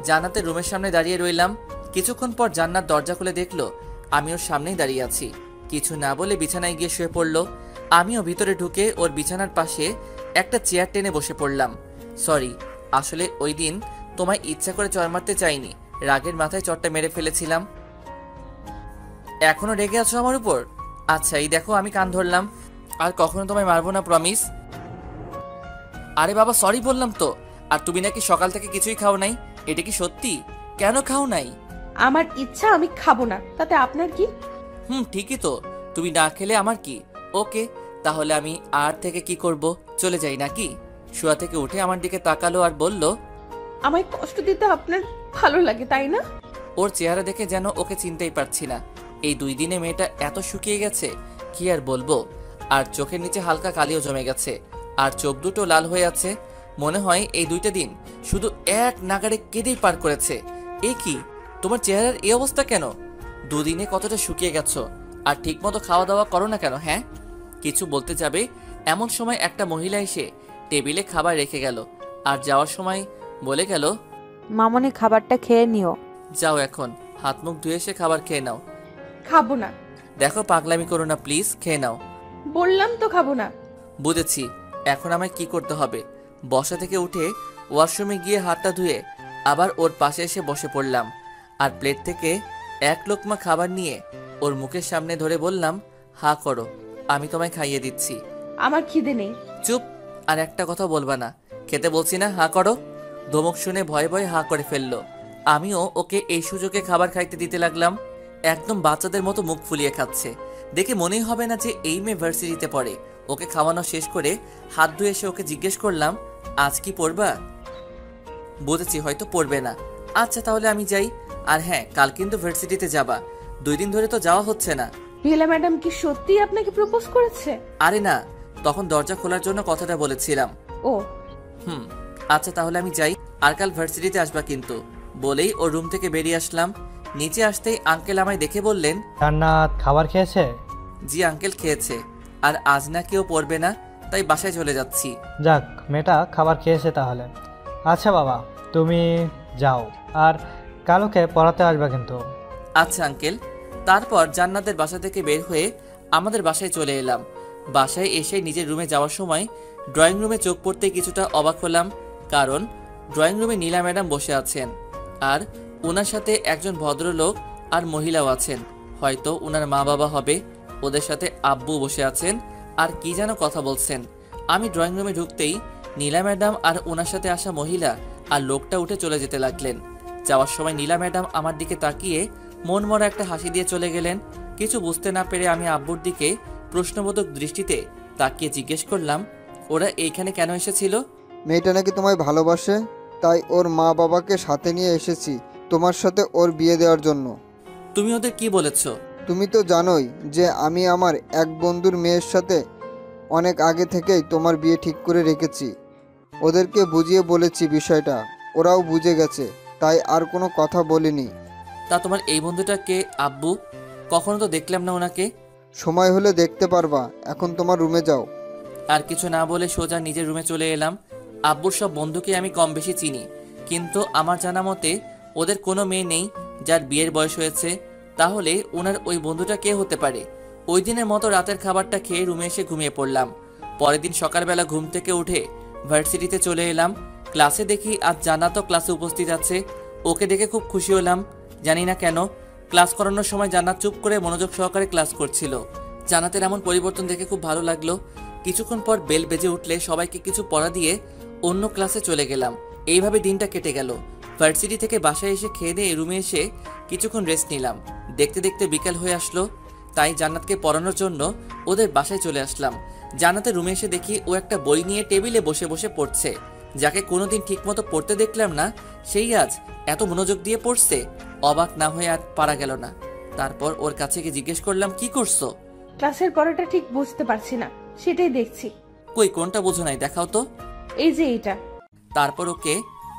জান্নাতের রুমের সামনে দাঁড়িয়ে রইলাম। কিছুক্ষণ পর জান্নাত দরজা খুলে দেখলো আমি ওর সামনেই দাঁড়িয়ে আছি। কিছু না বলে বিছানায় গিয়ে শুয়ে পড়লো। আমিও ভিতরে ঢুকে ওর বিছানার পাশে একটা চেয়ার টেনে বসে পড়লাম। সরি, আসলে ওই দিন তোমায় ইচ্ছা করে চড় মারতে চাইনি, রাগের মাথায় চড়টা মেরে ফেলেছিলাম। এখনো রেগে আছো আমার উপর? আচ্ছা, এই দেখো আমি কান ধরলাম, আর কখনো তোমায় মারবো না, প্রমিস। আরে বাবা, সরি বললাম তো। আর তুমি নাকি সকাল থেকে কিছুই খাও নাই, এটা কি সত্যি? কেন খাও নাই? আমার ইচ্ছা, আমি খাবো না, তাতে আপনার কি? ঠিকই তো, তুমি না খেলে আমার কি। ওকে, তাহলে আমি আর থেকে কি করব, চলে যাই নাকি? শোয়া থেকে উঠে আমার দিকে তাকালো আর বলল, আমায় কষ্ট দিতে আপনার ভালো লাগে তাই না? ওর চেহারা দেখে যেন ওকে চিনতেই পারছি না। এই 2 দিনে মেয়েটা এত শুকিয়ে গেছে, কি আর বলবো। আর চোখের নিচে হালকা কালিও জমে গেছে, আর চোখ দুটো লাল হয়ে আছে। মনে হয় এই 2টা দিন শুধু এক নাগাড়ে কেঁদেই পার করেছে। এ কি, তোমার চেহারার এই অবস্থা কেন? 2 দিনে কতটা শুকিয়ে গেছো, আর ঠিকমতো খাওয়া দাওয়া করো না কেন? হ্যাঁ, কিছু বলতে যাবে এমন সময় একটা মহিলা এসে টেবিলে খাবার রেখে গেল, আর যাওয়ার সময় বলে গেল, মামনি খাবারটা খেয়ে নিও। যাও, এখন হাত মুখ ধুয়ে এসে খাবার খেয়ে নাও। খাবো না। দেখো, পাগলামি করো না প্লিজ, খেয়ে নাও। বললাম তো খাবো না। বুঝেছি, এখন আমায় কি করতে হবে। বসা থেকে উঠে ওয়াশরুমে গিয়ে হাতটা ধুয়ে আবার ওর পাশে এসে বসে পড়লাম, আর প্লেট থেকে এক লোকমা খাবার নিয়ে ওর মুখের সামনে ধরে বললাম, হা করো, আমি তোমায় খাইয়ে দিচ্ছি। আমার খিদে নেই। চুপ, আর একটা কথা বলবা না। খেতে বলছি না, হা করো। ধমক শুনে ভয়ে ভয়ে হা করে ফেললো। আমিও ওকে এই সুযোগে খাবার খাইতে দিতে লাগলাম। একদম বাচ্চাদের মতো মুখ ফুলিয়ে খাচ্ছে, দেখে মনেই হবে না যে এই মেয়ে ভার্সিটিতে পড়ে। ওকে খাওয়ানো শেষ করে হাত ধুয়ে এসে ওকে জিজ্ঞেস করলাম, আজ কি পড়বা? বুঝেছি, হয়তো পড়বে না। আচ্ছা তাহলে আমি যাই। আর হ্যাঁ, কাল কিন্তু ভার্সিটিতে যাবা। 2 দিন ধরে তো যাওয়া হচ্ছে না। নীলা ম্যাডাম কি সত্যিই আপনাকে প্রপোজ করেছে? আরে না, তখন দরজা খোলার জন্য কথাটা বলেছিলাম। ও আচ্ছা তাহলে আমি যাই। আর কাল ভার্সিটিতে আসবা কিন্তু। বলেই ওর রুম থেকে বেরিয়ে আসলাম। নিচে আসতেই আঙ্কেল আমায় দেখে বললেন, জান্নাত খাবার খেয়েছে? জি আঙ্কেল, খেয়েছে। আর আজ না কেউ পড়বে না, তাই বাসায় চলে যাচ্ছি। যাক, মেয়েটা খাবার খেয়েছে তাহলে। আচ্ছা বাবা, তুমি যাও, আর কালকে পড়াতে আসবা কিন্তু। আচ্ছা আঙ্কেল। তারপর জান্নাতের বাসা থেকে বের হয়ে আমাদের বাসায় চলে এলাম। বাসায় এসে নিজের রুমে যাওয়ার সময় ড্রয়িং রুমে চোখ পড়তে কিছুটা অবাক হলাম, কারণ ড্রয়িং রুমে নীলা ম্যাডাম বসে আছেন আর ওনার সাথে একজন ভদ্রলোক আর মহিলাও আছেন, হয়তো ওনার মা বাবা হবে। ওদের সাথে আব্বু বসে আছেন আর কি যেন কথা বলছেন। আমি ড্রয়িং রুমে ঢুকতেই নীলা ম্যাডাম আর ওনার সাথে আসা মহিলা আর লোকটা উঠে চলে যেতে লাগলেন। যাওয়ার সময় নীলা ম্যাডাম আমার দিকে তাকিয়ে মনমরা একটা হাসি দিয়ে চলে গেলেন। কিছু বুঝতে না পেরে আমি আব্বুর দিকে প্রশ্নবোধক দৃষ্টিতে তাকিয়ে জিজ্ঞেস করলাম, ওরা এইখানে কেন এসেছিল? মেয়েটা নাকি তোমায় ভালোবাসে, তাই ওর মা বাবাকে সাথে নিয়ে এসেছি তোমার সাথে ওর বিয়ে দেওয়ার জন্য। তুমি ওদের কি বলেছো? তুমি তো জানোই যে আমি আমার এক বন্ধুর মেয়ের সাথে অনেক আগে থেকেই তোমার বিয়ে ঠিক করে রেখেছি। ওদেরকে বুঝিয়ে বলেছি বিষয়টা, ওরাও বুঝে গেছে, তাই আর কোনো কথা বলিনি। তা তোমার এই বন্ধুটা কে আব্বু? কখনো তো দেখলাম না ওনাকে। সময় হলে দেখতে পারবা, এখন তোমার রুমে যাও। আর কিছু না বলে সোজা নিজের রুমে চলে এলাম। আব্বুর সব বন্ধুকে আমি কম বেশি চিনি, কিন্তু আমার জানা মতে ওদের কোনো মেয়ে নেই যার বিয়ের বয়স হয়েছে। তাহলে ওনার ওই বন্ধুটা কে হতে পারে? ওই দিনের মতো রাতের খাবারটা খেয়ে রুমে এসে ঘুমিয়ে পড়লাম। পরের দিন সকালবেলা ঘুম থেকে উঠে ভার্সিটিতে চলে এলাম। ক্লাসে দেখি আজ জান্নাতও ক্লাসে উপস্থিত আছে। ওকে দেখে খুব খুশি হলাম, জানি না কেন। ক্লাস করানোর সময় জান্নাত চুপ করে মনোযোগ সহকারে ক্লাস করছিল। জান্নাতের এমন পরিবর্তন দেখে খুব ভালো লাগলো। কিছুক্ষণ পর বেল বেজে উঠলে সবাইকে কিছু পড়া দিয়ে অন্য ক্লাসে চলে গেলাম। এইভাবে দিনটা কেটে গেল। ভার্সিটি থেকে বাসায় এসে খেয়ে দিয়ে রুমে এসে কিছুক্ষণ রেস্ট নিলাম। দেখতে দেখতে বিকাল হয়ে আসলো, তাই জান্নাতকে পড়ানোর জন্য ওদের বাসায় চলে আসলাম। জান্নাতের রুমে এসে দেখি ও একটা বই নিয়ে টেবিলে বসে বসে পড়ছে। যাকে কোনোদিন ঠিকমতো পড়তে দেখলাম না, সেই আজ এত মনোযোগ দিয়ে পড়ছে। অবাক না হয়ে আর পারা গেল না। তারপর ওর কাছে গিয়ে জিজ্ঞেস করলাম, কি করছো? ক্লাসের পড়াটা ঠিক বুঝতে পারছি না, সেটাই দেখছি। কই, কোনটা বোঝো নাই, দেখাও তো। এই যে এইটা। তারপর ওকে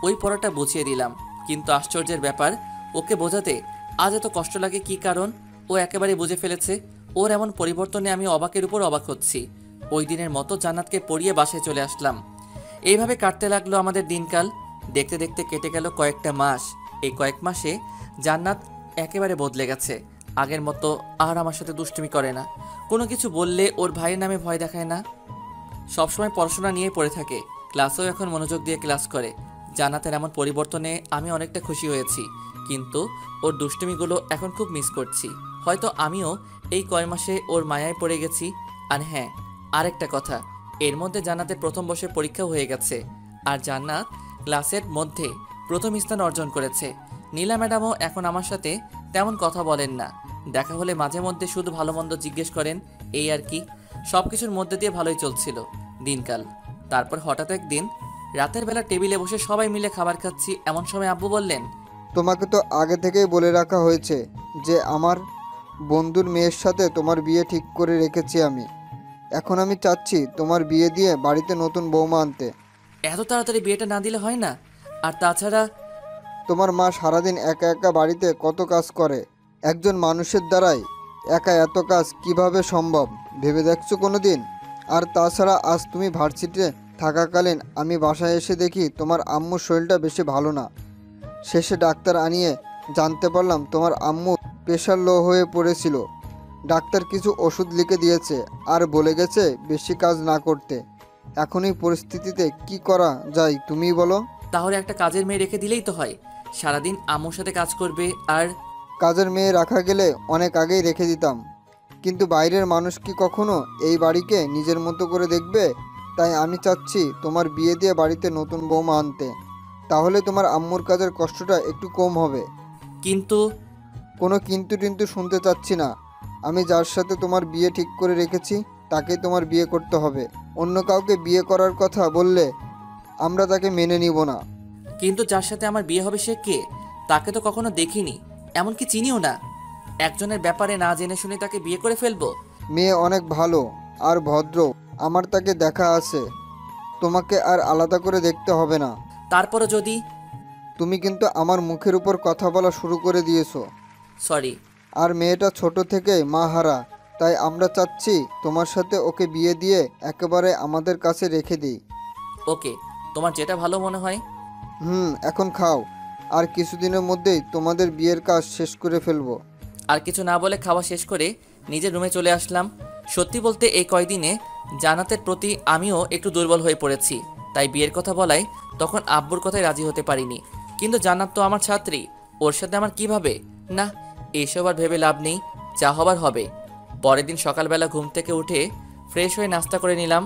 ওই পড়াটা বুঝিয়ে দিলাম, কিন্তু আশ্চর্যের ব্যাপার, ওকে বোঝাতে আজ এত কষ্ট লাগে কি কারণ? ও একেবারে বুঝে ফেলেছে। ওর এমন পরিবর্তনে আমি অবাকের উপর অবাক হচ্ছি। ওই দিনের মতো জান্নাতকে পড়িয়ে বাসায় চলে আসলাম। এইভাবে কাটতে লাগলো আমাদের দিনকাল। দেখতে দেখতে কেটে গেল কয়েকটা মাস। এই কয়েক মাসে জান্নাত একেবারে বদলে গেছে। আগের মতো আর আমার সাথে দুষ্টুমি করে না। কোনো কিছু বললে ওর ভাইয়ের নামে ভয় দেখায় না। সবসময় পড়াশোনা নিয়ে পড়ে থাকে। ক্লাসেও এখন মনোযোগ দিয়ে ক্লাস করে। জান্নাতের এমন পরিবর্তনে আমি অনেকটা খুশি হয়েছি, কিন্তু ওর দুষ্টুমিগুলো এখন খুব মিস করছি। হয়তো আমিও এই কয় মাসে ওর মায়ায় পড়ে গেছি। আর হ্যাঁ, আরেকটা কথা, এর মধ্যে জান্নাতের প্রথম বর্ষের পরীক্ষা হয়ে গেছে, আর জান্নাত ক্লাসের মধ্যে প্রথম স্থান অর্জন করেছে। নীলা ম্যাডামও এখন আমার সাথে তেমন কথা বলেন না। দেখা হলে মাঝে মধ্যে শুধু ভালো মন্দ জিজ্ঞেস করেন, এই আর কি। সব কিছুর মধ্যে দিয়ে ভালোই চলছিল দিনকাল। তারপর হঠাৎ একদিন রাতের বেলা টেবিলে বসে সবাই মিলে খাবার খাচ্ছি, এমন সময় আব্বু বললেন, তোমাকে তো আগে থেকেই বলে রাখা হয়েছে যে আমার বন্ধুর মেয়ের সাথে তোমার বিয়ে ঠিক করে রেখেছি আমি। এখন আমি চাচ্ছি তোমার বিয়ে দিয়ে বাড়িতে নতুন বৌমা আনতে। এত তাড়াতাড়ি বিয়েটা না দিলে হয় না? আর তাছাড়া তোমার মা সারাদিন একা একা বাড়িতে কত কাজ করে, একজন মানুষের দ্বারাই একা এত কাজ কিভাবে সম্ভব ভেবে দেখছো কোনো দিন? আর তাছাড়া আজ তুমি ভার্সিটিতে থাকাকালীন আমি বাসায় এসে দেখি তোমার আম্মুর শরীরটা বেশি ভালো না। শেষে ডাক্তার আনিয়ে জানতে পারলাম তোমার আম্মু প্রেশার লো হয়ে পড়েছিল। ডাক্তার কিছু ওষুধ লিখে দিয়েছে আর বলে গেছে বেশি কাজ না করতে। এখন এই পরিস্থিতিতে কি করা যায় তুমিই বলো? তাহলে একটা কাজের মেয়ে রেখে দিলেই তো হয়, সারাদিন আম্মুর সাথে কাজ করবে। আর কাজের মেয়ে রাখা গেলে অনেক আগেই রেখে দিতাম, কিন্তু বাইরের মানুষ কি কখনো এই বাড়িকে নিজের মতো করে দেখবে? তাই আমি চাচ্ছি তোমার বিয়ে দিয়ে বাড়িতে নতুন বৌমা আনতে। তাহলে তোমার আম্মুর কাজের কষ্টটা একটু কম হবে। কিন্তু কোনো কিন্তু টিন্তু শুনতে চাচ্ছি না। আমি যার সাথে তোমার বিয়ে ঠিক করে রেখেছি তাকেই তোমার বিয়ে করতে হবে। অন্য কাউকে বিয়ে করার কথা বললে আমরা তাকে মেনে নিব না। কিন্তু যার সাথে আমার বিয়ে হবে সে কে? তাকে তো কখনো দেখিনি, এমনকি চিনিও না। একজনের ব্যাপারে না জেনে শুনে তাকে বিয়ে করে ফেলবো? মেয়ে অনেক ভালো আর ভদ্র, আমার তাকে দেখা আছে, তোমাকে আর আলাদা করে দেখতে হবে না। তারপরও যদি... তুমি কিন্তু আমার মুখের উপর কথা বলা শুরু করে দিয়েছো। সরি। আর মেয়েটা ছোট থেকেই মা হারা, তাই আমরা চাচ্ছি তোমার সাথে ওকে বিয়ে দিয়ে একেবারে আমাদের কাছে রেখে দিই। ওকে, তোমার যেটা ভালো মনে হয়। এখন খাও, আর কিছুদিনের মধ্যেই তোমাদের বিয়ের কাজ শেষ করে ফেলবো। আর কিছু না বলে খাওয়া শেষ করে নিজের রুমে চলে আসলাম। সত্যি বলতে এই কয়দিনে জান্নাতের প্রতি আমিও একটু দুর্বল হয়ে পড়েছি, তাই বিয়ের কথা বলায় তখন আব্বুর কথায় রাজি হতে পারিনি। কিন্তু জান্নাত তো আমার ছাত্রী, ওর সাথে আমার কিভাবে? না, এইসব আর ভেবে লাভ নেই, যা হবার হবে। পরের দিন সকালবেলা ঘুম থেকে উঠে ফ্রেশ হয়ে নাস্তা করে নিলাম,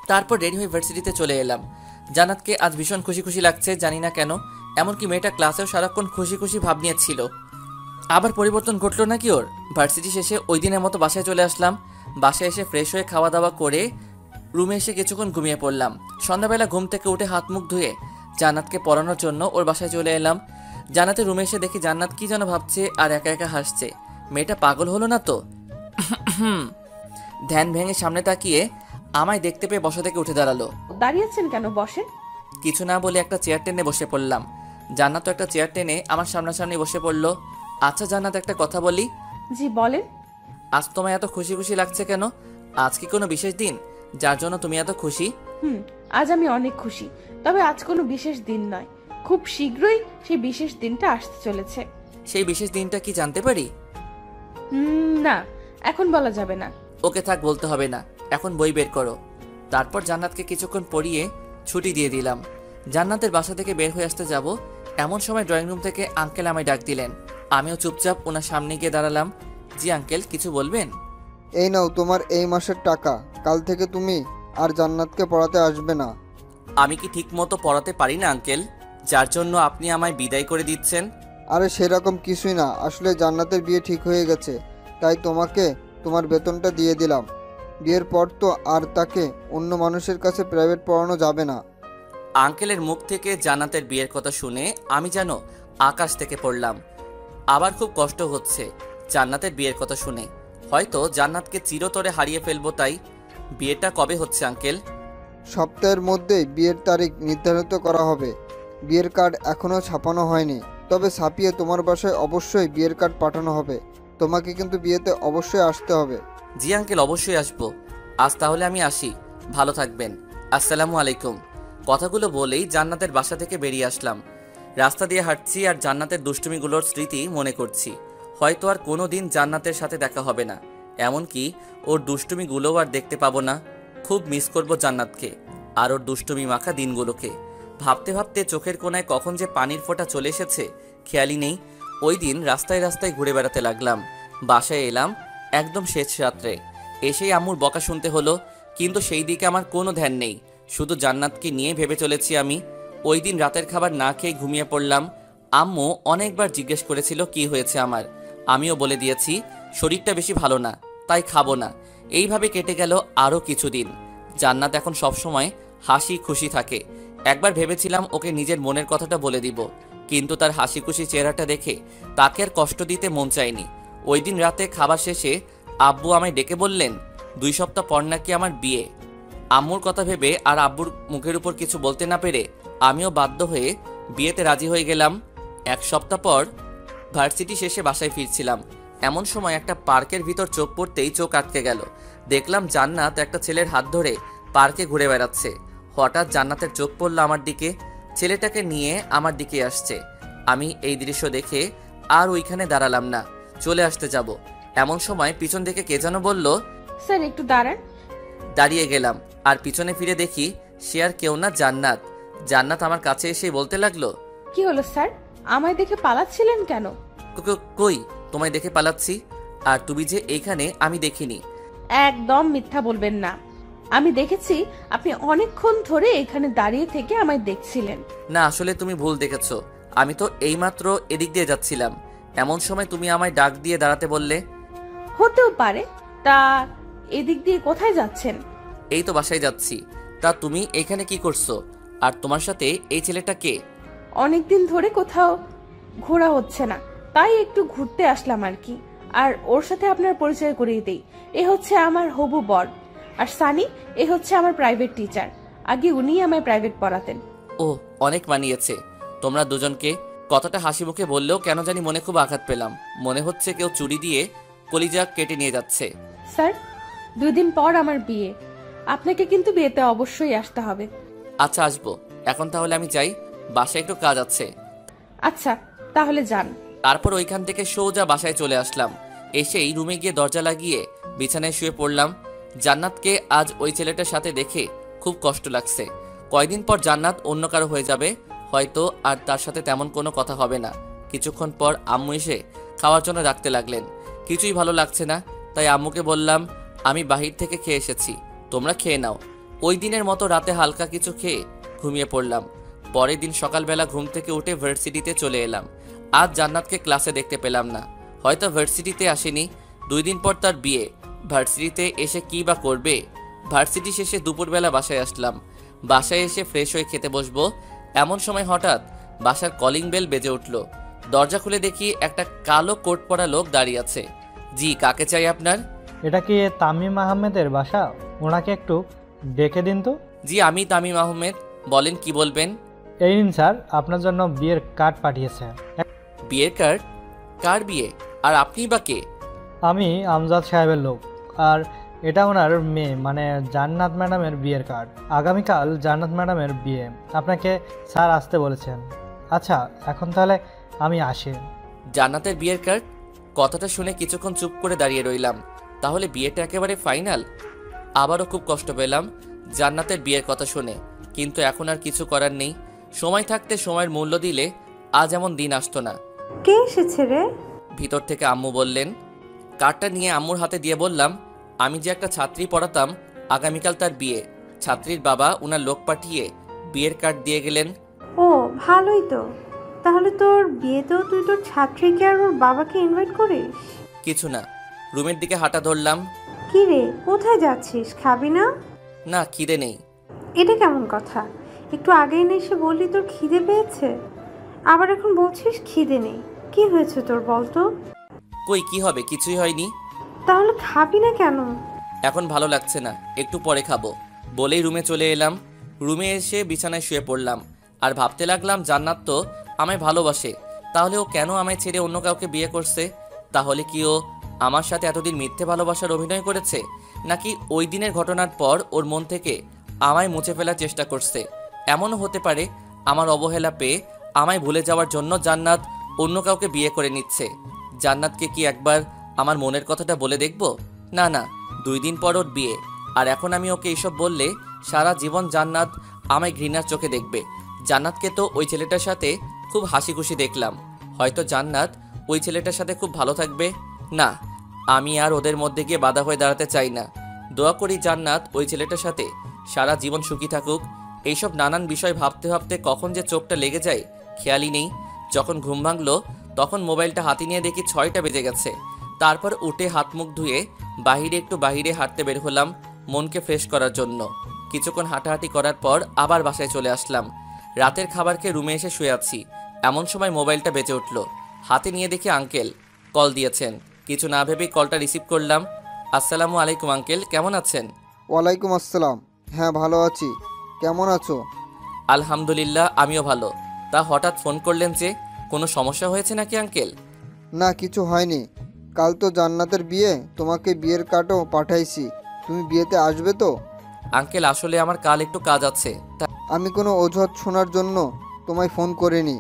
তারপর রেডি হয়ে ভার্সিটিতে চলে এলাম। জান্নাতকে আজ ভীষণ খুশি খুশি লাগছে, জানি না কেন। এমনকি মেয়েটা ক্লাসেও সারাক্ষণ খুশি খুশি ভাব নিয়েছিল। আবার পরিবর্তন ঘটলো নাকি ওর? ভার্সিটি শেষে ওই দিনের মতো বাসায় চলে আসলাম। বাসায় এসে ফ্রেশ হয়ে খাওয়া দাওয়া করে রুমে এসে কিছুক্ষণ ঘুমিয়ে পড়লাম। সন্ধ্যাবেলা ঘুম থেকে উঠে হাত মুখ ধুয়ে জান্নাতকে পড়ানোর জন্য ওর বাসায় চলে এলাম। জান্নাতের রুমে এসে দেখি জান্নাত কি যেন ভাবছে আর একা একা হাসছে। মেয়েটা পাগল হলো না তো? ধ্যান ভেঙে সামনে তাকিয়ে আমায় দেখতে পেয়ে বসা থেকে উঠে দাঁড়ালো। দাঁড়িয়েছেন কেন, বসেন। কিছু না বলে একটা চেয়ার টেনে বসে পড়লাম। জান্নাত একটা চেয়ার টেনে আমার সামনাসামনি বসে পড়লো। আচ্ছা জান্নাত, একটা কথা বলি। জি বলেন। আজ তোমায় এত খুশি খুশি লাগছে কেন? আজ কি কোনো বিশেষ দিন যার জন্য তুমি এত খুশি? আজ আমি অনেক খুশি, তবে আজ কোনো বিশেষ দিন নয়, খুব শীঘ্রই সেই বিশেষ দিনটা আসতে চলেছে। সেই বিশেষ দিনটা কি জানতে পারি? না, এখন বলা যাবে না। ওকে থাক, বলতে হবে না, এখন বই বের করো। তারপর জান্নাতকে কিছুক্ষণ পড়িয়ে ছুটি দিয়ে দিলাম। জান্নাতের বাসা থেকে বের হয়ে আসতে যাব, এমন সময় ড্রয়িং রুম থেকে আঙ্কেল আমায় ডাক দিলেন। আমিও চুপচাপ ওনার সামনে গিয়ে দাঁড়ালাম। জি আঙ্কেল, কিছু বলবেন? এই নাও তোমার এই মাসের টাকা, কাল থেকে তুমি আর জান্নাতকে পড়াতে আসবে না। আমি কি ঠিক মতো পড়াতে পারি না আঙ্কেল, যার জন্য আপনি আমায় বিদায় করে দিচ্ছেন? আরে সেরকম কিছুই না, আসলে জান্নাতের বিয়ে ঠিক হয়ে গেছে, তাই তোমাকে তোমার বেতনটা দিয়ে দিলাম। বিয়ের পর তো আর তাকে অন্য মানুষের কাছে প্রাইভেট পড়ানো যাবে না। আঙ্কেলের মুখ থেকে জান্নাতের বিয়ের কথা শুনে আমি যেন আকাশ থেকে পড়লাম। আবার খুব কষ্ট হচ্ছে জান্নাতের বিয়ের কথা শুনে। হয়তো জান্নাতকে চিরতরে হারিয়ে ফেলবো। তাই বিয়েটা কবে হচ্ছে আঙ্কেল? সপ্তাহের মধ্যেই বিয়ের তারিখ নির্ধারিত করা হবে। বিয়ের কার্ড এখনও ছাপানো হয়নি, তবে ছাপিয়ে তোমার বাসায় অবশ্যই বিয়ের কার্ড পাঠানো হবে। তোমাকে কিন্তু বিয়েতে অবশ্যই আসতে হবে। জি আঙ্কেল, অবশ্যই আসবো। আজ তাহলে আমি আসি, ভালো থাকবেন, আসসালামু আলাইকুম। কথাগুলো বলেই জান্নাতের বাসা থেকে বেরিয়ে আসলাম। রাস্তা দিয়ে হাঁটছি আর জান্নাতের দুষ্টুমিগুলোর স্মৃতি মনে করছি। হয়তো আর কোনো দিন জান্নাতের সাথে দেখা হবে না, এমনকি ওর দুষ্টুমিগুলোও আর দেখতে পাবো না। খুব মিস করবো জান্নাতকে আর ওর দুষ্টুমি মাখা দিনগুলোকে। ভাবতে ভাবতে চোখের কোণায় কখন যে পানির ফোঁটা চলে এসেছে খেয়ালই নেই। ওই দিন রাস্তায় রাস্তায় ঘুরে বেড়াতে লাগলাম। বাসায় এলাম একদম শেষ রাত্রে। এসেই আম্মুর বকা শুনতে হলো, কিন্তু সেই দিকে আমার কোনো ধ্যান নেই, শুধু জান্নাতকে নিয়ে ভেবে চলেছি আমি। ওই দিন রাতের খাবার না খেয়ে ঘুমিয়ে পড়লাম। আম্মু অনেকবার জিজ্ঞেস করেছিল কি হয়েছে আমার, আমিও বলে দিয়েছি শরীরটা বেশি ভালো না, তাই খাবো না। এইভাবে কেটে গেল আরও কিছুদিন। জান্নাত এখন সবসময় হাসি খুশি থাকে। একবার ভেবেছিলাম ওকে নিজের মনের কথাটা বলে দিব, কিন্তু তার হাসি খুশি চেহারাটা দেখে তাকে আর কষ্ট দিতে মন চায়নি। ওই দিন রাতে খাবার শেষে আব্বু আমায় ডেকে বললেন 2 সপ্তাহ পর নাকি আমার বিয়ে। আম্মুর কথা ভেবে আর আব্বুর মুখের উপর কিছু বলতে না পেরে আমিও বাধ্য হয়ে বিয়েতে রাজি হয়ে গেলাম। 1 সপ্তাহ পর ভার্সিটি শেষে বাসায় ফিরছিলাম। এমন সময় একটা পার্কের ভিতর চোখ পড়তেই চোখ আটকে গেল। দেখলাম জান্নাত একটা ছেলের হাত ধরে পার্কে ঘুরে বেড়াচ্ছে। হঠাৎ জান্নাতের চোখ পড়ল আমার দিকে, ছেলেটাকে নিয়ে আমার দিকে আসছে। আমি এই দৃশ্য দেখে আর ওইখানে দাঁড়ালাম না, চলে আসতে যাব। এমন সময় পিছন থেকে কে যেন বলল, স্যার একটু দাঁড়ান। দাঁড়িয়ে গেলাম আর পিছনে ফিরে দেখি সে আর কেউ না, জান্নাত। জান্নাত আমার কাছে এসে বলতে লাগলো, কি হলো স্যার, আমায় দেখে পালাচ্ছিলেন কেন? কই তোমায় দেখে পালাচ্ছি? আর তুমি যে এইখানে আমি দেখিনি। একদম মিথ্যা বলবেন না, আমি দেখেছি আপনি অনেকক্ষণ ধরে এখানে দাঁড়িয়ে থেকে আমায় দেখছিলেন। না, আসলে তুমি ভুল দেখেছো। আমি তো এইমাত্র এদিক দিয়ে যাচ্ছিলাম, এমন সময় তুমি আমায় ডাক দিয়ে দাঁড়াতে বললে। হতেও পারে, তা এদিক দিয়ে কোথায় যাচ্ছেন? এই তো বাসায় যাচ্ছি। তা তুমি এখানে কি করছো? আর তোমার সাথে এই ছেলেটা কে? অনেকদিন ধরে কোথাও ঘোরা হচ্ছে না, তাই একটু ঘুরতে আসলাম আর কি। আর ওর সাথে আপনার পরিচয় করিয়ে দেই, এ হচ্ছে আমার হবু বর। আর সানি, এ হচ্ছে আমার প্রাইভেট টিচার। আগে উনিই আমায় প্রাইভেট পড়াতেন। ও, অনেক মানিয়েছে তোমরা দুজনকে। কথাটা হাসি মুখে বললেও কেন জানি মনে খুব আঘাত পেলাম। মনে হচ্ছে কেউ চুরি দিয়ে কলিজা কেটে নিয়ে যাচ্ছে। স্যার, 2 দিন পর আমার বিয়ে, আপনাকে কিন্তু বিয়েতে অবশ্যই আসতে হবে। আচ্ছা, আসবো। এখন তাহলে আমি যাই, বাসায় একটু কাজ আছে। আচ্ছা, তাহলে যান। তারপর ওইখান থেকে সোজা বাসায় চলে আসলাম। এসেই রুমে গিয়ে দরজা লাগিয়ে বিছানায় শুয়ে পড়লাম। জান্নাতকে আজ ওই ছেলেটার সাথে দেখে খুব কষ্ট লাগছে। কয়দিন পর জান্নাত অন্য কারো হয়ে যাবে হয়তো, আর তার সাথে তেমন কোনো কথা হবে না। কিছুক্ষণ পর আম্মু এসে খাওয়ার জন্য রাখতে লাগলেন। কিছুই ভালো লাগছে না, তাই আম্মুকে বললাম, আমি বাহির থেকে খেয়ে এসেছি, তোমরা খেয়ে নাও। ওই দিনের মতো রাতে হালকা কিছু খেয়ে ঘুমিয়ে পড়লাম। পরের দিন সকালবেলা ঘুম থেকে উঠে ভার্সিটিতে চলে এলাম। আজ জান্নাতকে ক্লাসে দেখতে পেলাম না, হয়তো ভার্সিটিতে আসেনি। 2 দিন পর তার বিয়ে, ভার্সিটিতে এসে কী বা করবে। ভার্সিটি শেষে দুপুরবেলা বাসায় আসলাম। বাসায় এসে ফ্রেশ হয়ে খেতে বসবো, এমন সময় হঠাৎ বাসার কলিং বেল বেজে উঠল। দরজা খুলে দেখি একটা কালো কোট পরা লোক দাঁড়িয়ে আছে। জি, কাকে চাই আপনার? এটা কি তামিম আহমেদের বাসা? ওনাকে একটু ডেকে দিন তো। জি, আমি তামিম আহমেদ, বলেন কি বলবেন? এই নিন স্যার, আপনার জন্য বিয়ের কার্ড পাঠিয়েছে। বিয়ের কার্ড? কার বিয়ে? আর আপনি বা কে? আমি আমজাদ সাহেবের লোক, আর এটা ওনার মেয়ে মানে জান্নাত ম্যাডামের বিয়ের কার্ড। আগামীকাল জান্নাত ম্যাডামের বিয়ে, আপনাকে স্যার আসতে বলেছেন। আচ্ছা, এখন তাহলে আমি আসি। জান্নাতের বিয়ের কার্ড? কথাটা শুনে কিছুক্ষণ চুপ করে দাঁড়িয়ে রইলাম। তাহলে বিয়েটা একেবারে ফাইনাল? আবারও খুব কষ্ট পেলাম জান্নাতের বিয়ের কথা শুনে, কিন্তু এখন আর কিছু করার নেই। সময় থাকতে সময়ের মূল্য দিলে আজ এমন দিন আসতো না। কে এসেছে রে? ভিতর থেকে আম্মু বললেন। কার্ডটা নিয়ে আম্মুর হাতে দিয়ে বললাম, আমি যে একটা ছাত্রী পড়াতাম, আগামীকাল তার বিয়ে। ছাত্রীর বাবা ওনার লোক পাঠিয়ে বিয়ের কার্ড দিয়ে গেলেন। ও, ভালোই তো। তাহলে তোর বিয়েতেও তুই তোর ছাত্রীকে আর ওর বাবাকে ইনভাইট করিস? কিছু না, রুমের দিকে হাঁটা ধরলাম। কি রে, কোথায় যাচ্ছিস? খাবি না? না, খিদে নেই। এটা কেমন কথা? একটু আগেই না এসে বললি তোর খিদে পেয়েছে, আবার এখন বলছিস খিদে নেই। কি হয়েছে তোর বলতো? কই কি হবে, কিছুই হয়নি। তাহলে খাবি না কেন? এখন ভালো লাগছে না, একটু পরে খাবো বলেই রুমে চলে এলাম। রুমে এসে বিছানায় শুয়ে পড়লাম আর ভাবতে লাগলাম, জান্নাত তো আমায় ভালোবাসে, তাহলে ও কেন আমায় ছেড়ে অন্য কাউকে বিয়ে করছে? তাহলে কি ও আমার সাথে এতদিন মিথ্যে ভালোবাসার অভিনয় করেছে, নাকি ওই দিনের ঘটনার পর ওর মন থেকে আমায় মুছে ফেলার চেষ্টা করছে? এমনও হতে পারে আমার অবহেলা পেয়ে আমায় ভুলে যাওয়ার জন্য জান্নাত অন্য কাউকে বিয়ে করে নিচ্ছে। জান্নাতকে কি একবার আমার মনের কথাটা বলে দেখব? না না, 2 দিন পর ওর বিয়ে, আর এখন আমি ওকে এইসব বললে সারা জীবন জান্নাত আমায় ঘৃণার চোখে দেখবে। জান্নাতকে তো ওই ছেলেটার সাথে খুব হাসি খুশি দেখলাম, হয়তো জান্নাত ওই ছেলেটার সাথে খুব ভালো থাকবে। না, আমি আর ওদের মধ্যে গিয়ে বাধা হয়ে দাঁড়াতে চাই না। দোয়া করি জান্নাত ওই ছেলেটার সাথে সারা জীবন সুখী থাকুক। এইসব নানান বিষয় ভাবতে ভাবতে কখন যে চোখটা লেগে যায় খেয়ালই নেই। যখন ঘুম ভাঙলো তখন মোবাইলটা হাতে নিয়ে দেখি 6টা বেজে গেছে। তারপর উঠে হাত মুখ ধুয়ে বাইরে হাঁটতে বের হলাম মনকে ফ্রেশ করার জন্য। কিছুক্ষণ হাঁটাহাঁটি করার পর আবার বাসায় চলে আসলাম। রাতের খাবার খেয়ে রুমে এসে শুয়ে আছি, এমন সময় মোবাইলটা বেজে উঠল। হাতে নিয়ে দেখি আঙ্কেল কল দিয়েছেন। কিছু না ভেবেই কলটা রিসিভ করলাম। আসসালামু আলাইকুম আঙ্কেল, কেমন আছেন? ওয়ালাইকুম আসসালাম। হ্যাঁ, ভালো আছি। কেমন আছো? আলহামদুলিল্লাহ, আমিও ভালো। তা হঠাৎ ফোন করলেন যে, কোনো সমস্যা হয়েছে নাকি আঙ্কেল? না, কিছু হয়নি। কাল তো জান্নাতের বিয়ে, তোমাকে বিয়ের কার্ডও পাঠাইছি। তুমি বিয়েতে আসবে তো? আঙ্কেল, আসলে আমার কাল একটু কাজ আছে। আমি কোনো অজুহাত শোনার জন্য তোমায় ফোন করিনি।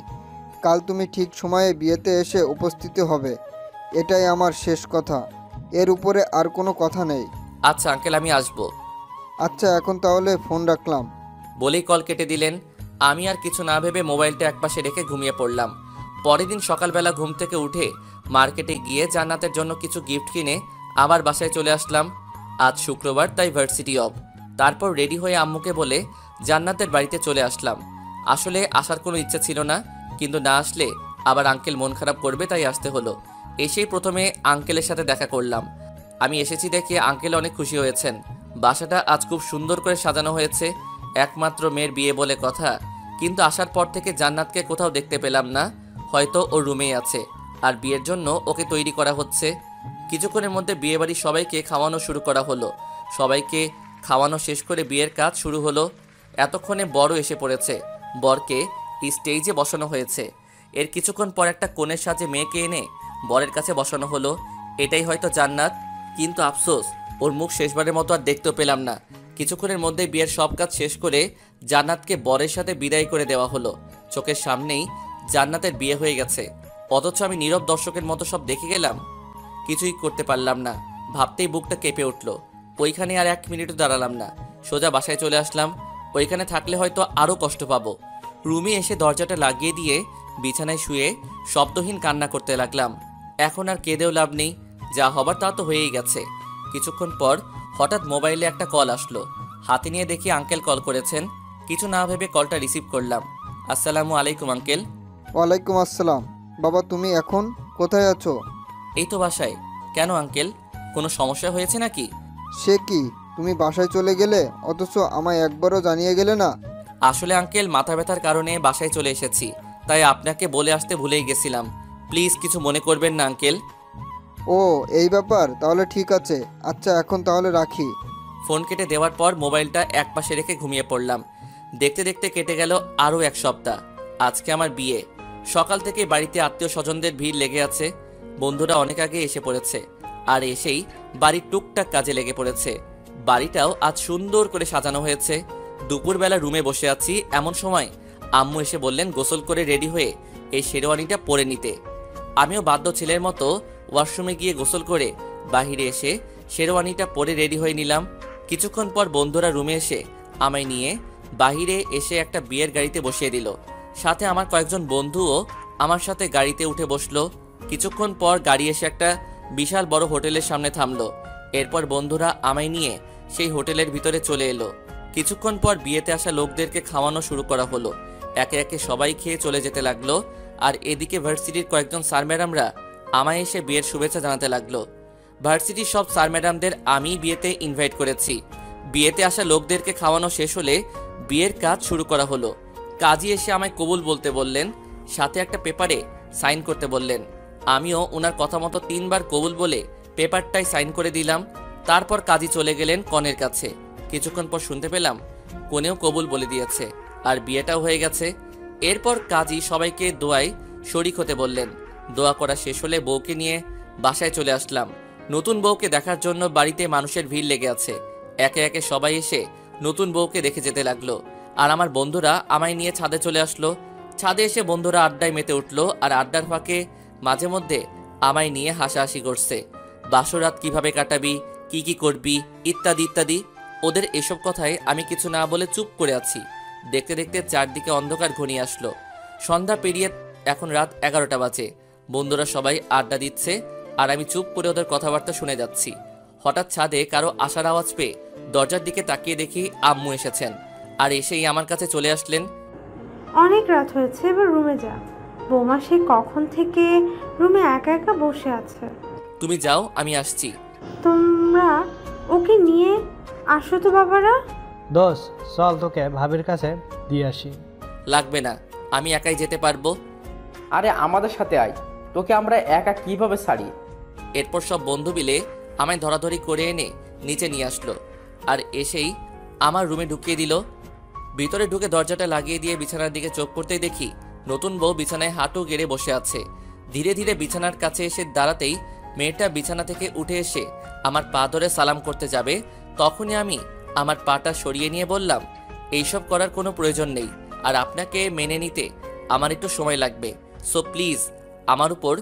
কাল তুমি ঠিক সময়ে বিয়েতে এসে উপস্থিত হবে, এটাই আমার শেষ কথা। এর উপরে আর কোনো কথা নেই। আচ্ছা আঙ্কেল, আমি আসবো। আচ্ছা, এখন তাহলে ফোন রাখলাম। বলেই কল কেটে দিলেন। আমি আর কিছু না ভেবে মোবাইলটা একপাশে রেখে ঘুমিয়ে পড়লাম। পরের দিন সকালবেলা ঘুম থেকে উঠে মার্কেটে গিয়ে জান্নাতের জন্য কিছু গিফট কিনে আবার বাসায় চলে আসলাম। আজ শুক্রবার, তাই ভার্সিটি অফ। তারপর রেডি হয়ে আম্মুকে বলে জান্নাতের বাড়িতে চলে আসলাম। আসলে আসার কোনো ইচ্ছা ছিল না, কিন্তু না আসলে আবার আঙ্কেল মন খারাপ করবে, তাই আসতে হলো। এসেই প্রথমে আঙ্কেলের সাথে দেখা করলাম। আমি এসেছি দেখে আঙ্কেল অনেক খুশি হয়েছেন। বাসাটা আজ খুব সুন্দর করে সাজানো হয়েছে। একমাত্র মেয়ের বিয়ে বলে কথা, কিন্তু আসার পর থেকে জান্নাতকে কোথাও দেখতে পেলাম না। হয়তো ওর রুমেই আছে আর বিয়ের জন্য ওকে তৈরি করা হচ্ছে। কিছুক্ষণের মধ্যে বিয়েবাড়ির সবাইকে খাওয়ানো শুরু করা হলো। সবাইকে খাওয়ানো শেষ করে বিয়ের কাজ শুরু হলো। এতক্ষণে বরও এসে পড়েছে। বরকে স্টেজে বসানো হয়েছে। এর কিছুক্ষণ পর একটা কনের সাজে মেয়েকে এনে বরের কাছে বসানো হলো। এটাই হয়তো জান্নাত, কিন্তু আফসোস ওর মুখ শেষবারের মতো আর দেখতেও পেলাম না। কিছুক্ষণের মধ্যে বিয়ের সব কাজ শেষ করে জান্নাতকে বরের সাথে বিদায় করে দেওয়া হলো। চোখের সামনেই জান্নাতের বিয়ে হয়ে গেছে, অথচ আমি নীরব দর্শকের মতো সব দেখে গেলাম। কিছুই করতে পারলাম না। ভাবতেই বুকটা কেঁপে উঠল। ওইখানে আর 1 মিনিটও দাঁড়ালাম না, সোজা বাসায় চলে আসলাম। ওইখানে থাকলে হয়তো আরও কষ্ট পাবো। রুমে এসে দরজাটা লাগিয়ে দিয়ে বিছানায় শুয়ে শব্দহীন কান্না করতে লাগলাম। এখন আর কেঁদেও লাভ নেই, যা হবার তা তো হয়েই গেছে। কিছুক্ষণ পর হঠাৎ মোবাইলে একটা কল আসলো। হাতে নিয়ে দেখি আঙ্কেল কল করেছেন। কিছু না ভেবে কলটা রিসিভ করলাম। আসসালামু আলাইকুম আঙ্কেল। ওয়ালাইকুম আসসালাম। বাবা, তুমি এখন কোথায় আছো? এই তো বাসায়। কেন আঙ্কেল, কোনো সমস্যা হয়েছে নাকি? সে কি, তুমি বাসায় চলে গেলে অথচ আমায় একবারও জানিয়ে গেলে না? আসলে আঙ্কেল, মাথা ব্যথার কারণে বাসায় চলে এসেছি, তাই আপনাকে বলে আসতে ভুলেই গেছিলাম। প্লিজ কিছু মনে করবেন না আঙ্কেল। ও, এই ব্যাপার, তাহলে ঠিক আছে। আচ্ছা, এখন তাহলে রাখি। ফোন কেটে দেওয়ার পর মোবাইলটা একপাশে রেখে ঘুমিয়ে পড়লাম। দেখতে দেখতে কেটে গেল আরও 1 সপ্তাহ। আজকে আমার বিয়ে। সকাল থেকে বাড়িতে আত্মীয় স্বজনদের ভিড় লেগে আছে। বন্ধুরা অনেক আগে এসে পড়েছে, আর এসেই বাড়ির টুকটাক কাজে লেগে পড়েছে। বাড়িটাও আজ সুন্দর করে সাজানো হয়েছে। দুপুরবেলা রুমে বসে আছি, এমন সময় আম্মু এসে বললেন গোসল করে রেডি হয়ে এই শেরওয়ানিটা পরে নিতে। আমিও বাধ্য ছেলের মতো ওয়াশরুমে গিয়ে গোসল করে বাহিরে এসে শেরওয়ানিটা পরে রেডি হয়ে নিলাম। কিছুক্ষণ পর বন্ধুরা রুমে এসে আমায় নিয়ে বাহিরে এসে একটা বিয়ের গাড়িতে বসিয়ে দিল। সাথে আমার কয়েকজন বন্ধুও আমার সাথে গাড়িতে উঠে বসলো। কিছুক্ষণ পর গাড়ি এসে একটা বিশাল বড় হোটেলের সামনে থামলো। এরপর বন্ধুরা আমায় নিয়ে সেই হোটেলের ভিতরে চলে এলো। কিছুক্ষণ পর বিয়েতে আসা লোকদেরকে খাওয়ানো শুরু করা হলো। একে একে সবাই খেয়ে চলে যেতে লাগলো। আর এদিকে ভার্সিটির কয়েকজন স্যার ম্যাডামরা আমায় এসে বিয়ের শুভেচ্ছা জানাতে লাগলো। ভার্সিটির সব স্যার ম্যাডামদের আমি বিয়েতে ইনভাইট করেছি। বিয়েতে আসা লোকদেরকে খাওয়ানো শেষ হলে বিয়ের কাজ শুরু করা হলো। কাজী এসে আমায় কবুল বলতে বললেন, সাথে একটা পেপারে সাইন করতে বললেন। আমিও ওনার কথা মতো 3 বার কবুল বলে পেপারটায় সাইন করে দিলাম। তারপর কাজী চলে গেলেন কনের কাছে। কিছুক্ষণ পর শুনতে পেলাম কনেও কবুল বলে দিয়েছে আর বিয়েটাও হয়ে গেছে। এরপর কাজী সবাইকে দোয়ায় শরিক হতে বললেন। দোয়া করা শেষ হলে বউকে নিয়ে বাসায় চলে আসলাম। নতুন বউকে দেখার জন্য বাড়িতে মানুষের ভিড় লেগে আছে। একে একে সবাই এসে নতুন বউকে দেখে যেতে লাগলো। আর আমার বন্ধুরা আমায় নিয়ে ছাদে চলে আসলো। ছাদে এসে বন্ধুরা আড্ডায় মেতে উঠলো। আর আড্ডার ফাঁকে মাঝে মধ্যে আমায় নিয়ে হাসাহাসি করছে। বাসরাত কিভাবে কাটাবি, কি কি করবি, ইত্যাদি ইত্যাদি। ওদের এসব কথায় আমি কিছু না বলে চুপ করে আছি। দেখতে দেখতে চারদিকে অন্ধকার ঘনিয়ে আসলো। সন্ধ্যা পেরিয়ে এখন রাত 11টা বাজে। বন্ধুরা সবাই আড্ডা দিচ্ছে আর আমি চুপ করে ওদের কথাবার্তা শুনে যাচ্ছি। হঠাৎ ছাদে কারো আসার আওয়াজ পেয়ে দরজার দিকে তাকিয়ে দেখি আম্মু এসেছেন। আর এসেই আমার কাছে চলে আসলেন। অনেক রাত হয়েছে, এবার রুমে যা। বৌমা সে কখন থেকে রুমে একা একা বসে আছে। তুমি যাও, আমি আসছি। তোমরা ওকে নিয়ে আসো তো বাবারা। দোস্ত চল তোকে ভাবির কাছে দিয়ে আসি। লাগবে না, আমি একাই যেতে পারবো। আরে আমাদের সাথে আয়, তোকে আমরা একা কিভাবে ছাড়ি। এরপর সব বন্ধু মিলে আমায় ধরাধরি করে এনে নিচে নিয়ে আসলো। আর এসেই আমার রুমে ঢুকিয়ে দিল। ভিতরে ঢুকে দরজাটা লাগিয়ে দিয়ে বিছানার দিকে চোখ পড়তেই দেখি নতুন বউ বিছানায় হাঁটু গেড়ে বসে আছে। ধীরে ধীরে বিছানার কাছে এসে দাঁড়াতেই মেয়েটা বিছানা থেকে উঠে এসে আমার পা ধরে সালাম করতে যাবে। তখনই আমি আমার পাটা সরিয়ে নিয়ে বললাম, এইসব করার কোনো প্রয়োজন নেই, আর আপনাকে মেনে নিতে আমার একটু সময় লাগবে। সো প্লিজ আমার উপর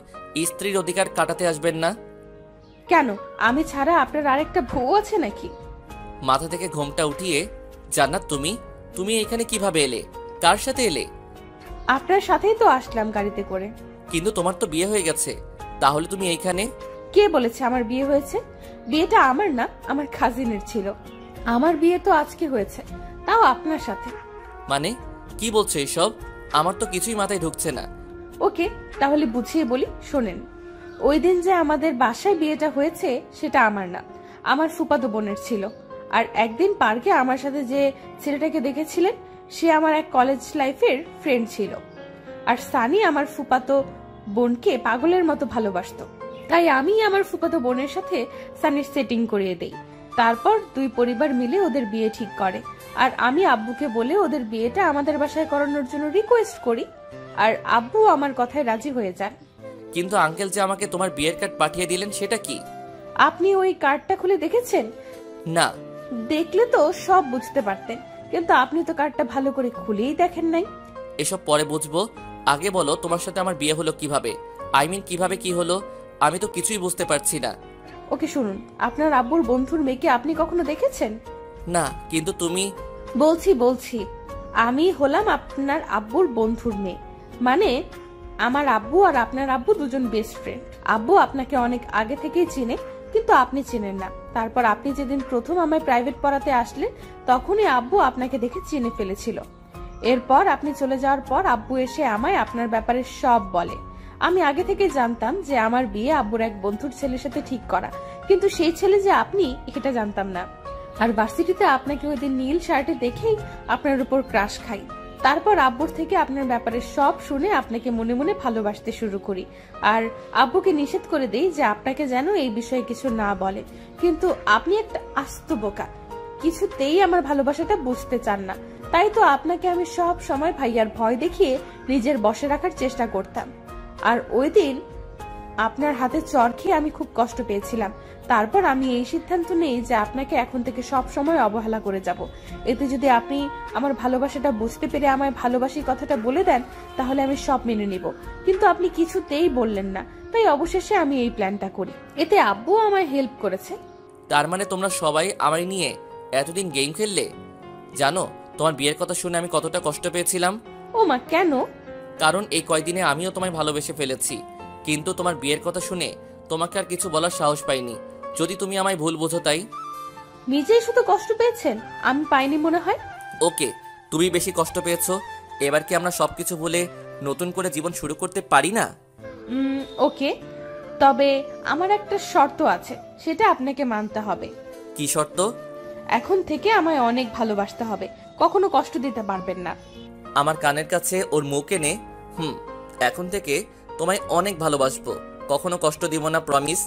স্ত্রীর অধিকার কাটাতে আসবেন না। কেন, আমি ছাড়া আপনার আরেকটা বউ আছে নাকি? মাথা থেকে ঘোমটা উঠিয়ে, জান্নাত তুমি এখানে কিভাবে এলে, কার সাথে এলে? আপনার সাথেই তো আসলাম গাড়িতে করে। কিন্তু তোমার তো বিয়ে হয়ে গেছে, তাহলে তুমি এইখানে? কে বলেছে আমার বিয়ে হয়েছে? বিয়েটা আমার না, আমার কাজিনের ছিল। আমার বিয়ে তো আজকে হয়েছে, তাও আপনার সাথে। মানে কি বলছো এইসব? আমার তো কিছুই মাথায় ঢুকছে না। ওকে, তাহলে বুঝিয়ে বলি, শোনেন। ওই দিন যে আমাদের বাসায় বিয়েটা হয়েছে সেটা আমার না, আমার ফুফাতো বোনের ছিল। আর একদিন পার্কে আমার সাথে যে ছেলেটাকে দেখেছিলেন সে আমার এক কলেজ লাইফের ফ্রেন্ড ছিল। আর সানি আমার ফুপাতো বোনকে পাগলের মতো ভালোবাসতো, তাই আমি আমার ফুপাতো বোনের সাথে সানির সেটিং করিয়ে দেই। তারপর দুই পরিবার মিলে ওদের বিয়ে ঠিক করে, আর আমি আব্বুকে বলে ওদের বিয়েটা আমাদের বাসায় করানোর জন্য রিকোয়েস্ট করি, আর আব্বু আমার কথায় রাজি হয়ে যান। কিন্তু আঙ্কেল যে আমাকে তোমার বিয়ের কার্ড পাঠিয়ে দিলেন সেটা কি? আপনি ওই কার্ডটা খুলে দেখেছেন? না। দেখলে তো সব বুঝতে পারতেন, কিন্তু আপনি তো কার্ডটা ভালো করে খুলেই দেখেন নাই। এসব পরে বুঝবো, আগে বলো তোমার সাথে আমার বিয়ে হলো কিভাবে? আই মিন কিভাবে কি হলো? আমি তো কিছুই বুঝতে পারছি না। ওকে শুনুন, আপনার আব্বুর বন্ধুর মেয়েকে আপনি কখনো দেখেছেন? না, কিন্তু তুমি। বলছি আমি হলাম আপনার আব্বুর বন্ধুর মেয়ে, মানে আমার আব্বু আর আপনার আব্বু দুজন বেস্ট ফ্রেন্ড। আব্বু আপনাকে অনেক আগে থেকেই চিনে, কিন্তু আপনি চেনেন না। তারপর আপনি যেদিন প্রথম আমায় প্রাইভেট পড়াতে আসলেন তখনই আব্বু আপনাকে দেখে চিনে ফেলেছিল। এরপর আপনি চলে যাওয়ার পর আব্বু এসে আমায় আপনার ব্যাপারে সব বলে। আমি আগে থেকে জানতাম যে আমার বিয়ে আব্বুর এক বন্ধুর ছেলের সাথে ঠিক করা, কিন্তু সেই ছেলে যে আপনি এটা জানতাম না। আর ভার্সিটিতে আপনাকে ওই দিন নীল শার্টে দেখেই আপনার উপর ক্রাশ খাই। তারপর আব্বুর থেকে আপনার ব্যাপারে সব শুনে আপনাকে মনে মনে ভালোবাসতে শুরু করি, আর আব্বুকে নিষেধ করে দেই যে আপনাকে যেন এই বিষয়ে কিছু না বলে। কিন্তু আপনি একটা আস্ত বোকা, কিছুতেই আমার ভালোবাসাটা বুঝতে চান না। তাই তো আপনাকে আমি সব সময় ভাইয়ার ভয় দেখিয়ে নিজের বশে রাখার চেষ্টা করতাম। আর ওই দিন আপনার হাতে চড় খেয়ে আমি খুব কষ্ট পেয়েছিলাম। তারপর আমি এই সিদ্ধান্ত নেই যে আপনাকে এখন থেকে সব সময় অবহেলা করে যাব। এতে যদি আপনি আমার ভালোবাসাটা বুঝতে পেরে আমায় ভালোবাসি কথাটা বলে দেন তাহলে আমি সব মেনে নিব, কিন্তু আপনি কিছুতেই বললেন না। তাই অবশেষে আমি এই প্ল্যানটা করি। এতে আব্বু আমায় হেল্প করেছে। তার মানে তোমরা সবাই আমায় নিয়ে এতদিন গেম খেললে? জানো তোমার বিয়ের কথা শুনে আমি কতটা কষ্ট পেয়েছিলাম? ও মা, কেন? কারণ এই কয়দিনে আমিও তোমায় ভালোবেসে ফেলেছি, কিন্তু তোমার বিয়ের কথা শুনে তোমাকে আর কিছু বলার সাহস পাইনি। যদি তুমি আমায় ভুল বোঝো তাই। নিজেই শুধু কষ্ট পেয়েছেন, আমি পাইনি মনে হয়। ওকে, তুমি বেশি কষ্ট পেয়েছো। এবার কি আমরা সবকিছু ভুলে নতুন করে জীবন শুরু করতে পারি না? ওকে, তবে আমার একটা শর্ত আছে, সেটা আপনাকে মানতে হবে। কি শর্ত? এখন থেকে আমায় অনেক ভালোবাসতে হবে, কখনো কষ্ট দিতে পারবেন না। আমার কানের কাছে ওর মুখ এনে এখন থেকে তোমায় অনেক ভালোবাসবো, কখনো কষ্ট দিব না, প্রমিস।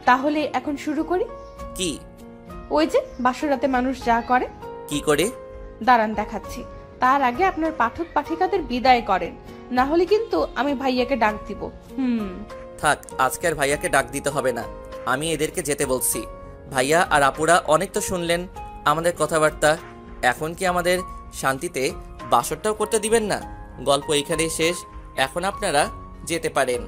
তাহলে এখন শুরু করি। কি? ওই যে বাসরাতে মানুষ যা করে। কি করে? দাঁড়ান দেখাচ্ছি। তার আগে আপনার পাঠক পাঠিকাদের বিদায় করেন, না হলে কিন্তু আমি ভাইয়াকে ডাক দিব। থাক, আজকে আর ভাইয়াকে ডাক দিতে হবে না, আমি এদেরকে যেতে বলছি। ভাইয়া আর আপুরা অনেক তো শুনলেন আমাদের কথাবার্তা, এখন কি আমাদের শান্তিতে বাসরটাও করতে দিবেন না? গল্প এখানেই শেষ, এখন আপনারা যেতে পারেন।